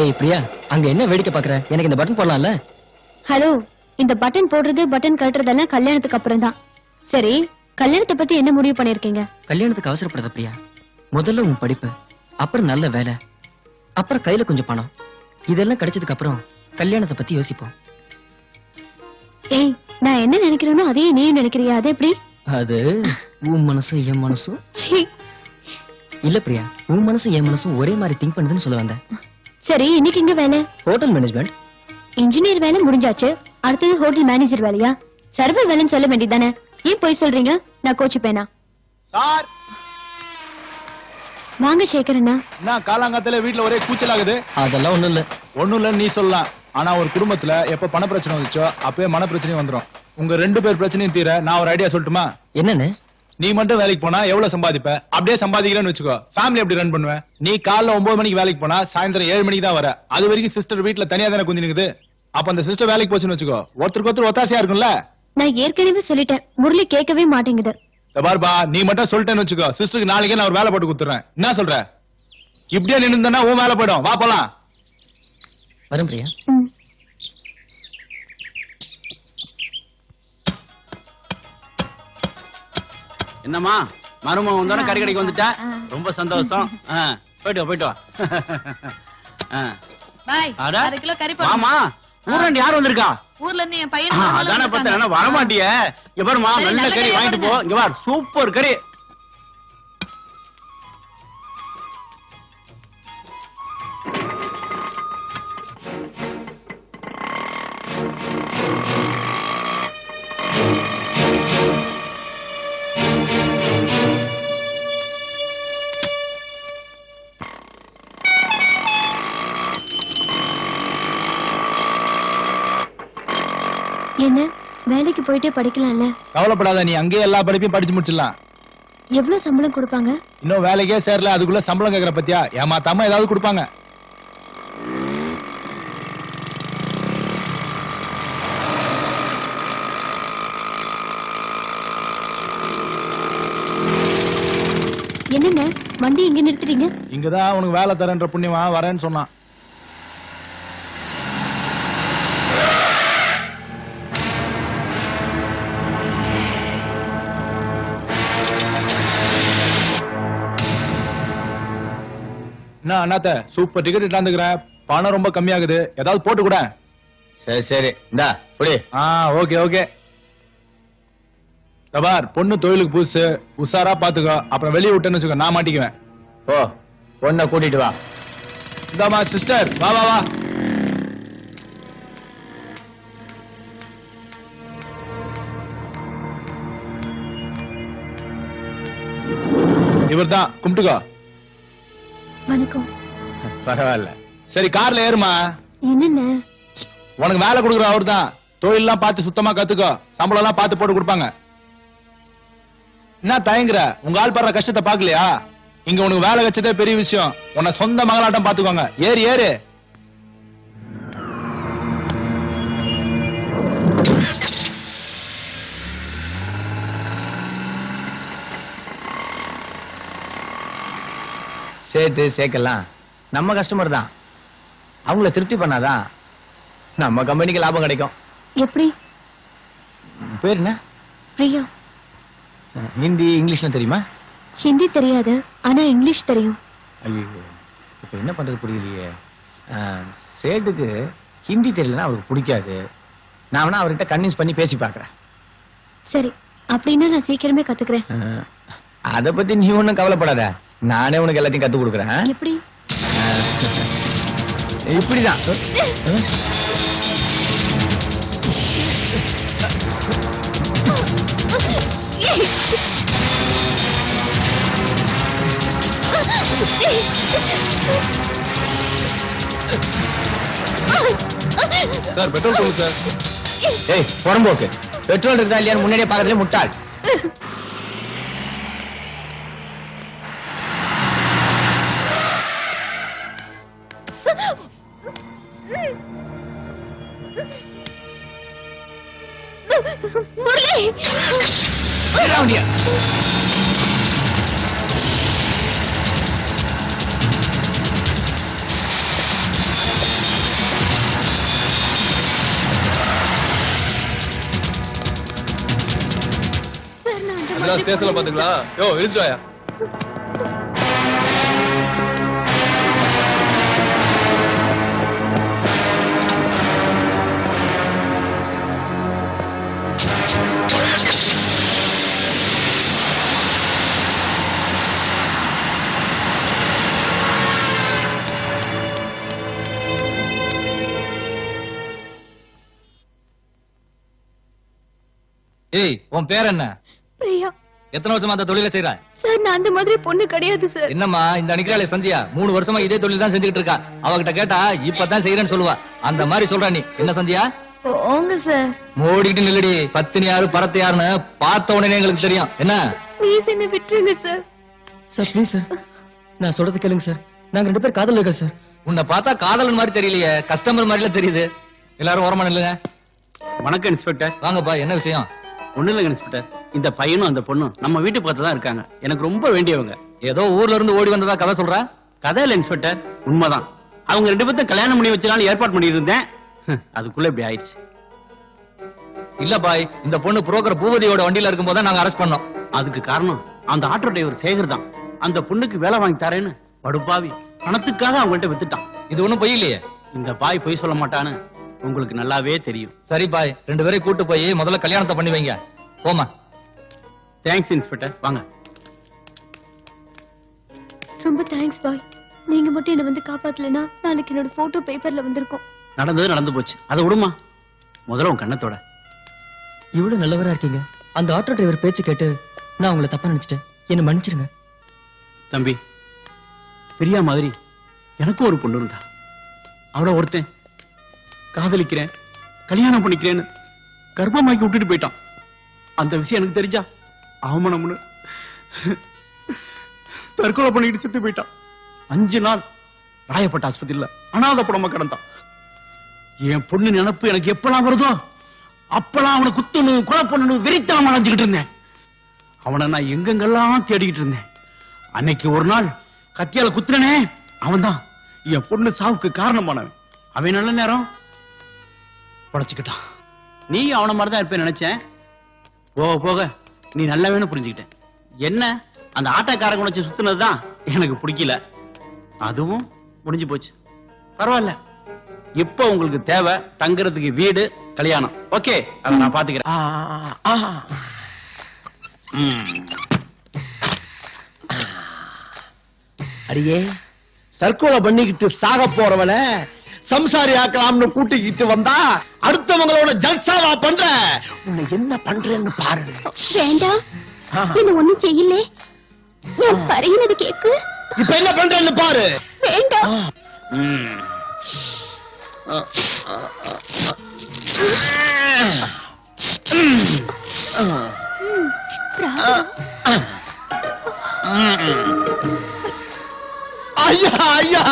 ஏய் பிரியா, அங்க என்ன வேடிக்கை பாக்குற? எனக்கு இந்த பட்டன் போடலாம்ல? ஹலோ, இந்த பட்டன் போடுறது பட்டன் கட்டுறதெல்லாம் கல்யாணத்துக்கு அப்புறம் தான். சரி, கல்யாணத்தை பத்தி என்ன முடிவு பண்ணிருக்கீங்க? கல்யாணத்துக்கு அவசரப்படாத பிரியா. முதல்ல உன் படிப்பு, அப்புறம் நல்ல வேலை, அப்புறம் கையில கொஞ்சம் பணம். இதெல்லாம் கிடைச்சதுக்கு அப்புறம் கல்யாணத்தை பத்தி யோசிப்போம். ஏய், நான் என்ன நினைக்கிறேனோ அதையே நீயும் நினைக்கிறியா? அது எப்படி? அது உன் மனசும் என் மனசும் இல்ல பிரியா, உன் மனசும் என் மனசும் ஒரே மாதிரி திங்க் பண்ணுதுன்னு சொல்ல வந்தேன். சரி, இன்னைக்கு எங்க வேலை? Hotel management. இன்ஜினியர் வேலை முடிஞ்சாச்சு, அடுத்தது ஹோட்டல் மேனேஜர் வேலையா? சர்வர் வேலைன்னு சொல்ல வேண்டியதானே? ஏன் போய் சொல்றீங்க? நான் கோச்சுப்பேனா? சார் வாங்க சேகரண்ணா. நான் காலாங்கத்துல வீட்டுல ஒரே கூச்சல் ஆகுது. அதெல்லாம் ஒண்ணும் இல்ல. ஒண்ணும் இல்லன்னு நீ சொல்லலாம், ஆனா ஒரு குடும்பத்துல எப்ப பண பிரச்சனை வந்துச்சோ அப்பவே மன பிரச்சனையும் வந்துரும். உங்க 2 பேர் பிரச்சனையும் தீர நான் ஒரு ஐடியா சொல்லட்டுமா? என்னன்னு? நீ மட்டும் வேலைக்கு போனா எவ்வளவு சம்பாதிப்ப? அப்படியே சம்பாதிக்கிறேன்னு வச்சுக்கோ, ஃபேமிலி எப்படி ரன் பண்ணுவேன்? நீ காலைல 9 மணிக்கு வேலைக்கு போனா சாயந்தரம் 7 மணிக்கு தான் வர. அது வரைக்கும் சிஸ்டர் வீட்டுல தனியா தானே குந்தினுக்குது. அப்ப அந்த சிஸ்டர் வேலைக்கு போச்சுன்னு வச்சுக்கோ, ஒருத்தருக்கு ஒருத்தர் ஒத்தாசையா இருக்கும்ல. நான் ஏற்கனவே சொல்லிட்டேன், முரளி கேட்கவே மாட்டேங்குது. பார்பா, நீ மட்டும் சொல்லிட்டேன்னு வச்சுக்கோ, சிஸ்டருக்கு நாளைக்கே நான் ஒரு வேலை போட்டு கொடுத்துறேன். என்ன சொல்ற? இப்படியே நின்னுந்தா உன் வேலை போயிடும். வா போலாம். வரும் பிரியா. என்னம்மா, மருமகன் வந்தோட கறி கடைக்கு வந்துட்டா? ரொம்ப சந்தோஷம். போயிட்டு வா, போயிட்டு வா. பாய், அட, 1/2 கிலோ கறி ஆமா, ஊர்ல இருந்து யார் வந்திருக்கா? ஊர்ல இருந்து என் பையன் அதானே பார்த்தேன், வர மாட்டியே. இங்க பாருமா, நல்ல கறி வாங்கிட்டு போ. இங்க பாரு, சூப்பர் கறி. போயிட்டே படிக்கலாம்ல? கவலைப்படாத, நீ அங்கேயே எல்லா படிப்பையும் படிச்சு முடிச்சிடலாம். எவ்வளவு சம்பளம் கொடுப்பாங்க? இன்னும் வேலைக்கே சேரல, அதுக்குள்ள சம்பளம் கேக்குற பத்தியா? ஏமாத்தாம ஏதாவது கொடுப்பாங்க. என்னங்க வண்டி இங்க நிறுத்துறீங்க? இங்கதான் உனக்கு வேலை தரேன்ற புண்ணியமா வரேன்னு சொன்னான். என்ன அண்ணாத்த, சூப்பர் டிக்கெட் இட்டாந்துக்கிறேன், பணம் ரொம்ப கம்மியாகுது, ஏதாவது போட்டு கூட. சரி சரி, இந்தா புடி. Okay okay. தபார், பொண்ணு தொழிலுக்கு புதுசு, உஷாரா பாத்துக்கோ, அப்புறம் வெளியே விட்டேன்னு வச்சுக்கோ, நான் மாட்டிக்குவேன். ஓ, பொண்ணை கூட்டிட்டு வா. இந்தாமா சிஸ்டர், வா வா வா. இவர்தான், கும்பிட்டுக்கோ. வணக்கம். பரவாயில்ல, சரி கார்ல ஏறுமா. என்னென்ன? உனக்கு வேலை கொடுக்குற அவர் தான், தொழிலெல்லாம் பார்த்து சுத்தமா கத்துக்கோ, சம்பளம் எல்லாம் பார்த்து போட்டு கொடுப்பாங்க. என்ன தயங்குற, உங்க ஆள் படுற கஷ்டத்தை பாக்கலையா? இங்க உனக்கு வேலை வச்சதே பெரிய விஷயம், உன்னை சொந்த மகளாட்டம் பாத்துக்கோங்க. ஏறு ஏறு. சேர்த்து சேர்க்கலாம், நம்ம கஸ்டமர் தான், அவங்கள திருப்தி பண்ணாதான் நம்ம கம்பெனிக்கு லாபம் கிடைக்கும். எப்படி? பேர் என்ன? பிரியா. ஹிந்தி இங்கிலீஷ்லாம் தெரியுமா? ஹிந்தி தெரியாது, ஆனா இங்கிலீஷ் தெரியும். ஐயோ, இப்ப என்ன பண்றது புரியலையே. சேட்டுக்கு ஹிந்தி தெரியலன்னா அவருக்கு பிடிக்காது. நான் வேணா அவர்கிட்ட கன்வின்ஸ் பண்ணி பேசி பாக்குறேன். சரி, அப்படின்னா நான் சீக்கிரமே கத்துக்கிறேன். அத பத்தி நீ ஒண்ணும் கவலைப்படாத, நானே உனக்கு எல்லாத்தையும் கத்து கொடுக்குறேன். எப்படி? இப்படிதான். சார் பெட்ரோல் போடுங்க சார். ஏய் புறம்போக்கு, பெட்ரோல் இருக்கா இல்லையா முன்னாடியே பாக்கிறதுல முட்டாள். முரளி அதெல்லாம் ஸ்டேஷன்ல பாத்துக்கலாம். யோ இழுத்து வாயா. ஏய், உன் பேர் என்ன? பிரியா. எத்தனை வருஷமா அந்த தொழிலை செய்யற? சார், நான் அந்த மாதிரி பொண்ணு கிடையாது சார். என்னம்மா இந்த நிக்கிறாளே சந்தியா 3 வருஷமா இதே தொழில் தான் செஞ்சுக்கிட்டு இருக்கா. அவகிட்ட கேட்டா இப்பதான் செய்யறேன்னு சொல்லுவா. அந்த மாதிரி சொல்ற நீ என்ன சந்தியா? போங்க சார். மூடிக்கிட்டு நில்லடி, பத்தினி யாரு பரத்தை யாருன்னு பார்த்த உடனே எங்களுக்கு தெரியும். என்ன? ப்ளீஸ் என்ன விட்டுருங்க சார். சார் ப்ளீஸ் சார், நான் சொல்றது கேளுங்க சார். நாங்க 2 பேர் காதல் இருக்கோம் சார். உன்னை பார்த்தா காதலன் மாதிரி தெரியலையே, கஸ்டமர் மாதிரில தெரியுது. எல்லாரும் ஓரமா நில்லுங்க. வணக்கம் இன்ஸ்பெக்டர். வாங்கப்பா, என்ன விஷயம்? ஒண்ணு இல்லைங்க இன்ஸ்பெக்டர், இந்த பையனும் அந்த பொண்ணும் நம்ம வீட்டு பக்கத்துல தான் இருக்காங்க. எனக்கு ரொம்ப வேண்டியவங்க. ஏதோ ஊர்ல இருந்து ஓடி வந்ததா கதை சொல்ற? கதை இல்ல இன்ஸ்பெக்டர், உண்மைதான். அவங்க 2 பேர்த்த கல்யாணம் பண்ணி வச்சனால ஏற்பாடு பண்ணிட்டு இருந்தேன். அதுக்குள்ள இப்படி ஆயிடுச்சு. இல்ல பாய், இந்த பொண்ணு புரோக்கர் பூவதியோட வண்டியில இருக்கும் போது நாங்க அரெஸ்ட் பண்ணோம். அதுக்கு காரணம் அந்த ஆட்டோ டிரைவர் சேகர் தான். அந்த பொண்ணுக்கு வேலை வாங்கி தரேன்னு படுப்பாவி பணத்துக்காக அவங்கள்ட்ட வித்துட்டான். இது ஒண்ணும் பொய் இல்லையே. இந்த பாய் பொய் சொல்ல மாட்டான்னு உங்களுக்கு நல்லாவே தெரியும். சரி பாய், 2 பேரையும் கூட்டு போய் முதல்ல கல்யாணத்தை பண்ணி வைங்க. போமா. தேங்க்ஸ் இன்ஸ்பெக்டர், வாங்க. ரொம்ப தேங்க்ஸ் பாய். நீங்க மட்டும் என்ன வந்து காப்பாத்தலனா நாளைக்கு என்னோட போட்டோ பேப்பர்ல வந்திருக்கும். நடந்தது நடந்து போச்சு, அதை விடுமா. முதல்ல உன் கண்ணத்தோட. இவ்வளவு நல்லவரா இருக்கீங்க, அந்த ஆட்டோ டிரைவர் பேச்சு கேட்டு நான் உங்களை தப்பா நினைச்சிட்டேன். என்ன மன்னிச்சிருங்க. தம்பி, பிரியா மாதிரி எனக்கும் ஒரு பொண்ணு இருந்தா. அவள ஒருத்தன் காதலிக்கிறேன் கல்யாணம் பண்ணிக்கிறேன்னு கர்ப்பமாக்கி விட்டுட்டு போயிட்டான். அந்த விஷயம் எனக்கு தெரிஞ்சா அவமனம்னு தற்கொலை பண்ணிட்டு செத்து போயிட்டான். 5 நாள் ராயப்பட்ட ஆஸ்பத்திரியில அனாதப்படமா கிடந்தான். என் பொண்ணு நினைப்பு எனக்கு எப்பெல்லாம் வருதோ அப்பெல்லாம் அவனை குத்தணும், கொலை பண்ணணும், வெறித்தனம் அலைஞ்சுக்கிட்டு இருந்தேன். அவனை நான் எங்கெங்கெல்லாம் தேடிக்கிட்டு இருந்தேன். அன்னைக்கு ஒரு நாள் கத்தியால குத்துறனே, அவன் தான் என் பொண்ணு சாவுக்கு காரணமானவன். அவன் நல்ல நேரம் படைச்சுக்கிட்டான். நீ அவன மாதிரிதான் இருப்பேன் நினைச்சேன். போக போக நீ நல்லவேன்னு புரிஞ்சுக்கிட்டேன். என்ன அந்த ஆட்டோக்காரங்க வச்சு சுத்தினதுதான் எனக்கு பிடிக்கல. அதுவும் முடிஞ்சு போச்சு. பரவாயில்ல. இப்ப உங்களுக்கு தேவை தங்குறதுக்கு வீடு, கல்யாணம். ஓகே, அதை நான் பாத்துக்கிறேன். அடியே, தற்கொலை பண்ணிக்கிட்டு சாக போறவன சம்சாரி ஆக்கலாம்னு கூட்டிக்கிட்டு வந்தா அடுத்தவங்களோட ஜல்சாவா பண்ற. உன்னை என்ன பண்றேன்னு பாரு. வேண்டாம், என்ன ஒண்ணும் செய்யலே. நான் பறையினது கேக்கு. இப்ப என்ன பண்றேன்னு பாரு. வேண்டாம். ஐயா ஐயா,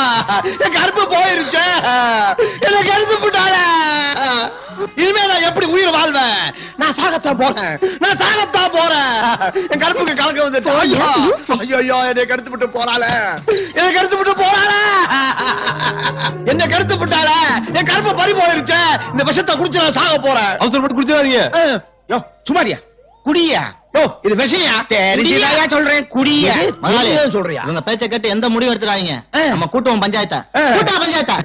என் கருப்பு போயிருச்சு. என்ன கருத்து போட்டால. இனிமே நான் எப்படி உயிர் வாழ்வேன்? நான் சாகத்தான் போறேன், நான் சாகத்தான் போறேன். என் கருப்புக்கு கலக்க வந்துட்டு. ஐயா ஐயோ ஐயோ, என்னை கருத்து விட்டு போறாள, என்னை கருத்து விட்டு போறாள, என்ன கருத்து விட்டால. என் கருப்பு பறி போயிருச்சு. இந்த விஷத்தை குடிச்சு நான் சாக போறேன். அவசரப்பட்டு குடிச்சிடாதீங்க. யோ சுமாரியா, குடியா? யோ இது விஷயா தெரிஞ்சுதாயா சொல்றேன். குடியா சொல்றியா? உங்க பேச்சை கேட்டு எந்த முடிவு எடுத்துறாங்க. நம்ம கூட்டுவோம் பஞ்சாயத்தை. கூட்டா பஞ்சாயத்தை.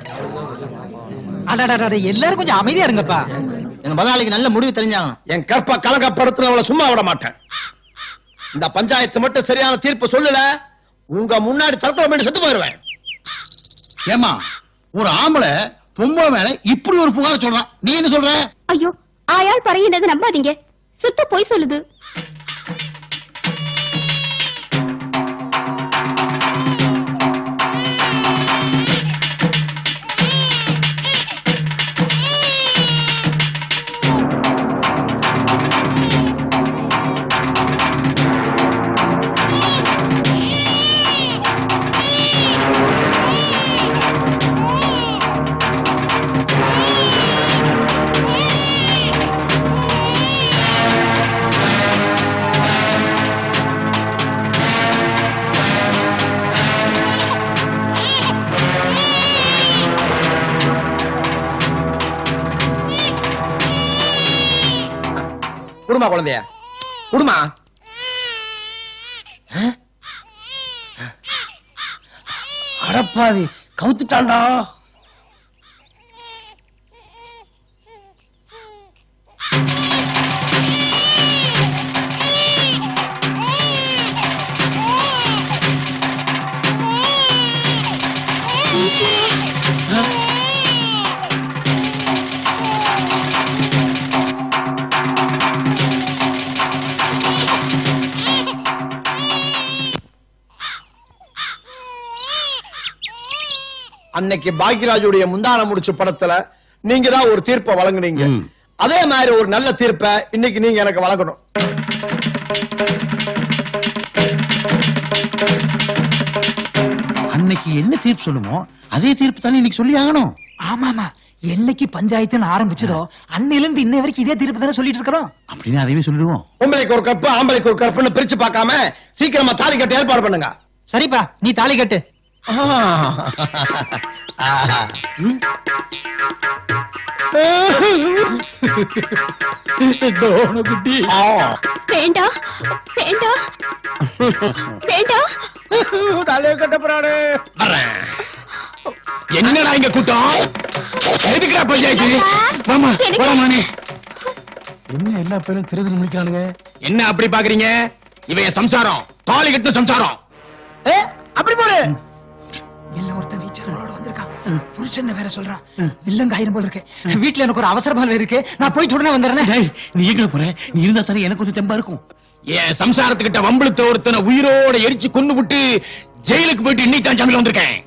எல்லாரும் கொஞ்சம் அமைதியா இருங்கப்பா. எங்க முதலாளிக்கு நல்ல முடிவு தெரிஞ்சாங்க. என் கற்ப கலங்கப்படுத்துறவளை சும்மா விட மாட்டேன். இந்த பஞ்சாயத்து மட்டும் சரியான தீர்ப்பு சொல்லல, உங்க முன்னாடி தற்கொலை பண்ணி செத்து போயிருவேன். ஏமா, ஒரு ஆம்பளை பொம்பளை மேல இப்படி ஒரு புகார் சொல்றான், நீ என்ன சொல்ற? ஐயோ, ஆயாள் பறையினது நம்பாதீங்க, சுத்த போய் சொல்லுது. குடுமா குழந்தைய குடுமா. அடப்பாவி, கவுத்துட்டான்டா. அன்னைக்கு பாக்யராஜுடைய முந்தான முடிச்சு படத்துல நீங்க தான் ஒரு தீர்ப்பை வழங்குனீங்க. அதே மாதிரி ஒரு நல்ல தீர்ப்பை இன்னைக்கு நீங்க எனக்கு வழங்கணும். அன்னைக்கு என்ன தீர்ப்பு சொல்லுமோ அதே தீர்ப்பு தானே இன்னைக்கு சொல்லி ஆகணும். ஆமாமா, என்னைக்கு பஞ்சாயத்துன்னு ஆரம்பிச்சதோ அன்னையில இருந்து இன்னை வரைக்கும் இதே தீர்ப்பு தானே சொல்லிட்டு இருக்கிறோம். அப்படின்னு அதையும் சொல்லிடுவோம். பொம்பளைக்கு ஒரு கப்பு, ஆம்பளைக்கு ஒரு கப்புன்னு பிரிச்சு பார்க்காம சீக்கிரமா தாலி கட்ட ஏற்பாடு பண்ணுங்க. சரிப்பா, நீ தாலி கட்டு. வேண்டாம் வேண்டாம் வேண்டாம். தலையை கட்ட போறாரு. என்னடா இங்க கூட்டம்? எதுக்குடா பஞ்சாயத்து? மாமா வரமானே. என்ன எல்லா பேரும் திருதிரு முடிக்கிறானுங்க? என்ன அப்படி பாக்குறீங்க? இவன் சம்சாரம், தாலி கட்ட சம்சாரம். அப்படி போடு. இல்ல, ஒருத்தன் வீச்சரோட வந்திருக்கான். புருஷன் வேற சொல்றான். வில்லங்க ஆயிரம் போல இருக்கு. வீட்டுல எனக்கு ஒரு அவசரமா இருக்கு, நான் போய் உடனே வந்துடுறேன். நீ எங்க போற? நீ இருந்தா தானே எனக்கு கொஞ்சம் தெம்பா இருக்கும். என் சம்சாரத்துக்கிட்ட வம்பளுத்த ஒருத்தனை உயிரோட எரிச்சு கொண்டு விட்டு ஜெயிலுக்கு போயிட்டு இன்னைக்கு தான் ஜாமீன் வந்திருக்கேன்.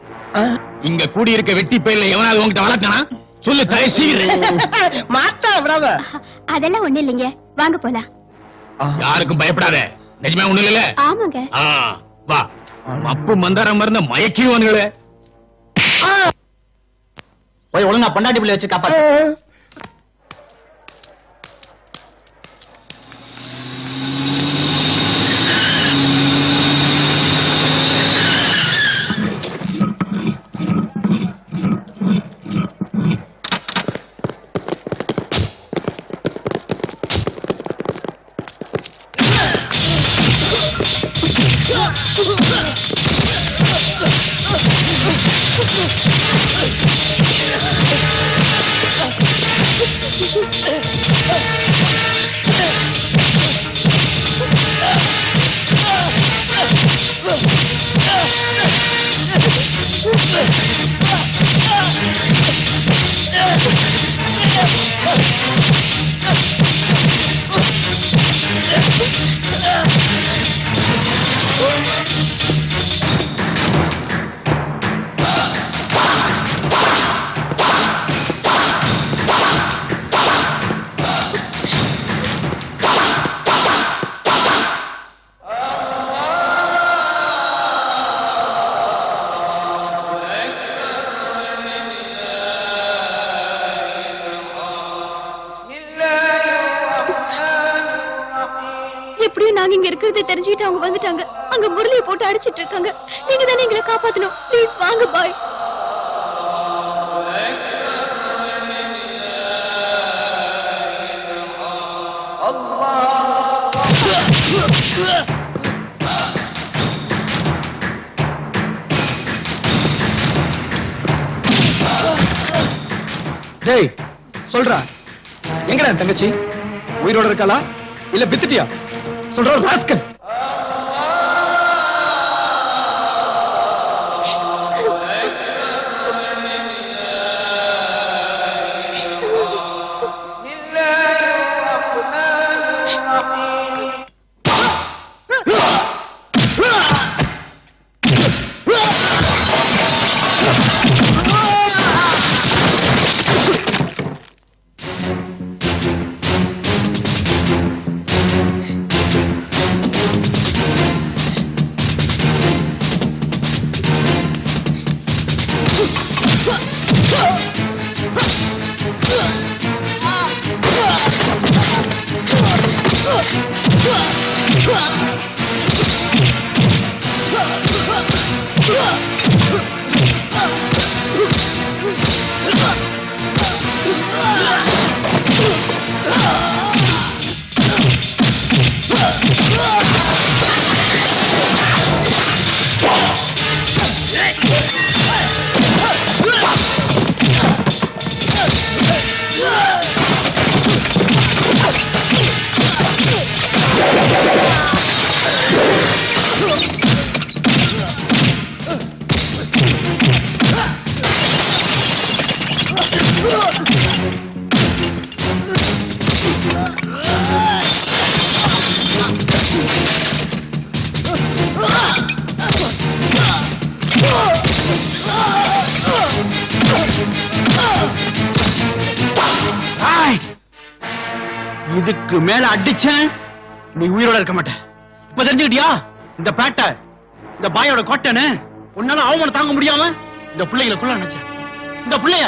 இங்க கூடி இருக்க வெட்டி பயில எவனாவது உங்ககிட்ட வளர்க்கானா? சொல்லு தாய் சீக்கிரம். மாட்டா விடாத. அதெல்லாம் ஒண்ணு இல்லைங்க, வாங்க போலாம். யாருக்கும் பயப்படாத. நிஜமா ஒண்ணு இல்ல. ஆமாங்க. வா. அப்பு மந்தாரம் மருந்த மயக்கிடுவானுங்களே. போய் ஒழுங்கா பொண்டாட்டி பிள்ளை வச்சு காப்பாத்து. எப்படியும் நாங்க இங்க இருக்கிறது தெரிஞ்சுட்டு அவங்க வந்துட்டாங்க. அங்க முரளியை போட்டு அடிச்சிட்டு இருக்காங்க. நீங்க தானே எங்களை காப்பாத்தணும். ப்ளீஸ் வாங்க பாய். டேய் சொல்றா, எங்கடா தங்கச்சி? உயிரோட இருக்காளா இல்ல பித்துட்டியா? சொல்ற ராஸ்கல். இதுக்கு மேல அடிச்சேன் நீ உயிரோட இருக்க மாட்ட. இப்ப தெரிஞ்சுக்கிட்டியா? இந்த பேட்டை இந்த பாயோட கோட்டனு உன்னால அவமானம் தாங்க முடியாம இந்த பிள்ளைகளை கொள்ள நினைச்சேன். இந்த பிள்ளைய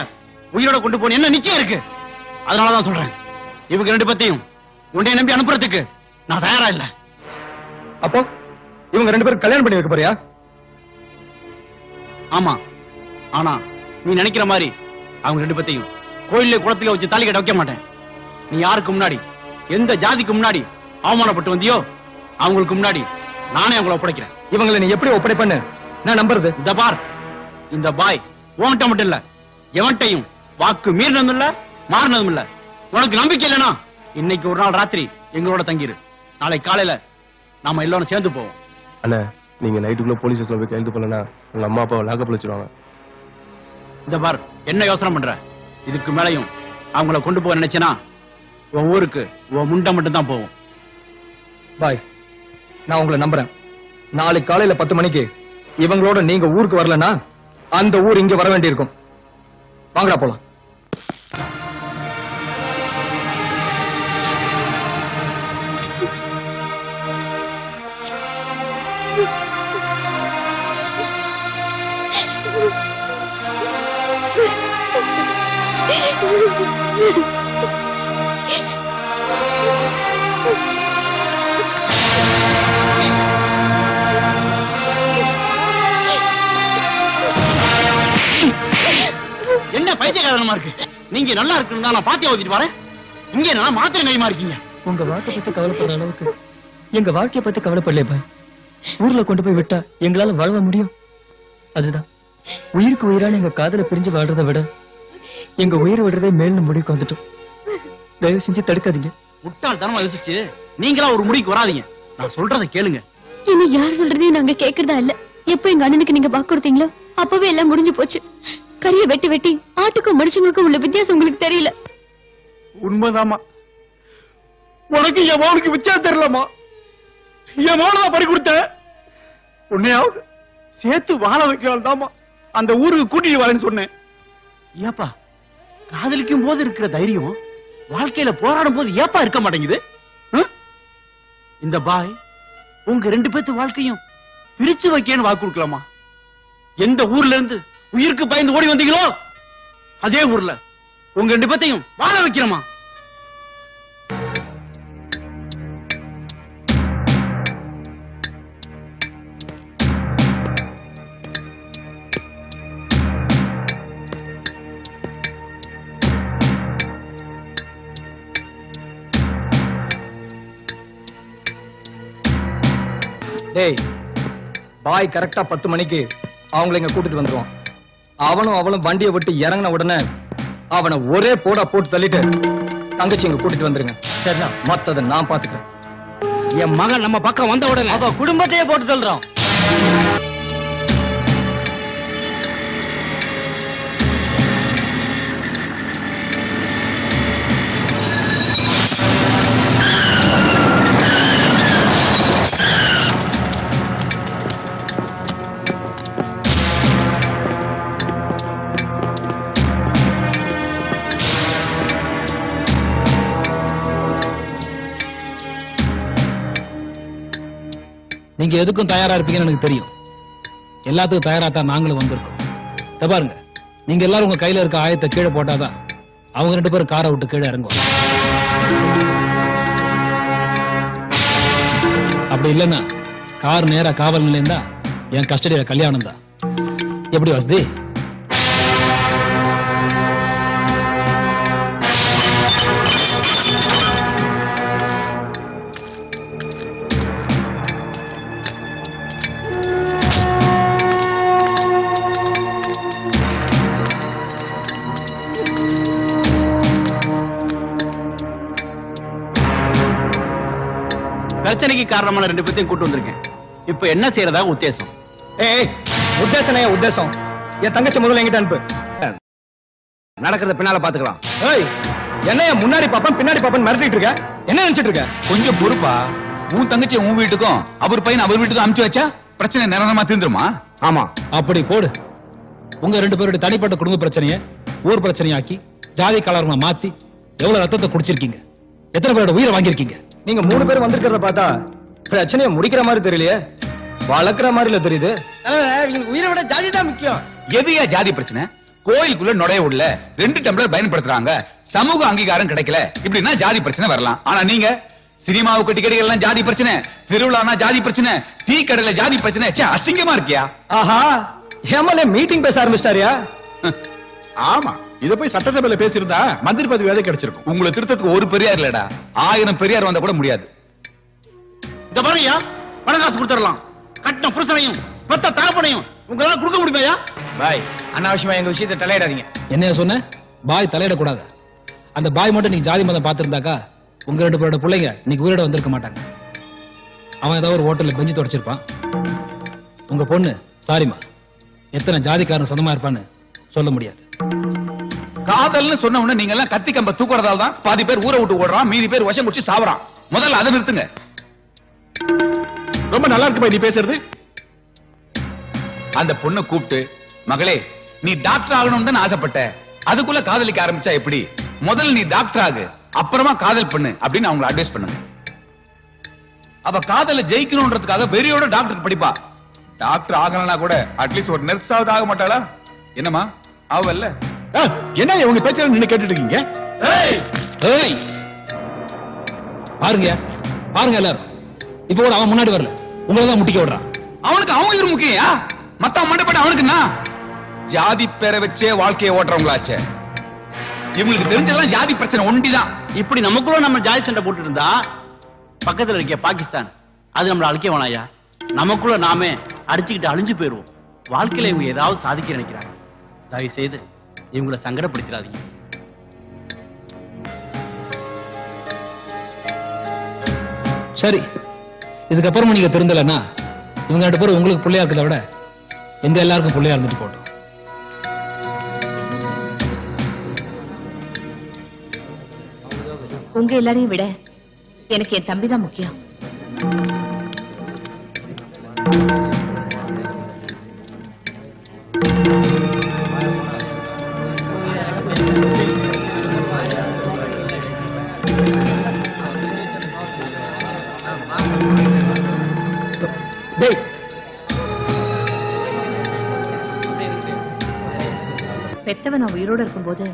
உயிரோட கொண்டு போன என்ன நிச்சயம் இருக்கு? அதனாலதான் சொல்றேன், இவங்க ரெண்டு பத்தியும் உன்னை நம்பி அனுப்புறதுக்கு நான் தயாரா இல்ல. அப்போ இவங்க ரெண்டு பேரும் கல்யாணம் பண்ணி வைக்க போறியா? ஆமா, ஆனா நீ நினைக்கிற மாதிரி அவங்க ரெண்டு பத்தியும் கோயிலே குளத்திலே வச்சு தாலி கட்ட வைக்க மாட்டேன். நீ யாருக்கு முன்னாடி எந்த ஜாதிக்கு முன்னாடி அவமானப்பட்டு வந்தியோ அவங்களுக்கு முன்னாடி நானே அவங்களை ஒப்படைக்கிறேன். இவங்களை நீ எப்படி ஒப்படைப்பன்னு நான் நம்புறது? இந்த பார், இந்த பாய் உன்கிட்ட மட்டும் இல்ல, எவன்ட்டையும் வாக்கு மீறினதும் இல்ல மாறினதும் இல்ல. உனக்கு நம்பிக்கை இல்லைனா இன்னைக்கு ஒரு நாள் ராத்திரி எங்களோட தங்கிரு. நாளை காலையில நாம எல்லாரும் சேர்ந்து போவோம். அண்ணா, நீங்க நைட்டுக்குள்ள போலீஸ் ஸ்டேஷன்ல போய் கையெழுத்து பண்ணலனா உங்க அம்மா அப்பாவை லாக்கப்ல வச்சிருவாங்க. இந்த பார், என்ன யோசனை பண்ற? இதுக்கு மேலையும் அவங்கள கொண்டு போக நினைச்சனா உன் ஊருக்கு உன் முண்டை மட்டும் தான் போவோம். பாய், நான் உங்களை நம்புறேன். நாளைக்கு காலையில 10 மணிக்கு இவங்களோட நீங்க ஊருக்கு வரலன்னா அந்த ஊர் இங்க வர வேண்டியிருக்கும். வாங்கடா போலாம். என்ன பைத்தியக்காரமா இருக்கு? நீங்க நல்லா இருக்குன்னு நான் பாத்தியா ஓதிட்டு வரேன். இங்க என்ன மாத்திரை கைமா இருக்கீங்க? உங்க வாழ்க்கை பத்தி கவலைப்படுற அளவுக்கு எங்க வாழ்க்கைய பத்தி கவலைப்படலையே பாய். ஊர்ல கொண்டு போய் விட்டா எங்களால வாழ முடியும். அதுதான் உயிருக்கு உயிரான எங்க காதல பிரிஞ்சு வாழ்றதை விட எங்க உயிரை விடுறதே மேல்னு முடிவுக்கு வந்துட்டோம். தயவு செஞ்சு தடுக்காதீங்க. முட்டாள் தனமா யோசிச்சு நீங்களா ஒரு முடிவுக்கு வராதீங்க. நான் சொல்றதை கேளுங்க. இனி யார் சொல்றதையும் நாங்க கேக்குறதா இல்ல. எப்ப எங்க அண்ணனுக்கு நீங்க வாக்கு கொடுத்தீங்களோ அப்பவே எல்லாம் முடிஞ்சு போச்சு. கறியை வெட்டி வெட்டி ஆட்டுக்கும் மனுஷங்களுக்கும் உள்ள வித்தியாசம் உங்களுக்கு தெரியல. உண்மைதாமா. உனக்கு என் மகனுக்கு வித்தியாசம் தெரியலமா. என் மகனை பறி கொடுத்த உன்னையாவது சேர்த்து வாழ வைக்கலாம் தாமா அந்த ஊருக்கு கூட்டிட்டு வரேன்னு சொன்னேன். ஏப்பா காதலிக்கும் போது இருக்கிற தைரியம் வாழ்க்கையில போராடும் போது ஏப்பா இருக்க மாட்டேங்குது? இந்த பாய் உங்க 2 பேத்து வாழ்க்கையும் பிரிச்சு வைக்கன்னு வாக்கு கொடுக்கலாமா? எந்த ஊர்ல இருந்து உயிருக்கு பயந்து ஓடி வந்தீங்களோ அதே ஊர்ல உங்க 2 பேத்தையும் வாழ வைக்கிறோமா? டேய் பாய் கரெக்டா 10 மணிக்கு அவங்களை இங்க கூட்டிட்டு வந்துருவான். அவனும் அவளும் வண்டியை விட்டு இறங்கின உடனே அவனை ஒரே போடா போட்டு தள்ளிட்டு தங்கச்சி இங்க கூட்டிட்டு வந்துருங்க. சரிண்ணா, மத்தத நான் பாத்துக்கிறேன். என் மகன் நம்ம பக்கம் வந்த உடனே அவ குடும்பத்தையே போட்டு தள்ளுறான். நீங்க எதுக்கும் தயாரா இருப்பீங்கன்னு எனக்கு தெரியும். எல்லாத்துக்கும் தயாரா தான் நாங்களும் வந்திருக்கோம். பாருங்க, நீங்க எல்லாரும் உங்க கையில இருக்க ஆயத்தை கீழே போட்டாதான் அவங்க 2 பேரும் காரை விட்டு கீழே இறங்குவாங்க. அப்படி இல்லைன்னா கார் நேரா காவல் நிலையந்தா என் கஸ்டடியில கல்யாணம் தான். எப்படி வசதி? பிரச்சனைக்கு காரணமான 2 பேத்தையும் கூட்டு வந்திருக்கேன். இப்ப என்ன செய்யறதா உத்தேசம்? ஏய், உத்தேசம் என் தங்கச்சி முதல்ல எங்கிட்ட அனுப்பு. நடக்கிறத பின்னால பாத்துக்கலாம். ஏய், என்னைய முன்னாடி பாப்பன் பின்னாடி பாப்பன் மிரட்டிட்டு இருக்க? என்ன நினைச்சிட்டு இருக்க? கொஞ்சம் பொறுப்பா. உன் தங்கச்சி உன் வீட்டுக்கும் அவர் பையன் அவர் வீட்டுக்கும் அனுப்பிச்சு வச்சா பிரச்சனை நிரந்தரமா தீர்ந்துருமா? ஆமா, அப்படி போடு. உங்க 2 பேருடைய தனிப்பட்ட குடும்ப பிரச்சனைய ஊர் பிரச்சனையாக்கி ஜாதி கலர்மா மாத்தி எவ்வளவு ரத்தத்தை குடிச்சிருக்கீங்க? எத்தனை பேரோட உயிரை வாங்கியிருக்கீங்க? நீங்க 3 பேர் வந்திருக்கிறத பார்த்தா பிரச்சனையை முடிக்கிற மாதிரி தெரியலையே, வளர்க்கிற மாதிரில தெரியுது. உயிரை விட ஜாதி தான் முக்கியம். எதுயா ஜாதி பிரச்சனை? கோயிலுக்குள்ள நுழைய விடல, 2 டம்ளர் பயன்படுத்துறாங்க, சமூக அங்கீகாரம் கிடைக்கல, இப்படின்னா ஜாதி பிரச்சனை வரலாம். ஆனா நீங்க சினிமாவுக்கு டிக்கெட்டுகள் எல்லாம் ஜாதி பிரச்சனை, திருவிழானா ஜாதி பிரச்சனை, டீ கடையில ஜாதி பிரச்சனை. அசிங்கமா இருக்கியா? ஆஹா, எம்எல்ஏ மீட்டிங் பேச ஆரம்பிச்சிட்டாரியா? ஆமா, இத போய் சட்டசபையில பேசியிருந்தா மந்திரி பதவி வேலை கிடைச்சிருக்கும். உங்களை திருத்தத்துக்கு ஒரு பெரியார் இல்லடா, 1000 பெரியார் வந்தா கூட முடியாது. இந்த பாருங்கயா, பணக்காசு கொடுத்துடலாம். கட்டின புருஷனையும் பெத்த தகப்பனையும் உங்களால கொடுக்க முடியுமையா? பாய், அனாவசியமா எங்க விஷயத்தை தலையிடாதீங்க. என்ன சொன்ன? பாய் தலையிடக்கூடாது. அந்த பாய் மட்டும் நீங்க ஜாதி மதம் பார்த்திருந்தாக்கா உங்க 2 பேரோட பிள்ளைங்க இன்னைக்கு உயிரோட வந்திருக்க மாட்டாங்க. அவன் ஏதாவது ஒரு ஹோட்டல்ல பெஞ்சு தொடச்சிருப்பான். உங்க பொண்ணு சாரிமா எத்தனை ஜாதிக்காரன் சொந்தமா இருப்பான்னு சொல்ல முடியாது. காதல்னு சொன்ன உடனே நீங்க எல்லாம் கத்தி கம்ப தூக்குறதால தான் பாதி பேர் ஊரை விட்டு ஓடுறான், மீதி பேர் விஷம் குடிச்சு சாவறான். முதல்ல அதை நிறுத்துங்க. ரொம்ப நல்லா இருக்கு நீ பேசுறது. அந்த பொண்ணை கூப்பிட்டு, மகளே நீ டாக்டர் ஆகணும்னு தான் ஆசைப்பட்ட, அதுக்குள்ள காதலிக்க ஆரம்பிச்சா எப்படி? முதல்ல நீ டாக்டர் ஆகு, அப்புறமா காதல் பண்ணு அப்படின்னு அவங்களை அட்வைஸ் பண்ணுங்க. அவ காதல ஜெயிக்கணும்ன்றதுக்காக வெறியோட டாக்டருக்கு படிப்பா. டாக்டர் ஆகலனா கூட அட்லீஸ்ட் ஒரு நர்ஸாவது ஆக மாட்டாளா? என்னமா அவல்ல? என்ன உங்க பேச்ச நின்னு கேட்டுட்டு இருக்கீங்க? பாருங்க பாருங்க எல்லாரும், இப்ப கூட அவன் முன்னாடி வரல, உங்களை தான் முட்டிக்க விடுறான். அவனுக்கு அவங்க ஒரு முக்கியா? மத்த மண்டபட அவனுக்கு என்ன? ஜாதி பேரை வச்சே வாழ்க்கையை ஓட்டுறவங்களாச்சே. இவங்களுக்கு தெரிஞ்சதெல்லாம் ஜாதி பிரச்சனை ஒண்டிதான். இப்படி நமக்குள்ள நம்ம ஜாதி சண்டை போட்டு இருந்தா பக்கத்துல இருக்க பாகிஸ்தான் அது நம்மள அழிக்க வேணாயா. நமக்குள்ள நாமே அடிச்சுக்கிட்டு அழிஞ்சு போயிருவோம். வாழ்க்கையில இவங்க ஏதாவது சாதிக்க நினைக்கிறாங்க. தயவு செய்து இவங்களை சங்கடப்படுத்திடாதீங்க. சரி, இதுக்கப்புறமா நீங்க திருந்தலன்னா இவங்க 2 பேரும் உங்களுக்கு பிள்ளையா இருக்கிறத விட எங்க எல்லாருக்கும் பிள்ளையா இருந்துட்டு போட்டோம். உங்க எல்லாரையும் விட எனக்கு என் தம்பி தான் முக்கியம். பெத்தவன் நான் உயிரோட இருக்கும்போது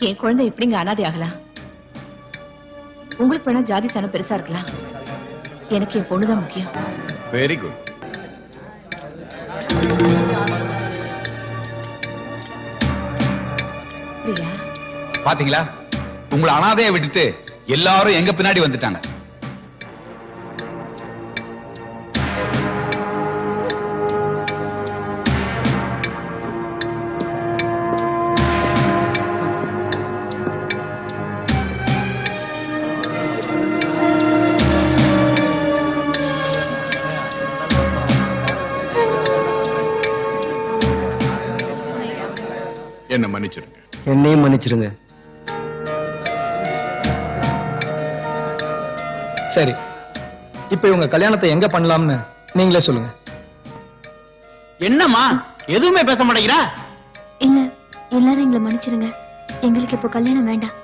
என் குழந்தை எப்படிங்க அனாதை ஆகலாம்? உங்களுக்கு வேணா ஜாதி சனம் பெருசா இருக்கலாம், எனக்கு என் பொண்ணுதான் முக்கியம். Very good. பிரியா, பாத்தீங்களா, உங்களை அனாதையை விட்டுட்டு எல்லாரும் எங்க பின்னாடி வந்துட்டாங்க. என்ன மன்னிச்சிருங்க. என்னையும் மன்னிச்சிருங்க. சரி, இப்ப இவங்க கல்யாணத்தை எங்க பண்ணலாம்னு நீங்களே சொல்லுங்க. என்னம்மா எதுவுமே பேச மாட்டேங்கிறா? இல்ல, எல்லாரும் எங்களை மன்னிச்சிருங்க. எங்களுக்கு இப்போ கல்யாணம் வேண்டாம்.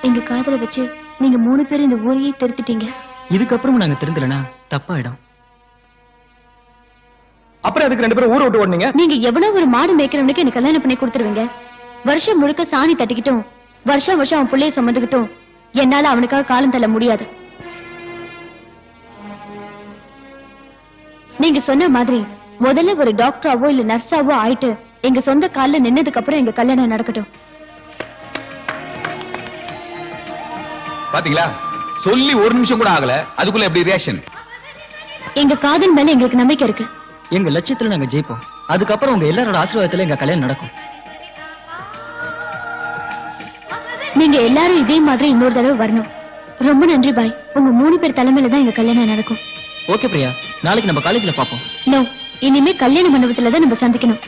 எங்க காதல வச்சு நீங்க 3 பேரும் இந்த ஊரையே திருத்திட்டீங்க. இதுக்கப்புறம் நாங்க திருந்தலனா தப்பாயிடும். அப்புறம் அதுக்கு 2 பேரும் ஊரை விட்டு ஓடுனீங்க. நீங்க எவ்வளவு ஒரு மாடு மேய்க்கிறவனுக்கு எனக்கு கல்யாணம் பண்ணி கொடுத்துருவீங்க. வருஷம் முழுக்க சாணி தட்டிக்கிட்டும் வருஷம் வருஷம் அவன் பிள்ளைய சுமந்துக்கிட்டும் என்னால அவனுக்காக காலம் தள்ள முடியாது. நீங்க சொன்ன மாதிரி முதல்ல ஒரு டாக்டராவோ இல்ல நர்ஸாவோ ஆயிட்டு எங்க சொந்த கால்ல நின்னதுக்கு அப்புறம் எங்க கல்யாணம் நடக்கட்டும். பாத்தீங்களா, சொல்லி 1 நிமிஷம் கூட ஆகல, அதுக்குள்ள எப்படி ரியாக்ஷன்? எங்க காதல் மேல எங்களுக்கு நம்பிக்கை இருக்கு. எங்க லட்சியத்துல நாங்க ஜெயிப்போம். அதுக்கப்புறம் உங்க எல்லாரோட ஆசீர்வாதத்துல எங்க கல்யாணம் நடக்கும். நீங்க எல்லாரும் இதே மாதிரி இன்னொரு தடவை வரணும். ரொம்ப நன்றி பாய். உங்க 3 பேர் தலைமையில தான் எங்க கல்யாணம் நடக்கும். ஓகே பிரியா, நாளைக்கு நம்ம காலேஜ்ல பாப்போம். நோ, இனிமே கல்யாண மண்டபத்துல தான் நம்ம சந்திக்கணும்.